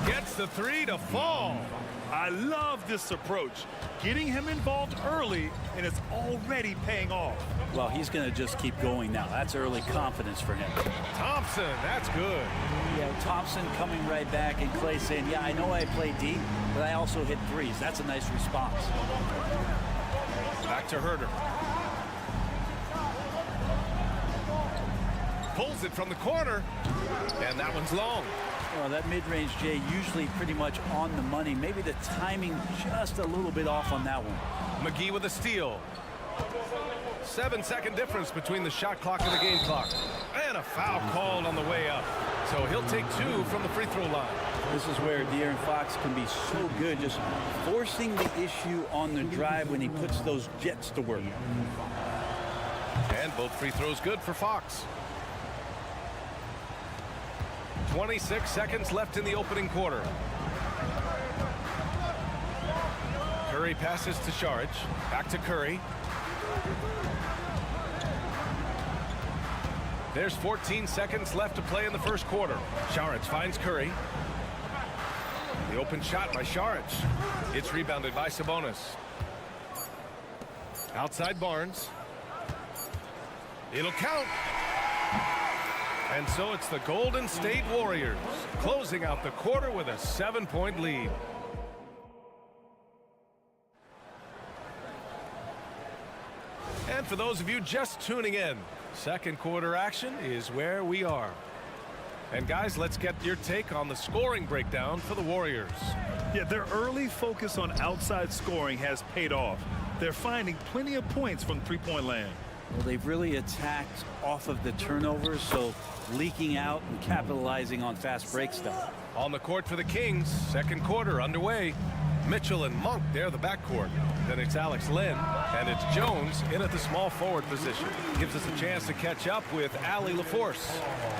Gets the 3 to fall. I love this approach. Getting him involved early, and it's already paying off. Well, he's going to just keep going now. That's early confidence for him. Thompson, that's good. Yeah, Thompson coming right back, and Klay saying, yeah, I know I play deep, but I also hit threes. That's a nice response. Back to Herter. Pulls it from the corner. And that one's long. Well, that mid-range, Jay, usually pretty much on the money. Maybe the timing just a little bit off on that one. McGee with a steal. 7-second difference between the shot clock and the game clock. And a foul called on the way up. So he'll take 2 from the free throw line. This is where De'Aaron Fox can be so good, just forcing the issue on the drive when he puts those jets to work. And both free throws good for Fox. 26 seconds left in the opening quarter. Curry passes to Saric. Back to Curry. There's 14 seconds left to play in the first quarter. Saric finds Curry. The open shot by Saric. It's rebounded by Sabonis. Outside Barnes. It'll count. And so it's the Golden State Warriors closing out the quarter with a 7-point lead. And for those of you just tuning in, second quarter action is where we are. And guys, let's get your take on the scoring breakdown for the Warriors. Yeah, their early focus on outside scoring has paid off. They're finding plenty of points from three-point land. Well, they've really attacked off of the turnovers, so leaking out and capitalizing on fast break stuff. On the court for the Kings, second quarter underway. Mitchell and Monk, they're the backcourt. Then it's Alex Len, and it's Jones in at the small forward position. Gives us a chance to catch up with Allie LaForce.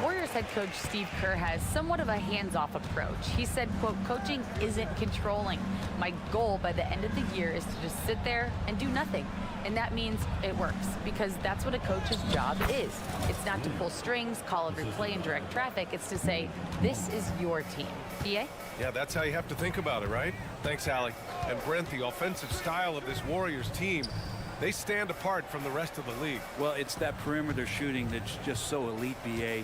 Warriors head coach Steve Kerr has somewhat of a hands-off approach. He said, quote, coaching isn't controlling. My goal by the end of the year is to just sit there and do nothing. And that means it works, because that's what a coach's job is. It's not to pull strings, call every play, and direct traffic. It's to say, this is your team. PA? Yeah, that's how you have to think about it, right? Thanks, Allie. And Brent, the offensive style of this Warriors team, they stand apart from the rest of the league. Well, it's that perimeter shooting that's just so elite, BA,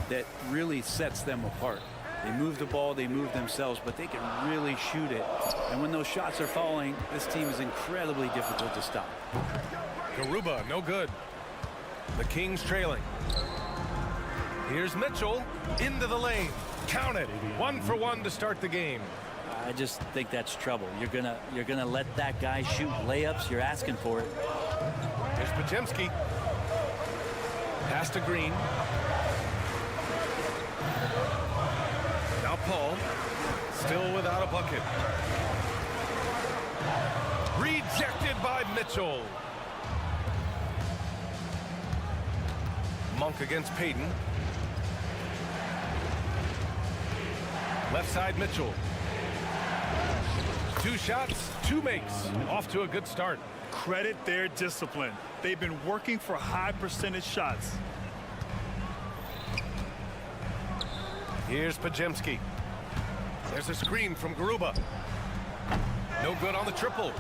that really sets them apart. They move the ball, they move themselves, but they can really shoot it. And when those shots are falling, this team is incredibly difficult to stop. Garuba, no good. The Kings trailing. Here's Mitchell into the lane. Count it. 1 for 1 to start the game. I just think that's trouble. You're gonna let that guy shoot layups. You're asking for it. Here's Podziemski. Pass to Green. Now Paul. Still without a bucket. Rejected by Mitchell. Monk against Payton. Left side Mitchell. 2 shots, 2 makes. Off to a good start. Credit their discipline. They've been working for high percentage shots. Here's Podziemski. There's a screen from Garuba. No good on the triple.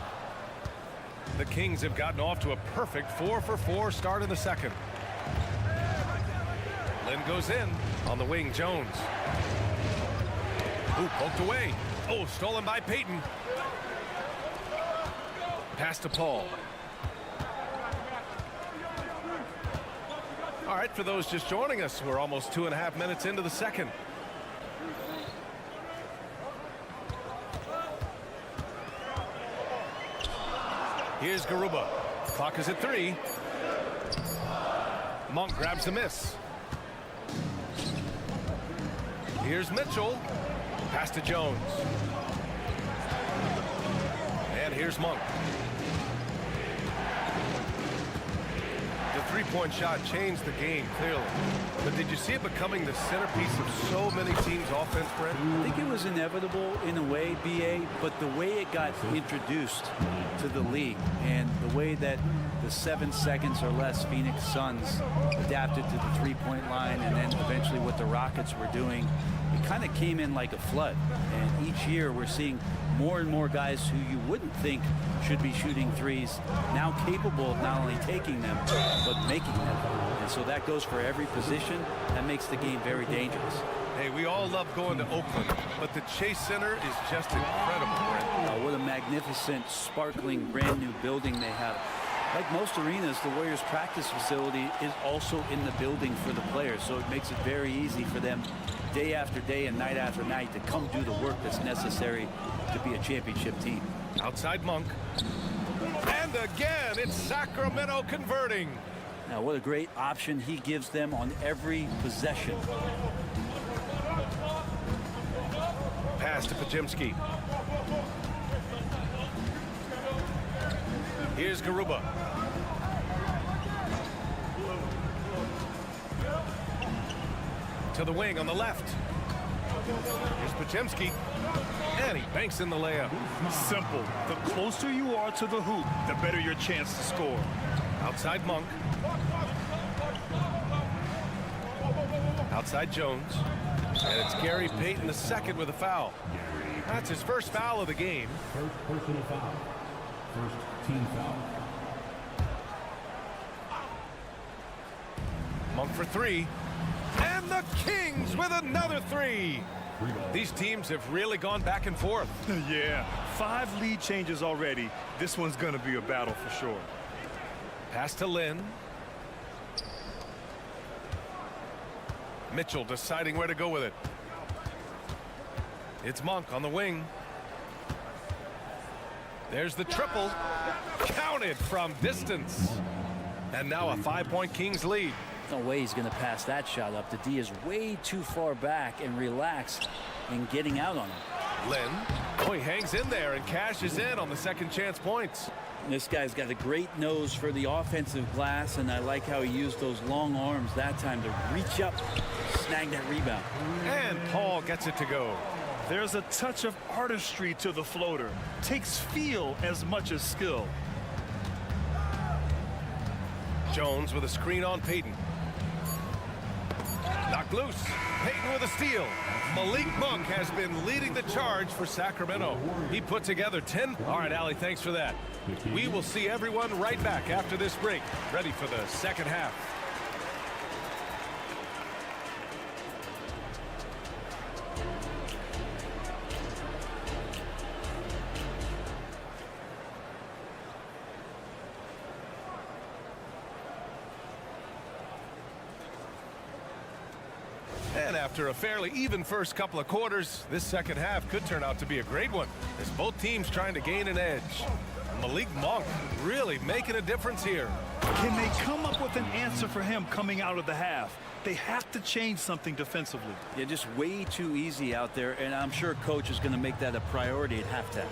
The Kings have gotten off to a perfect 4 for 4 start in the second. Lynn goes in on the wing. Jones. Ooh, poked away. Oh, stolen by Payton. Pass to Paul. All right, for those just joining us, we're almost 2.5 minutes into the second. Here's Garuba. Clock is at 3. Monk grabs the miss. Here's Mitchell. Pass to Jones. And here's Monk. The three-point shot changed the game, clearly. But did you see it becoming the centerpiece of so many teams' offense, Brent? I think it was inevitable in a way, BA, but the way it got introduced to the league and the way that the 7 seconds or less Phoenix Suns adapted to the three-point line, and then eventually what the Rockets were doing, it kind of came in like a flood. And each year we're seeing more and more guys who you wouldn't think should be shooting threes now capable of not only taking them but making them. And so that goes for every position. That makes the game very dangerous. Hey, we all love going to Oakland, but the Chase Center is just incredible, Brent. What a magnificent, sparkling, brand new building they have. Like most arenas, the Warriors practice facility is also in the building for the players, so it makes it very easy for them day after day and night after night to come do the work that's necessary to be a championship team. Outside Monk. And again, it's Sacramento converting. Now, what a great option he gives them on every possession. Pass to Pajemski. Here's Garuba. To the wing on the left. Here's Pajemski. And he banks in the layup. Simple. The closer you are to the hoop, the better your chance to score. Outside Monk. Outside Jones. And it's Gary Payton II with a foul. That's his first foul of the game. First personal foul. First team foul. Monk for three. And the Kings with another three. These teams have really gone back and forth. Yeah, 5 lead changes already. This one's going to be a battle for sure. Pass to Lynn. Mitchell deciding where to go with it. It's Monk on the wing. There's the triple. Counted from distance. And now a 5-point Kings lead. No way he's going to pass that shot up. The D is way too far back and relaxed in getting out on him. Lynn. Oh, he hangs in there and cashes in on the second chance points. This guy's got a great nose for the offensive glass, and I like how he used those long arms that time to reach up, snag that rebound. And Paul gets it to go. There's a touch of artistry to the floater. Takes feel as much as skill. Jones with a screen on Payton. Knocked loose. Payton with a steal. Malik Monk has been leading the charge for Sacramento. He put together 10. All right, Allie, thanks for that. We will see everyone right back after this break, ready for the second half. And after a fairly even first couple of quarters, this second half could turn out to be a great one, as both teams trying to gain an edge. Malik Monk really making a difference here. Can they come up with an answer for him coming out of the half? They have to change something defensively. Yeah, just way too easy out there, and I'm sure coach is going to make that a priority at halftime.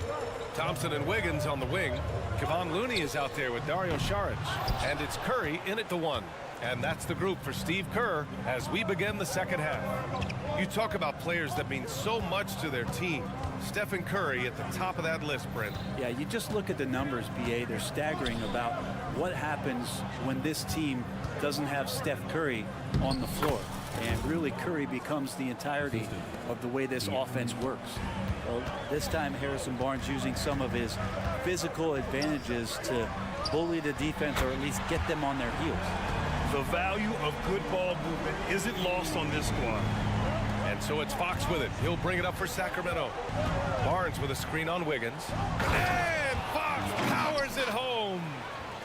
Thompson and Wiggins on the wing. Kevon Looney is out there with Dario Saric. And it's Curry in at the one. And that's the group for Steve Kerr as we begin the second half. You talk about players that mean so much to their team. Stephen Curry at the top of that list, Brent. Yeah, you just look at the numbers, BA. They're staggering about what happens when this team doesn't have Steph Curry on the floor. And really, Curry becomes the entirety of the way this offense works. Well, this time, Harrison Barnes using some of his physical advantages to bully the defense or at least get them on their heels. The value of good ball movement isn't lost on this squad. And so it's Fox with it. He'll bring it up for Sacramento. Barnes with a screen on Wiggins. And Fox powers it home.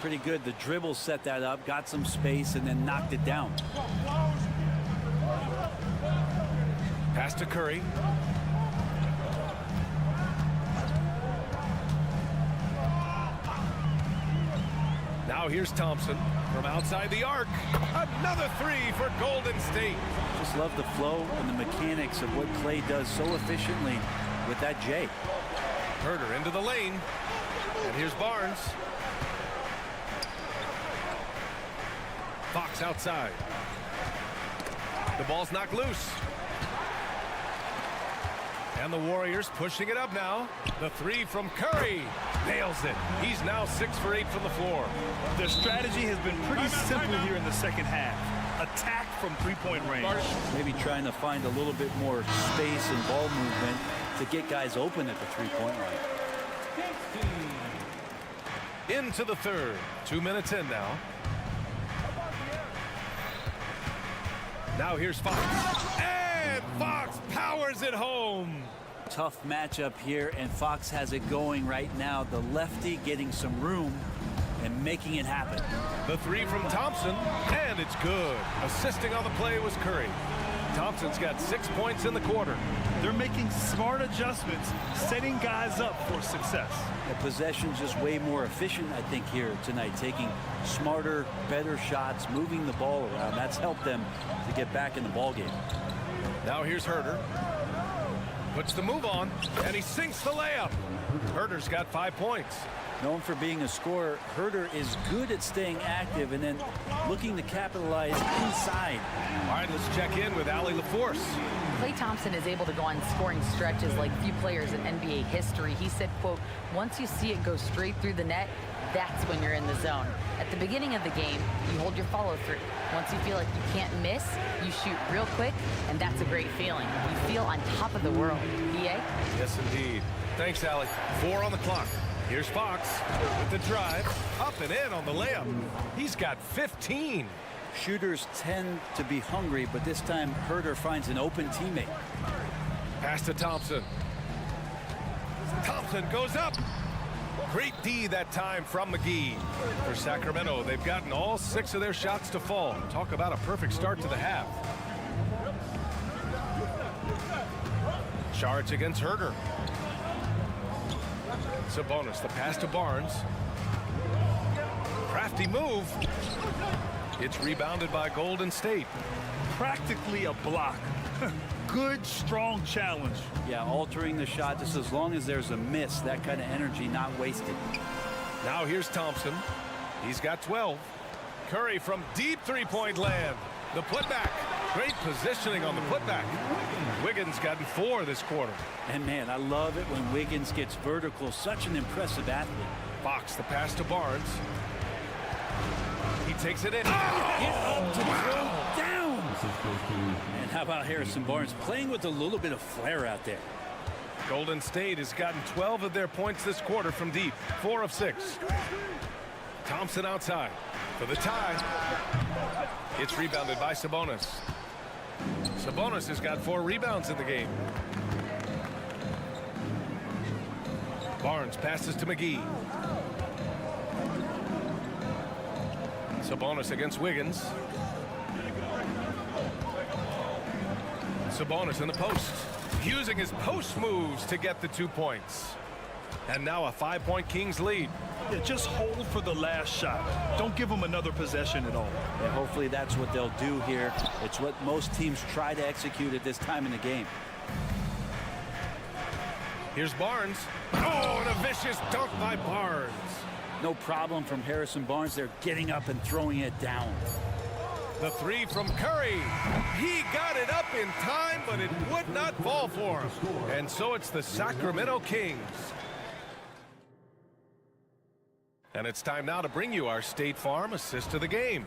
Pretty good. The dribble set that up, got some space, and then knocked it down. Pass to Curry. Now here's Thompson from outside the arc. Another three for Golden State. Just love the flow and the mechanics of what Clay does so efficiently with that J. Herter into the lane. And here's Barnes. Fox outside. The ball's knocked loose. And the Warriors pushing it up now. The three from Curry. Nails it. He's now 6 for 8 from the floor. Their strategy has been pretty simple here in the second half. Attack from three-point range. Maybe trying to find a little bit more space and ball movement to get guys open at the three-point line. Into the third. 2 minutes in now. Now here's Fox. And Fox powers it home. Tough matchup here, and Fox has it going right now. The lefty getting some room and making it happen. The three from Thompson, and it's good. Assisting on the play was Curry. Thompson's got 6 points in the quarter. They're making smart adjustments, setting guys up for success. The possession's just way more efficient, I think, here tonight, taking smarter, better shots, moving the ball around. That's helped them to get back in the ball game. Now here's Herter. Puts the move on, and he sinks the layup. Herter's got 5 points. Known for being a scorer, Herter is good at staying active and then looking to capitalize inside. All right, let's check in with Allie LaForce. Klay Thompson is able to go on scoring stretches like few players in NBA history. He said, quote, once you see it go straight through the net, that's when you're in the zone. At the beginning of the game, you hold your follow through. Once you feel like you can't miss, you shoot real quick, and that's a great feeling. You feel on top of the world. BA? Yes, indeed. Thanks, Allie. 4 on the clock. Here's Fox with the drive, up and in on the layup. He's got 15. Shooters tend to be hungry, but this time Herter finds an open teammate. Pass to Thompson. Thompson goes up. Great D that time from McGee. For Sacramento, they've gotten all 6 of their shots to fall. Talk about a perfect start to the half. Charge against Herter. Sabonis, the pass to Barnes. Crafty move. It's rebounded by Golden State. Practically a block. Good, strong challenge. Yeah, altering the shot just as long as there's a miss, that kind of energy not wasted. Now here's Thompson. He's got 12. Curry from deep three-point land. The putback. Great positioning on the putback. Wiggins gotten 4 this quarter. And man, I love it when Wiggins gets vertical. Such an impressive athlete. Fox, the pass to Barnes. He takes it in. Get up to throw down. And how about Harrison Barnes playing with a little bit of flair out there? Golden State has gotten 12 of their points this quarter from deep. 4 of 6. Thompson outside for the tie. It's rebounded by Sabonis. Sabonis has got 4 rebounds in the game. Barnes passes to McGee. Sabonis against Wiggins. Sabonis in the post, using his post moves to get the 2 points. And now a 5-point Kings lead. Yeah, just hold for the last shot. Don't give them another possession at all. Yeah, hopefully that's what they'll do here. It's what most teams try to execute at this time in the game. Here's Barnes. Oh, and a vicious dunk by Barnes. No problem from Harrison Barnes. They're getting up and throwing it down. The 3 from Curry. He got it up in time, but it would not fall for him. And so it's the Sacramento Kings. And it's time now to bring you our State Farm assist of the game.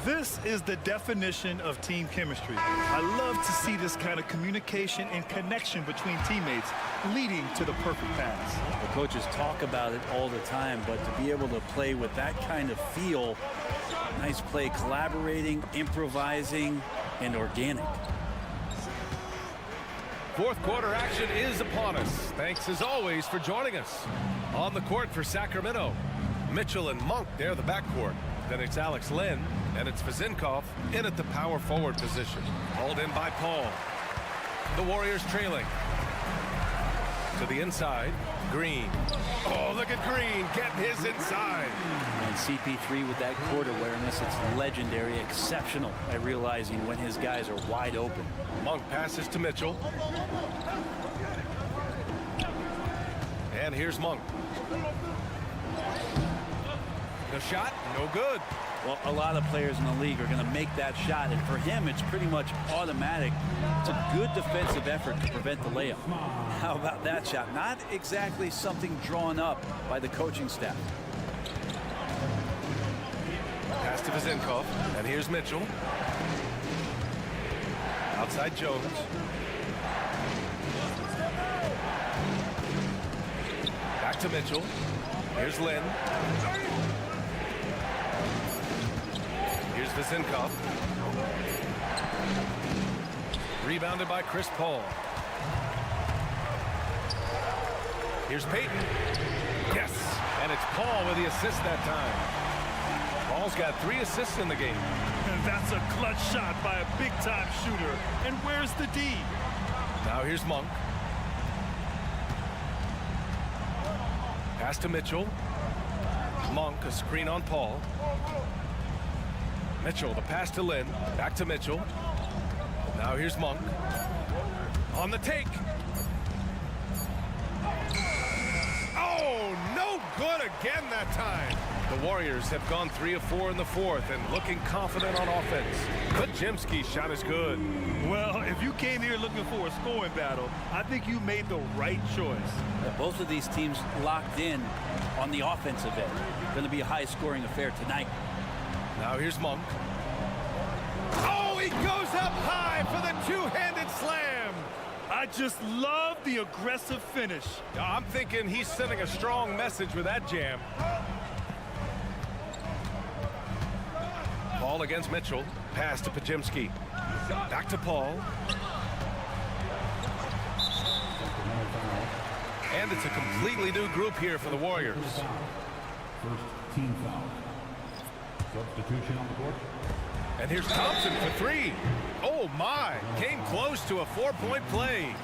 This is the definition of team chemistry. I love to see this kind of communication and connection between teammates leading to the perfect pass. The coaches talk about it all the time, but to be able to play with that kind of feel, nice play, collaborating, improvising, and organic. Fourth quarter action is upon us. Thanks as always for joining us. On the court for Sacramento, Mitchell and Monk, they're the backcourt. Then it's Alex Len, and it's Vizinkov in at the power forward position. Hauled in by Paul. The Warriors trailing. To the inside, Green. Oh, look at Green getting his inside. And CP3 with that court awareness, it's legendary, exceptional at realizing when his guys are wide open. Monk passes to Mitchell. And here's Monk. The shot, no good. Well, a lot of players in the league are going to make that shot, and for him, it's pretty much automatic. It's a good defensive effort to prevent the layup. How about that shot? Not exactly something drawn up by the coaching staff. Pass to Vizinkov, and here's Mitchell. Outside Jones. Back to Mitchell. Here's Lynn. Here's Vizinkov. Rebounded by Chris Paul. Here's Payton. Yes, And it's Paul with the assist that time. Paul's got 3 assists in the game. And that's a clutch shot by a big-time shooter. And where's the D? Now here's Monk. Pass to Mitchell. Monk, a screen on Paul. Mitchell, the pass to Lynn. Back to Mitchell. Now here's Monk. On the take. Oh, no good again that time. The Warriors have gone 3 of 4 in the 4th and looking confident on offense. Pajemski's shot is good. Well, if you came here looking for a scoring battle, I think you made the right choice. Both of these teams locked in on the offensive end. Going to be a high-scoring affair tonight. Now here's Monk. Oh, he goes up high for the two-handed slam. I just love the aggressive finish. I'm thinking he's sending a strong message with that jam. Paul against Mitchell. Pass to Pajemski. Back to Paul. And it's a completely new group here for the Warriors. First team foul. Substitution on the court. And here's Thompson for 3. Oh, my. Came close to a 4-point play.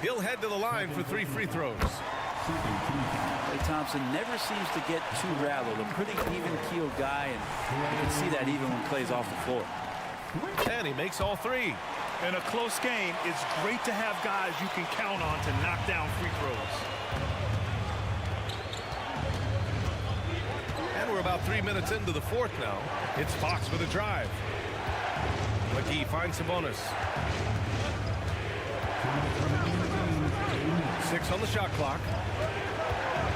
He'll head to the line for 3 free throws. Klay Thompson never seems to get too rattled. A pretty even-keeled guy, and you can see that even when Klay's off the floor. And he makes all 3. In a close game, it's great to have guys you can count on to knock down free throws. And we're about 3 minutes into the 4th now. It's Fox with a drive. McGee finds Sabonis. 6 on the shot clock.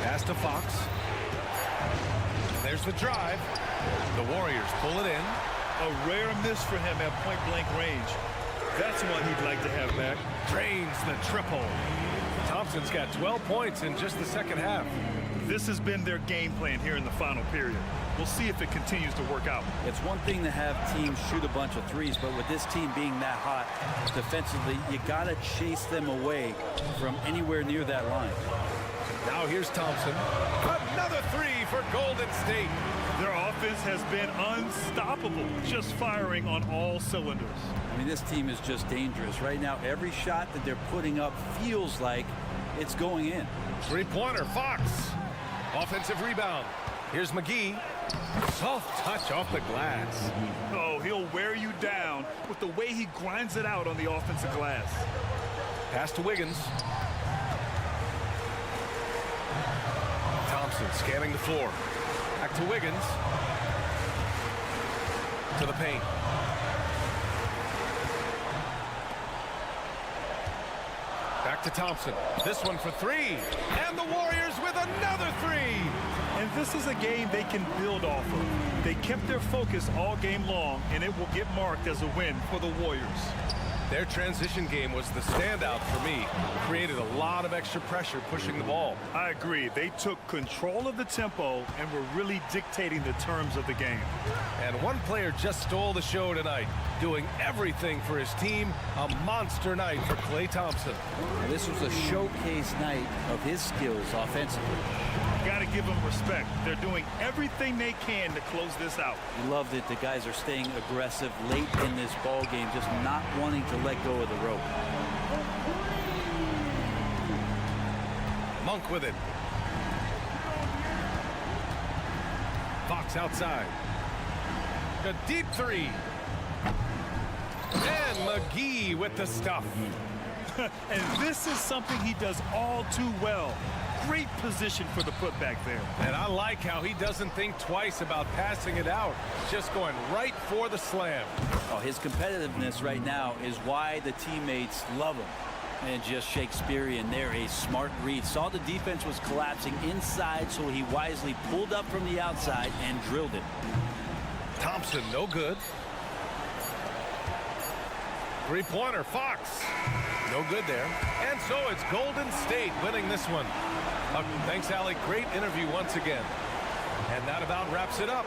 Pass to Fox. There's the drive. The Warriors pull it in. A rare miss for him at point-blank range. That's one he'd like to have back. Drains the triple. Thompson's got 12 points in just the second half. This has been their game plan here in the final period. We'll see if it continues to work out. It's one thing to have teams shoot a bunch of threes, but with this team being that hot defensively, you got to chase them away from anywhere near that line. Now here's Thompson. Another 3 for Golden State. Their offense has been unstoppable, just firing on all cylinders. I mean, this team is just dangerous. Right now, every shot that they're putting up feels like it's going in. 3-pointer, Fox. Offensive rebound. Here's McGee. Soft touch off the glass. Oh, he'll wear you down with the way he grinds it out on the offensive glass. Pass to Wiggins. Thompson scanning the floor. Back to Wiggins. To the paint. Back to Thompson. This one for 3. And the Warriors with another 3. And this is a game they can build off of. They kept their focus all game long, and it will get marked as a win for the Warriors. Their transition game was the standout for me. Created a lot of extra pressure pushing the ball. I agree. They took control of the tempo and were really dictating the terms of the game. And one player just stole the show tonight, doing everything for his team. A monster night for Klay Thompson. Now, this was a showcase night of his skills offensively. Got to give them respect. They're doing everything they can to close this out. We love that the guys are staying aggressive late in this ball game, just not wanting to let go of the rope. Monk with it. Fox outside. A deep 3. And McGee with the stuff. And this is something he does all too well. Great position for the putback there. And I like how he doesn't think twice about passing it out. Just going right for the slam. Oh, his competitiveness right now is why the teammates love him. And just Shakespearean there, a smart read. Saw the defense was collapsing inside, so he wisely pulled up from the outside and drilled it. Thompson, no good. 3-pointer, Fox. No good there. And so it's Golden State winning this one. Thanks, Allie. Great interview once again. And that about wraps it up.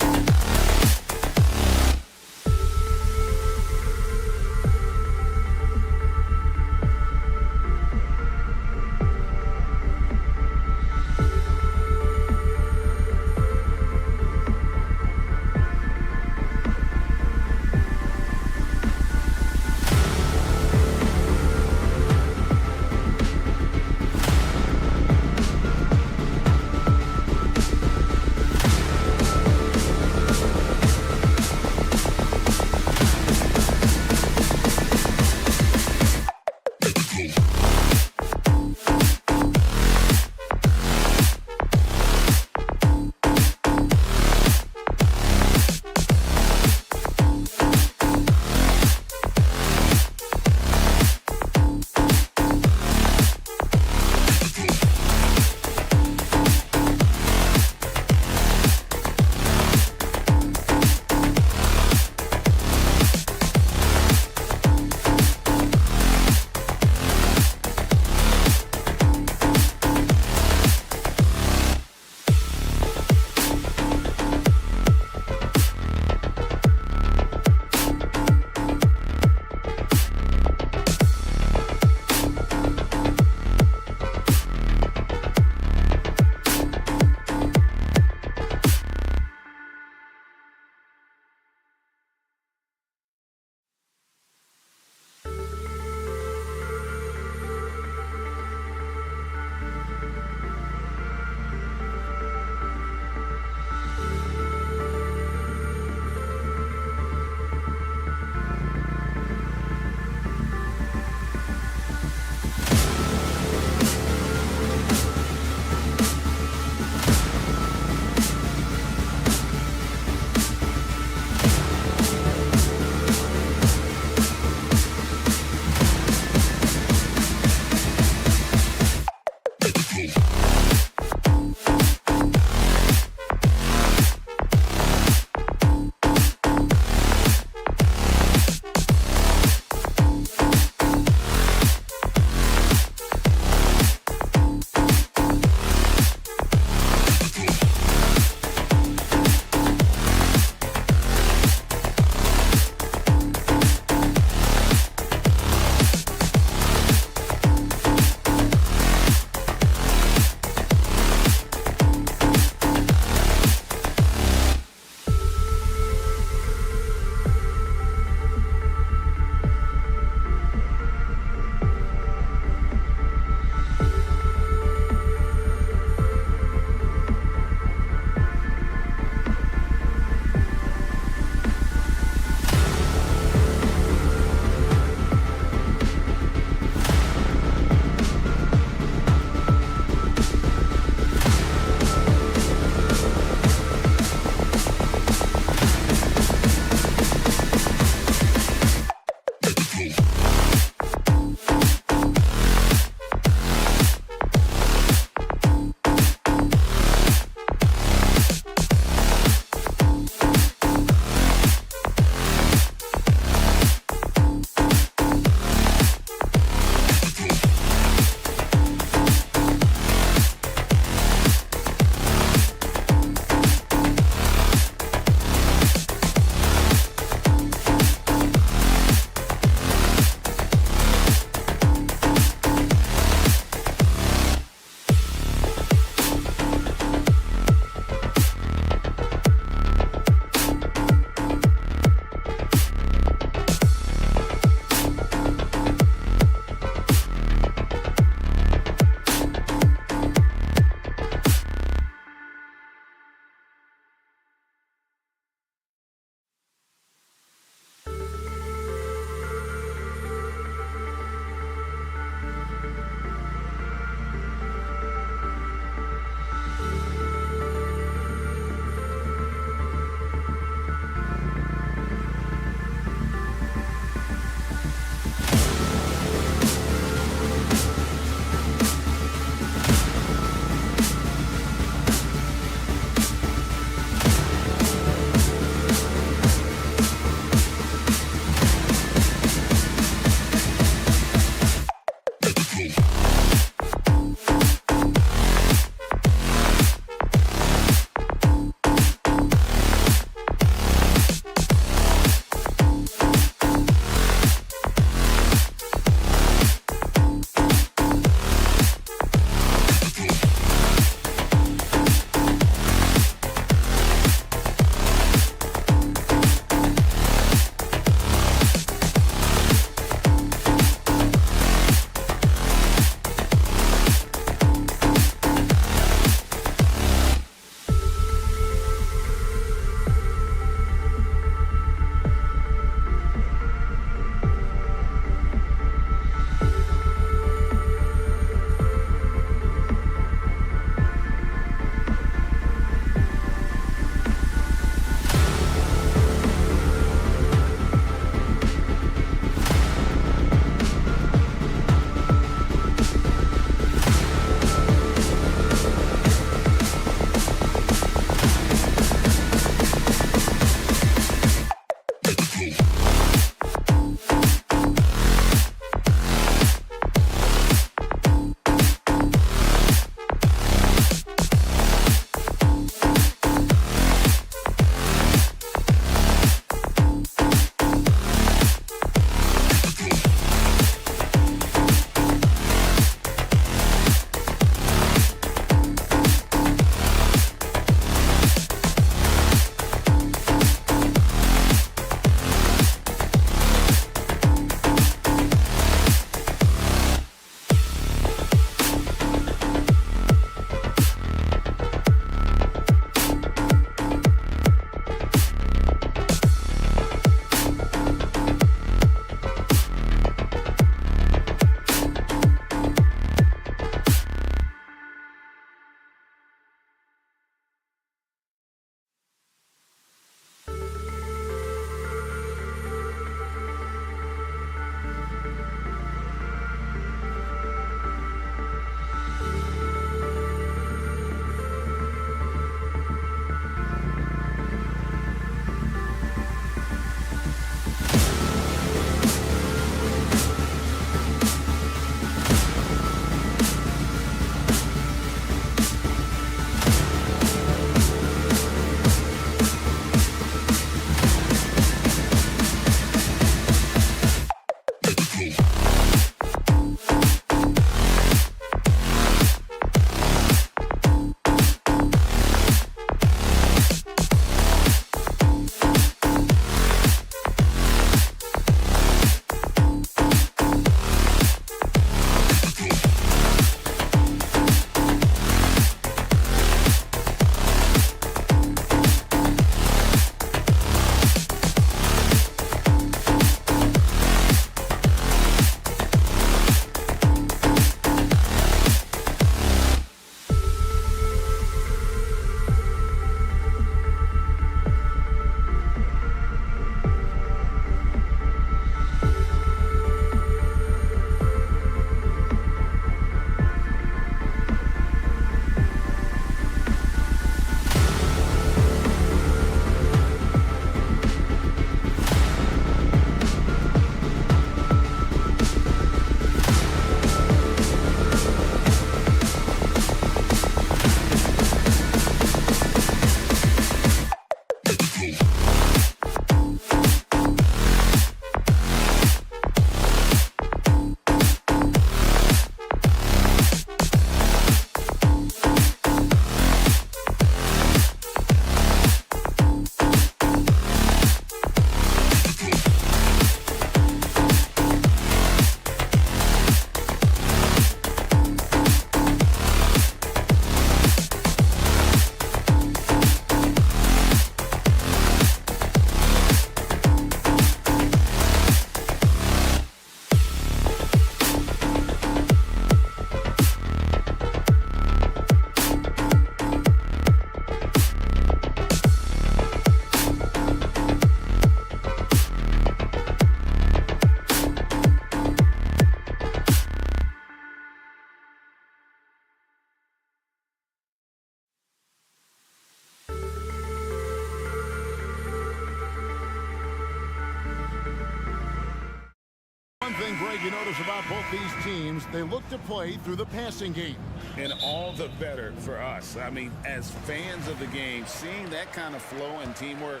thing, Greg, you notice about both these teams, they look to play through the passing game. And all the better for us. I mean, as fans of the game, seeing that kind of flow and teamwork,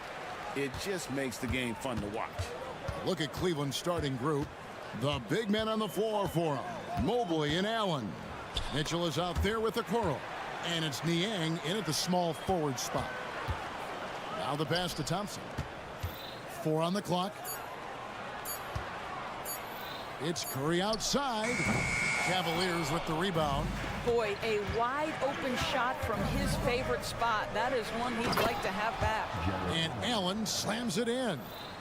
it just makes the game fun to watch. Look at Cleveland's starting group. The big men on the floor for them. Mobley and Allen. Mitchell is out there with Okoro. And it's Niang in at the small forward spot. Now the pass to Thompson. 4 on the clock. It's Curry outside. Cavaliers with the rebound. Boy, a wide open shot from his favorite spot. That is one he'd like to have back. And Allen slams it in.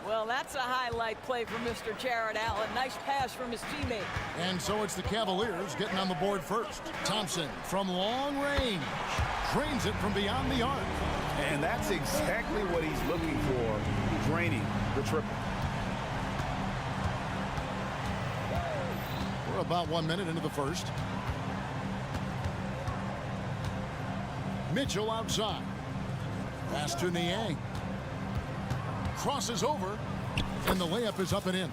Well, that's a highlight play for Mr. Jared Allen. Nice pass from his teammate. And so it's the Cavaliers getting on the board first. Thompson from long range. Drains it from beyond the arc. And that's exactly what he's looking for, draining the triple. We're about 1 minute into the first. Mitchell outside. Pass to Niang. Crosses over. And the layup is up and in.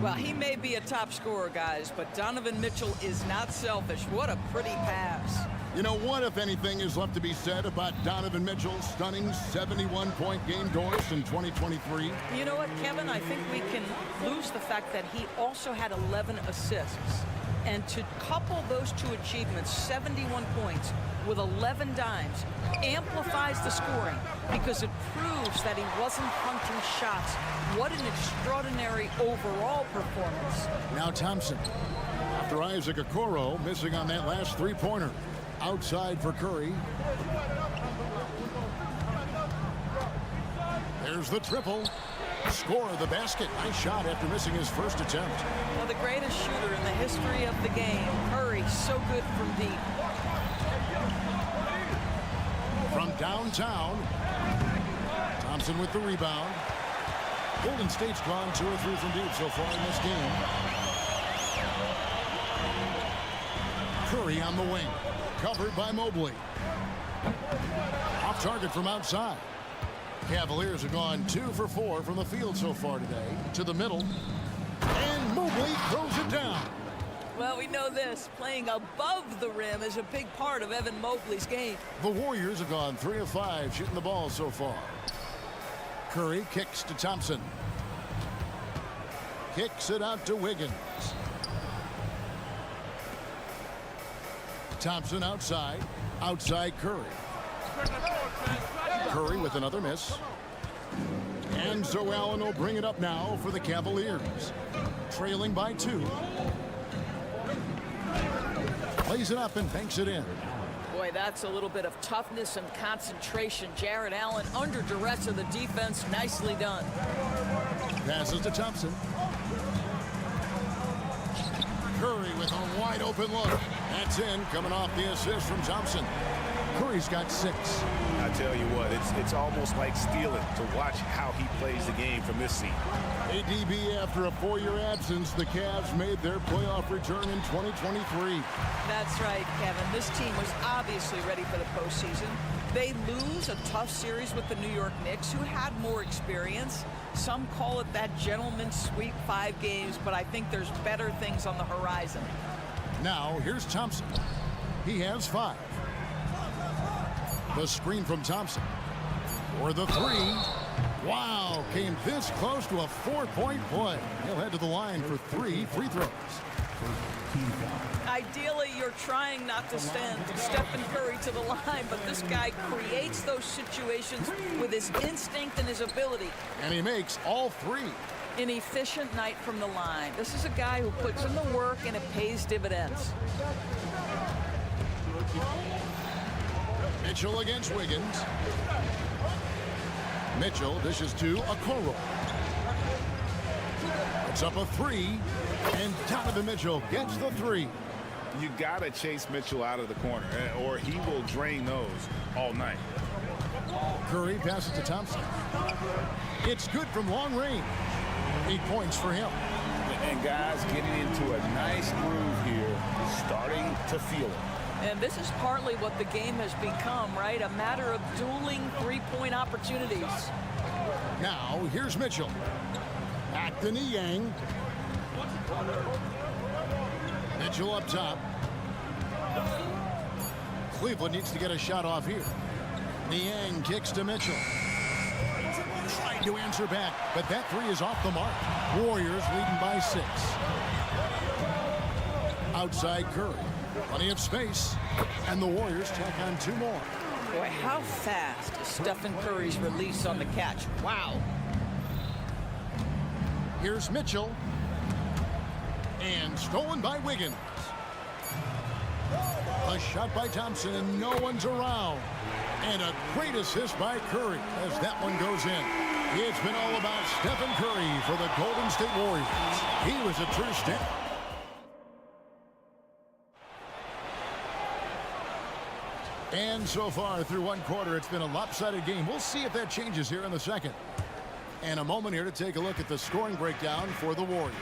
Well, he may be a top scorer, guys, but Donovan Mitchell is not selfish. What a pretty pass. You know what, if anything, is left to be said about Donovan Mitchell's stunning 71-point game, Doris, in 2023? You know what, Kevin? I think we can lose the fact that he also had 11 assists. And to couple those two achievements, 71 points with 11 dimes, amplifies the scoring because it proves that he wasn't hunting shots. What an extraordinary overall performance. Now Thompson. After Isaac Okoro missing on that last three-pointer. Outside for Curry. There's the triple. Score of the basket. Nice shot after missing his first attempt. Well, the greatest shooter in the history of the game. Curry, so good from deep. From downtown. Thompson with the rebound. Golden State's gone 2 or 3 from deep so far in this game. Curry on the wing. Covered by Mobley. Off target from outside. Cavaliers have gone 2 for 4 from the field so far today. To the middle. And Mobley throws it down. Well, we know this. Playing above the rim is a big part of Evan Mobley's game. The Warriors have gone 3 of 5 shooting the ball so far. Curry kicks to Thompson. Kicks it out to Wiggins. Thompson outside. Outside Curry. Curry with another miss. And so Allen will bring it up now for the Cavaliers. Trailing by 2. Plays it up and banks it in. Boy, that's a little bit of toughness and concentration. Jared Allen under duress of the defense. Nicely done. Passes to Thompson. Curry with a wide open look. That's in, coming off the assist from Thompson. Curry's got 6. I tell you what, it's almost like stealing to watch how he plays the game from this seat. ADB, after a 4-year absence, the Cavs made their playoff return in 2023. That's right, Kevin. This team was obviously ready for the postseason. They lose a tough series with the New York Knicks, who had more experience. Some call it that gentleman's sweep 5 games, but I think there's better things on the horizon. Now, here's Thompson. He has 5. The screen from Thompson. For the 3. Wow, came this close to a 4-point play. He'll head to the line for 3 free throws. Ideally, you're trying not to send Stephen Curry to the line, but this guy creates those situations with his instinct and his ability. And he makes all 3. An efficient night from the line. This is a guy who puts in the work and it pays dividends. Mitchell against Wiggins. Mitchell dishes to Okoro. It's up a 3, and Donovan Mitchell gets the 3. You gotta chase Mitchell out of the corner, or he will drain those all night. Curry passes to Thompson. It's good from long range. 8 points for him. And guys getting into a nice groove here, starting to feel it. And this is partly what the game has become, right? A matter of dueling 3-point opportunities. Now, here's Mitchell. Back to Niang. Mitchell up top. Cleveland needs to get a shot off here. Niang kicks to Mitchell. Trying to answer back, but that three is off the mark. Warriors leading by 6. Outside Curry. Plenty of space. And the Warriors tack on 2 more. Boy, how fast is Stephen Curry's release on the catch? Wow. Here's Mitchell. And stolen by Wiggins. A shot by Thompson, and no one's around. And a great assist by Curry as that one goes in. It's been all about Stephen Curry for the Golden State Warriors. He was a true star. And so far through 1 quarter, it's been a lopsided game. We'll see if that changes here in the second. And a moment here to take a look at the scoring breakdown for the Warriors.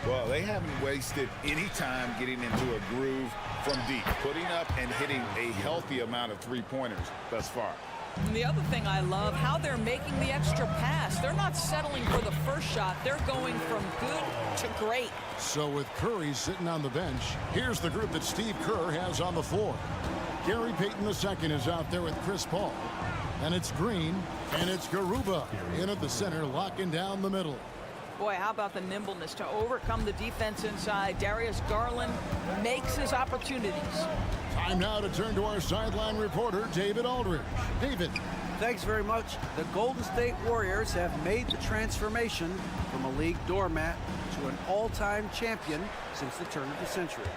Well, they haven't wasted any time getting into a groove from deep, putting up and hitting a healthy amount of three-pointers thus far. And the other thing I love, how they're making the extra pass. They're not settling for the first shot. They're going from good to great. So with Curry sitting on the bench, here's the group that Steve Kerr has on the floor. Gary Payton II is out there with Chris Paul. And it's Green, and it's Garuba in at the center, locking down the middle. Boy, how about the nimbleness to overcome the defense inside. Darius Garland makes his opportunities. Time now to turn to our sideline reporter, David Aldridge. David. Thanks very much. The Golden State Warriors have made the transformation from a league doormat to an all-time champion since the turn of the century.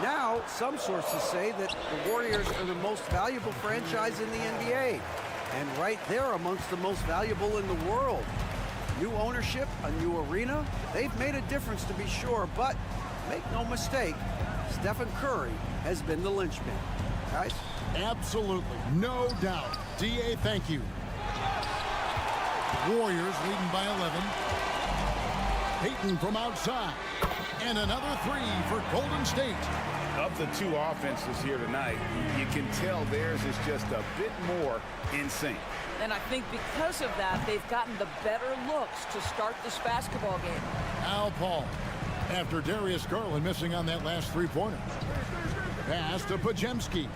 Now, some sources say that the Warriors are the most valuable franchise in the NBA. And right there amongst the most valuable in the world. New ownership, a new arena, they've made a difference to be sure, but make no mistake, Stephen Curry has been the linchpin. Guys? Absolutely, no doubt. DA, thank you. Warriors leading by 11. Payton from outside. And another three for Golden State. Of the 2 offenses here tonight, you can tell theirs is just a bit more in sync. And I think because of that, they've gotten the better looks to start this basketball game. Al Paul, after Darius Garland missing on that last three-pointer. Pass to Podziemski.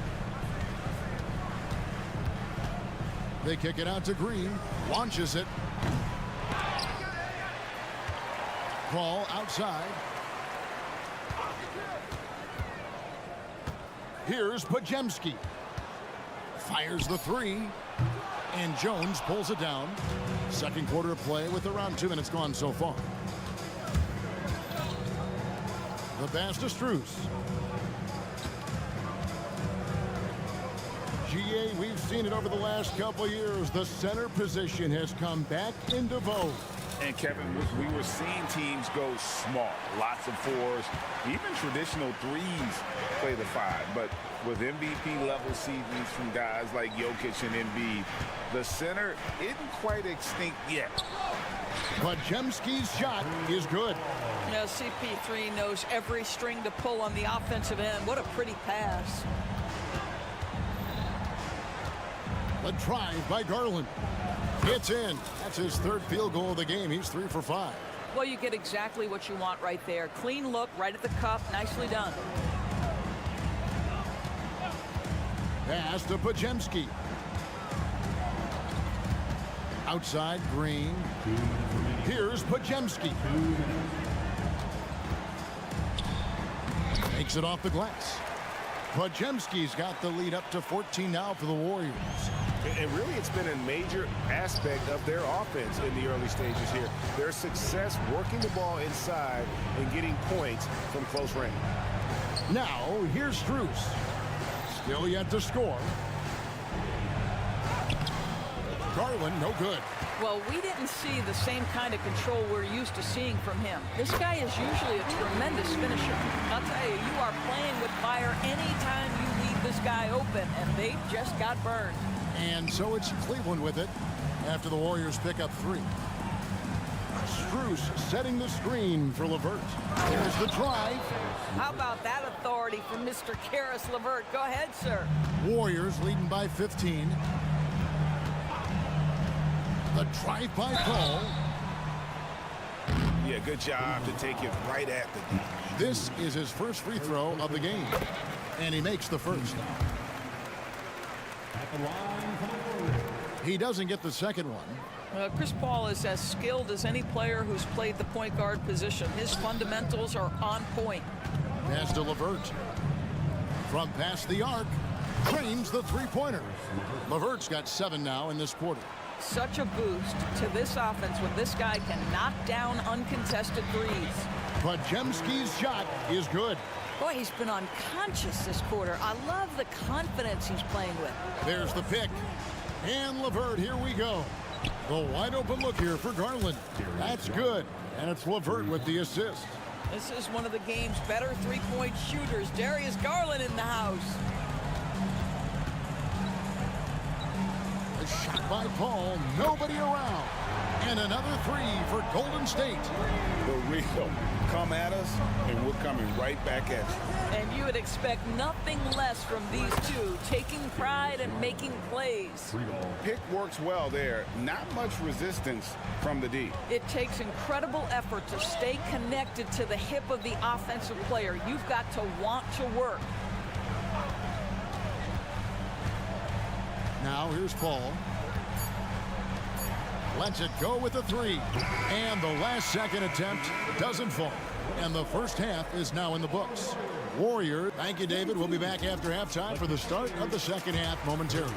They kick it out to Green. Launches it. Ball outside. Here's Podziemski. Fires the three. And Jones pulls it down. Second quarter of play with around 2 minutes gone so far. The pass to Strus. GA, we've seen it over the last couple of years. The center position has come back into vogue. And Kevin, we were seeing teams go small, lots of 4s, even traditional 3s play the 5. But with MVP level seasons from guys like Jokic and Embiid, the center isn't quite extinct yet. Podziemski's shot is good. Now CP3 knows every string to pull on the offensive end. What a pretty pass. The drive by Garland. It's in. That's his 3rd field goal of the game. He's 3 for 5. Well, you get exactly what you want right there. Clean look, right at the cup. Nicely done. Pass to Podziemski. Outside, Green. Here's Podziemski. Makes it off the glass. Podziemski's got the lead up to 14 now for the Warriors. And really, it's been a major aspect of their offense in the early stages here. Their success working the ball inside and getting points from close range. Now, here's Strus. Still yet to score. Garland, no good. Well, we didn't see the same kind of control we're used to seeing from him. This guy is usually a tremendous finisher. I'll tell you, you are playing with fire anytime you leave this guy open, and they just got burned. And so it's Cleveland with it after the Warriors pick up 3. Strus setting the screen for LeVert. Here's the drive. How about that authority from Mr. Karis LeVert? Go ahead, sir. Warriors leading by 15. The drive by Paul. Yeah, good job to take it right at the D. This is his first free throw of the game, and he makes the first. He doesn't get the second one. Chris Paul is as skilled as any player who's played the point guard position. His fundamentals are on point. Pass to LeVert. From past the arc, drains the three-pointer. LeVert's got 7 now in this quarter. Such a boost to this offense when this guy can knock down uncontested threes. But Jemski's shot is good. Boy, he's been unconscious this quarter. I love the confidence he's playing with. There's the pick. And LeVert, here we go. The wide open look here for Garland. That's good. And it's LeVert with the assist. This is one of the game's better three-point shooters. Darius Garland in the house. A shot by Paul. Nobody around. And another three for Golden State. The real. Come at us, and we're coming right back at you. And you would expect nothing less from these two, taking pride and making plays. Pick works well there. Not much resistance from the D. It takes incredible effort to stay connected to the hip of the offensive player. You've got to want to work. Now here's Paul. Lets it go with a three. And the last second attempt doesn't fall. And the first half is now in the books. Warrior, thank you, David. We'll be back after halftime for the start of the second half momentarily.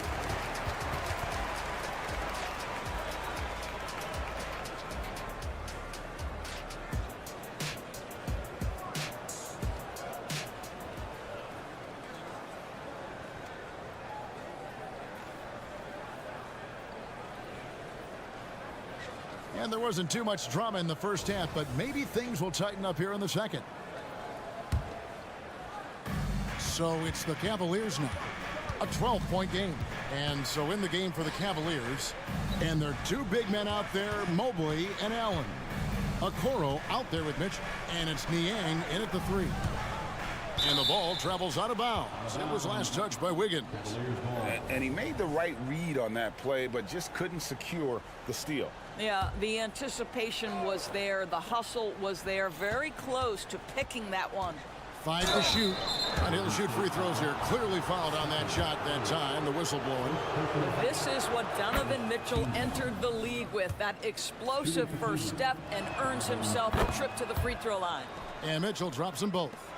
And there wasn't too much drama in the first half, but maybe things will tighten up here in the second. So it's the Cavaliers now. A 12-point game. And so in the game for the Cavaliers. And there are two big men out there, Mobley and Allen. Okoro out there with Mitchell. And it's Niang in at the three. And the ball travels out of bounds. It was last touched by Wiggins. And he made the right read on that play, but just couldn't secure the steal. Yeah, the anticipation was there. The hustle was there. Very close to picking that one. 5 to shoot. And he'll shoot free throws here. Clearly fouled on that shot that time. The whistle blowing. This is what Donovan Mitchell entered the league with. That explosive first step, and earns himself a trip to the free throw line. And Mitchell drops them both.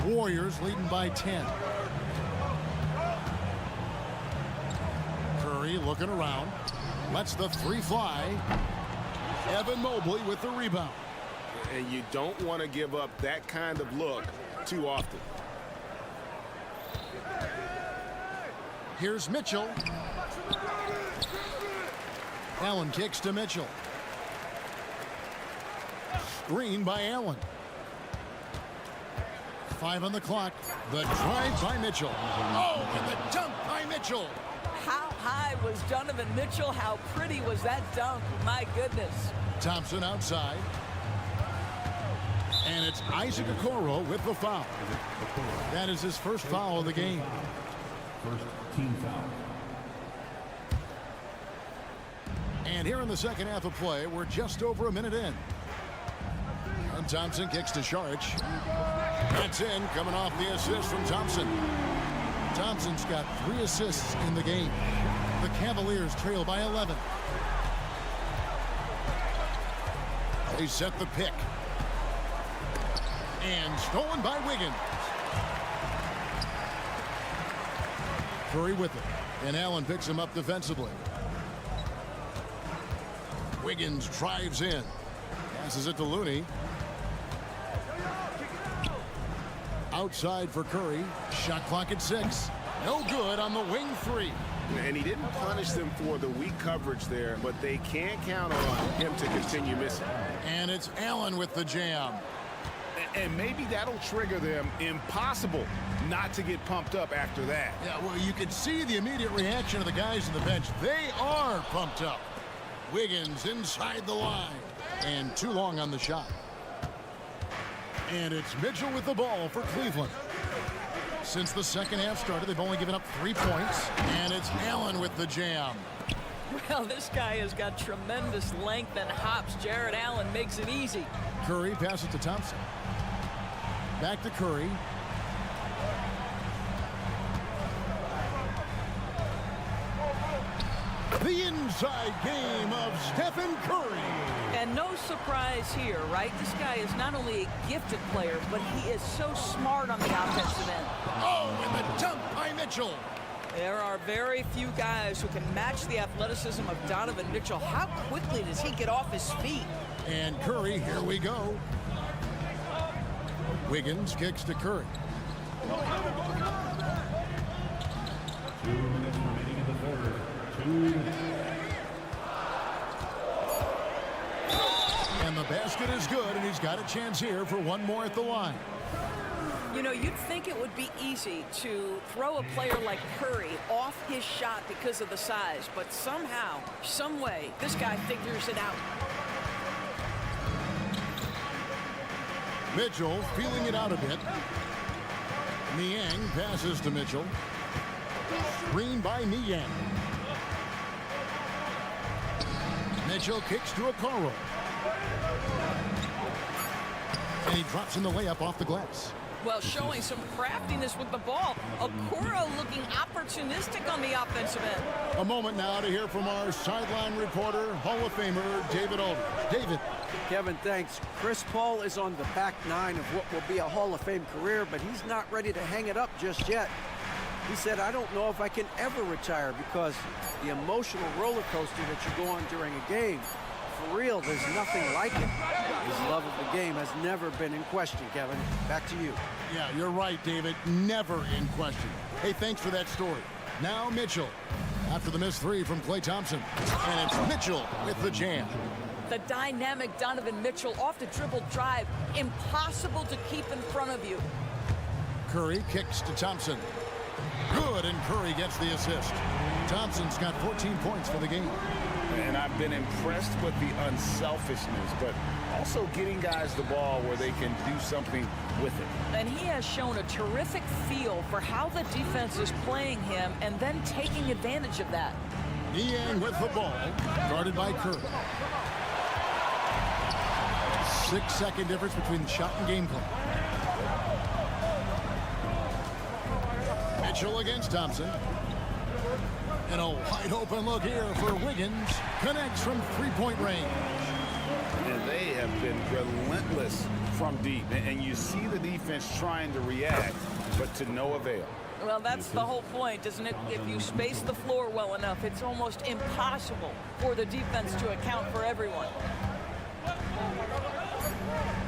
Warriors leading by 10. Curry looking around. Lets the three fly. Evan Mobley with the rebound. And you don't want to give up that kind of look too often. Here's Mitchell. Allen kicks to Mitchell. Screen by Allen. 5 on the clock. The drive by Mitchell. Oh, and the dunk by Mitchell. How high was Donovan Mitchell? How pretty was that dunk? My goodness. Thompson outside. And it's Isaac Okoro with the foul. That is his first foul of the game. First team foul. And here in the second half of play, we're just over a minute in. And Thompson kicks to Saric. That's in, coming off the assist from Thompson. Thompson's got 3 assists in the game. The Cavaliers trail by 11. They set the pick. And stolen by Wiggins. Curry with it. And Allen picks him up defensively. Wiggins drives in. Passes it to Looney. Outside for Curry. Shot clock at 6. No good on the wing 3. And he didn't punish them for the weak coverage there, but they can't count on him to continue missing. And it's Allen with the jam. And maybe that'll trigger them. Impossible not to get pumped up after that. Yeah, well, you can see the immediate reaction of the guys on the bench. They are pumped up. Wiggins inside the line. And too long on the shot. And it's Mitchell with the ball for Cleveland. Since the second half started, they've only given up 3 points. And it's Allen with the jam. Well, this guy has got tremendous length and hops. Jared Allen makes it easy. Curry passes to Thompson. Back to Curry. The inside game of Stephen Curry. And no surprise here, right? This guy is not only a gifted player, but he is so smart on the offensive end. Oh, and the dunk by Mitchell. There are very few guys who can match the athleticism of Donovan Mitchell. How quickly does he get off his feet? And Curry, here we go. Wiggins kicks to Curry. 2 minutes remaining in the third. 2 minutes. And the basket is good, and he's got a chance here for one more at the line. You know, you'd think it would be easy to throw a player like Curry off his shot because of the size, but somehow, some way, this guy figures it out. Mitchell feeling it out a bit. Niang passes to Mitchell. Screen by Niang. Mitchell kicks to Okoro. And he drops in the layup off the glass. Well, showing some craftiness with the ball. Okoro looking opportunistic on the offensive end. A moment now to hear from our sideline reporter, Hall of Famer David Aldridge. David. Kevin, thanks. Chris Paul is on the back nine of what will be a Hall of Fame career, but he's not ready to hang it up just yet. He said, I don't know if I can ever retire because the emotional roller coaster that you go on during a game, for real, there's nothing like it. His love of the game has never been in question, Kevin. Back to you. Yeah, you're right, David. Never in question. Hey, thanks for that story. Now Mitchell. After the missed three from Klay Thompson. And it's Mitchell with the jam. The dynamic Donovan Mitchell off the dribble drive. Impossible to keep in front of you. Curry kicks to Thompson. Good, and Curry gets the assist. Thompson's got 14 points for the game. And I've been impressed with the unselfishness, but also getting guys the ball where they can do something with it. And he has shown a terrific feel for how the defense is playing him and then taking advantage of that. Niang with the ball, guarded by Curry. 6-second difference between shot and game clock. Mitchell against Thompson. And a wide open look here for Wiggins. Connects from three-point range. And they have been relentless from deep. And you see the defense trying to react, but to no avail. Well, that's the whole point, isn't it? If you space the floor well enough, it's almost impossible for the defense to account for everyone.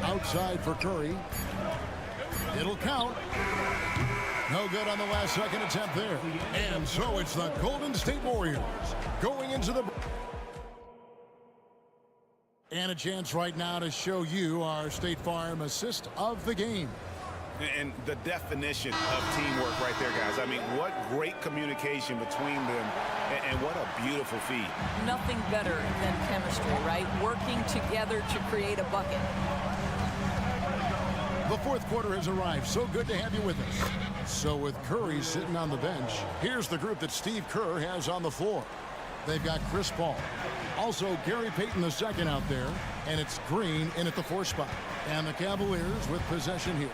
Outside for Curry. It'll count. No good on the last second attempt there. And so it's the Golden State Warriors going into the... And a chance right now to show you our State Farm assist of the game. And the definition of teamwork right there, guys. I mean, what great communication between them, and what a beautiful feed. Nothing better than chemistry, right? Working together to create a bucket. The fourth quarter has arrived. So good to have you with us. So with Curry sitting on the bench, here's the group that Steve Kerr has on the floor. They've got Chris Paul. Also Gary Payton II out there. And it's Green in at the 4 spot. And the Cavaliers with possession here.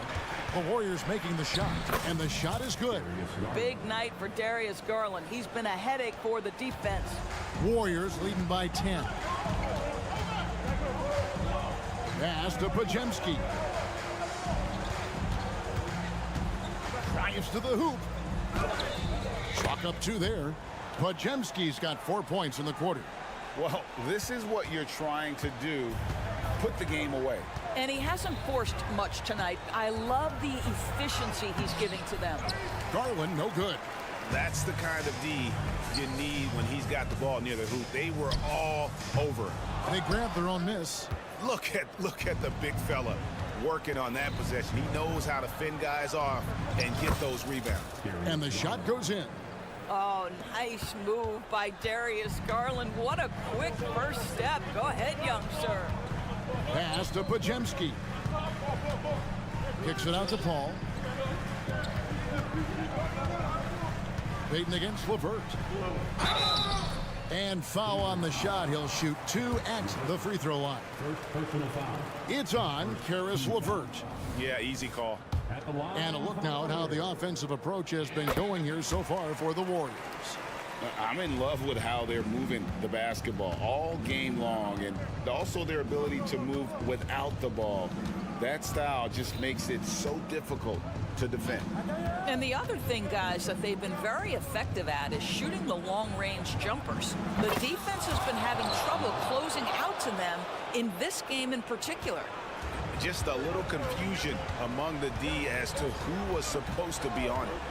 The Warriors making the shot. And the shot is good. Big night for Darius Garland. He's been a headache for the defense. Warriors leading by 10. Pass to Podziemski. Drives to the hoop. Chalk up 2 there. Podziemski's got 4 points in the quarter. Well, this is what you're trying to do. Put the game away. And he hasn't forced much tonight. I love the efficiency he's giving to them. Garland, no good. That's the kind of D you need when he's got the ball near the hoop. They were all over. They grabbed their own miss. Look at the big fella working on that possession. He knows how to fend guys off and get those rebounds. And the shot goes in. Oh, nice move by Darius Garland. What a quick first step. Go ahead, young sir. Pass to Podziemski. Kicks it out to Paul. Payton against LeVert. And foul on the shot. He'll shoot 2 at the free throw line. First personal foul. It's on Caris LeVert. Yeah, easy call. At the line. And a look now at how the offensive approach has been going here so far for the Warriors. I'm in love with how they're moving the basketball all game long, and also their ability to move without the ball. That style just makes it so difficult to defend. And the other thing, guys, that they've been very effective at is shooting the long-range jumpers. The defense has been having trouble closing out to them in this game in particular. Just a little confusion among the D as to who was supposed to be on it.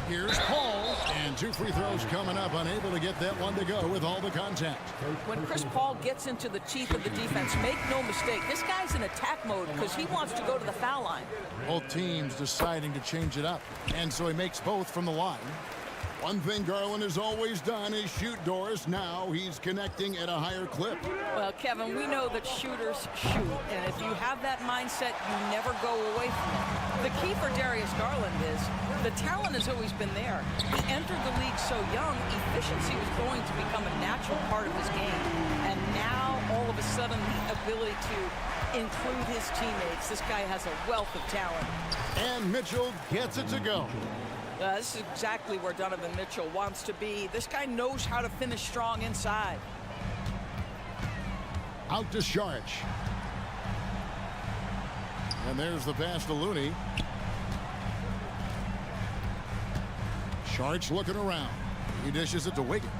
Here's Paul, and 2 free throws coming up, unable to get that one to go with all the contact. When Chris Paul gets into the teeth of the defense, make no mistake, this guy's in attack mode because he wants to go to the foul line. Both teams deciding to change it up, and so he makes both from the line. One thing Garland has always done is shoot, Doris. Now he's connecting at a higher clip. Well, Kevin, we know that shooters shoot, and if you have that mindset, you never go away from it. The key for Darius Garland is the talent has always been there. He entered the league so young, efficiency was going to become a natural part of his game. And now, all of a sudden, the ability to include his teammates. This guy has a wealth of talent. And Mitchell gets it to go. This is exactly where Donovan Mitchell wants to be. This guy knows how to finish strong inside. Out to Saric. And there's the pass to Looney. Saric looking around. He dishes it to Wiggins.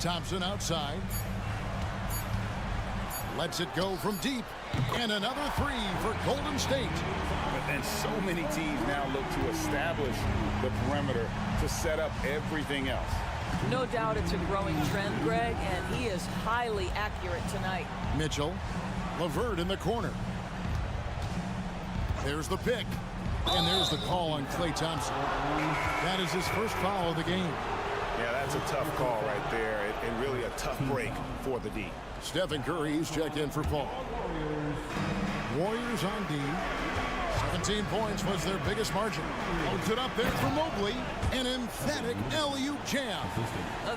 Thompson outside. Lets it go from deep. And another 3 for Golden State. And so many teams now look to establish the perimeter to set up everything else. No doubt it's a growing trend, Greg, and he is highly accurate tonight. Mitchell. LeVert in the corner. There's the pick. And there's the call on Klay Thompson. That is his first foul of the game. Yeah, that's a tough call right there, and really a tough break for the D. Stephen Curry's checked in for Paul. Warriors on D. 17 points was their biggest margin. Holds it up there for Mobley. An emphatic alley-oop jam.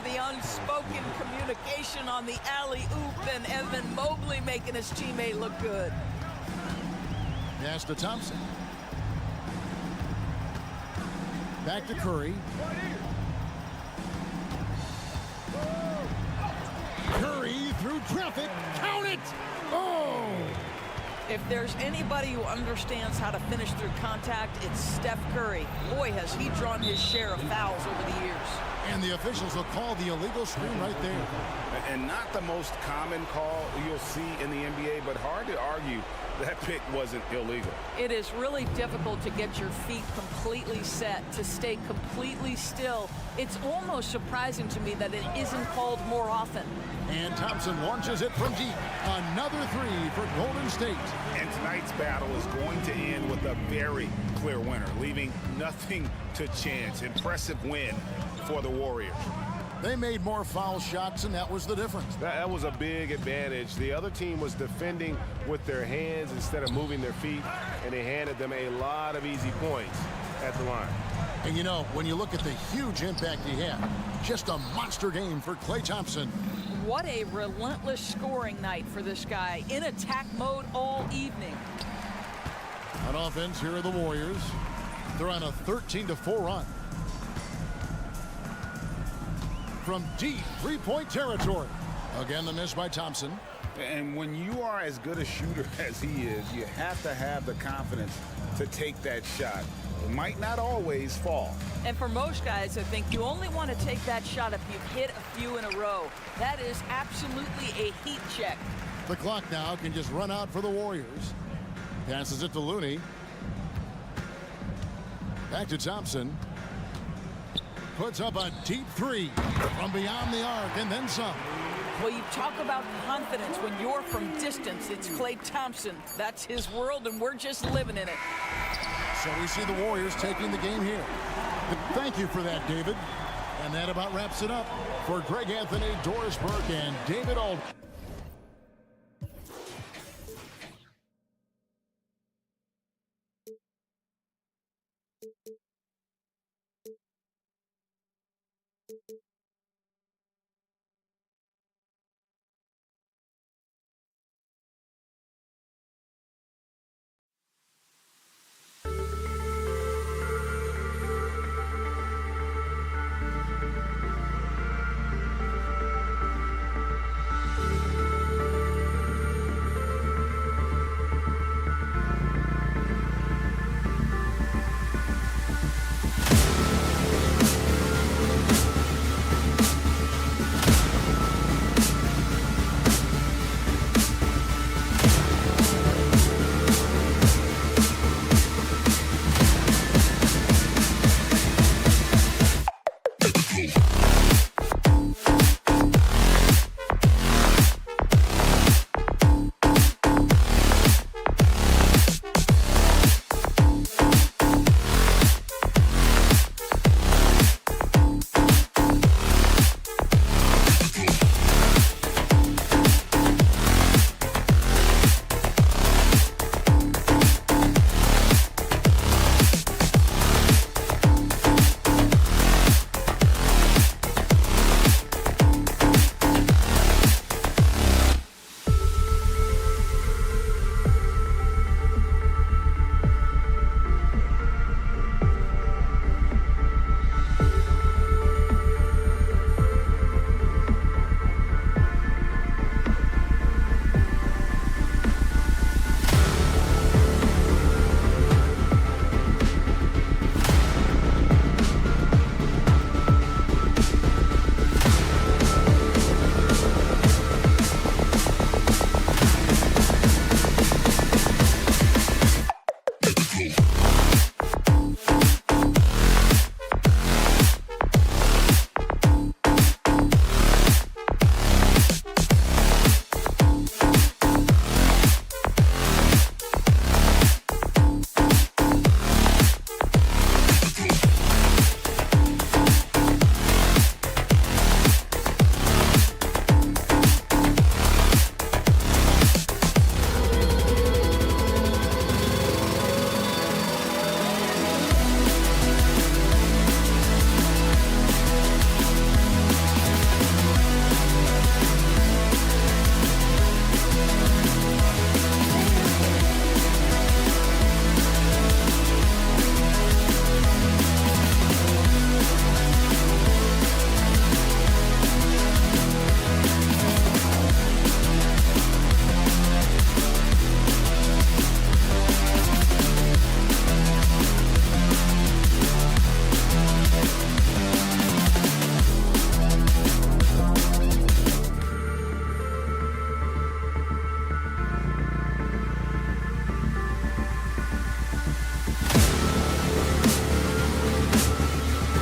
The unspoken communication on the alley-oop, and Evan Mobley making his teammate look good. Pass to Thompson. Back to Curry. Curry through traffic. Count it! Oh! If there's anybody who understands how to finish through contact, it's Steph Curry. Boy, has he drawn his share of fouls over the years. And the officials will call the illegal screen right there. And not the most common call you'll see in the NBA, but hard to argue that pick wasn't illegal. It is really difficult to get your feet completely set, to stay completely still. It's almost surprising to me that it isn't called more often. And Thompson launches it from deep. Another 3 for Golden State. And tonight's battle is going to end with a very clear winner, leaving nothing to chance. Impressive win for the Warriors. They made more foul shots, and that was the difference. That was a big advantage. The other team was defending with their hands instead of moving their feet, and they handed them a lot of easy points at the line. And you know, when you look at the huge impact he had, just a monster game for Klay Thompson. What a relentless scoring night for this guy, in attack mode all evening. On offense, here are the Warriors. They're on a 13-4 run. From deep three-point territory. Again, the miss by Thompson. And when you are as good a shooter as he is, you have to have the confidence to take that shot. It might not always fall. And for most guys, I think you only want to take that shot if you've hit a few in a row. That is absolutely a heat check. The clock now can just run out for the Warriors. Passes it to Looney. Back to Thompson. Puts up a deep 3 from beyond the arc and then some. Well, you talk about confidence when you're from distance. It's Klay Thompson. That's his world, and we're just living in it. So we see the Warriors taking the game here. Thank you for that, David. And that about wraps it up for Greg Anthony, Doris Burke, and David Aldridge.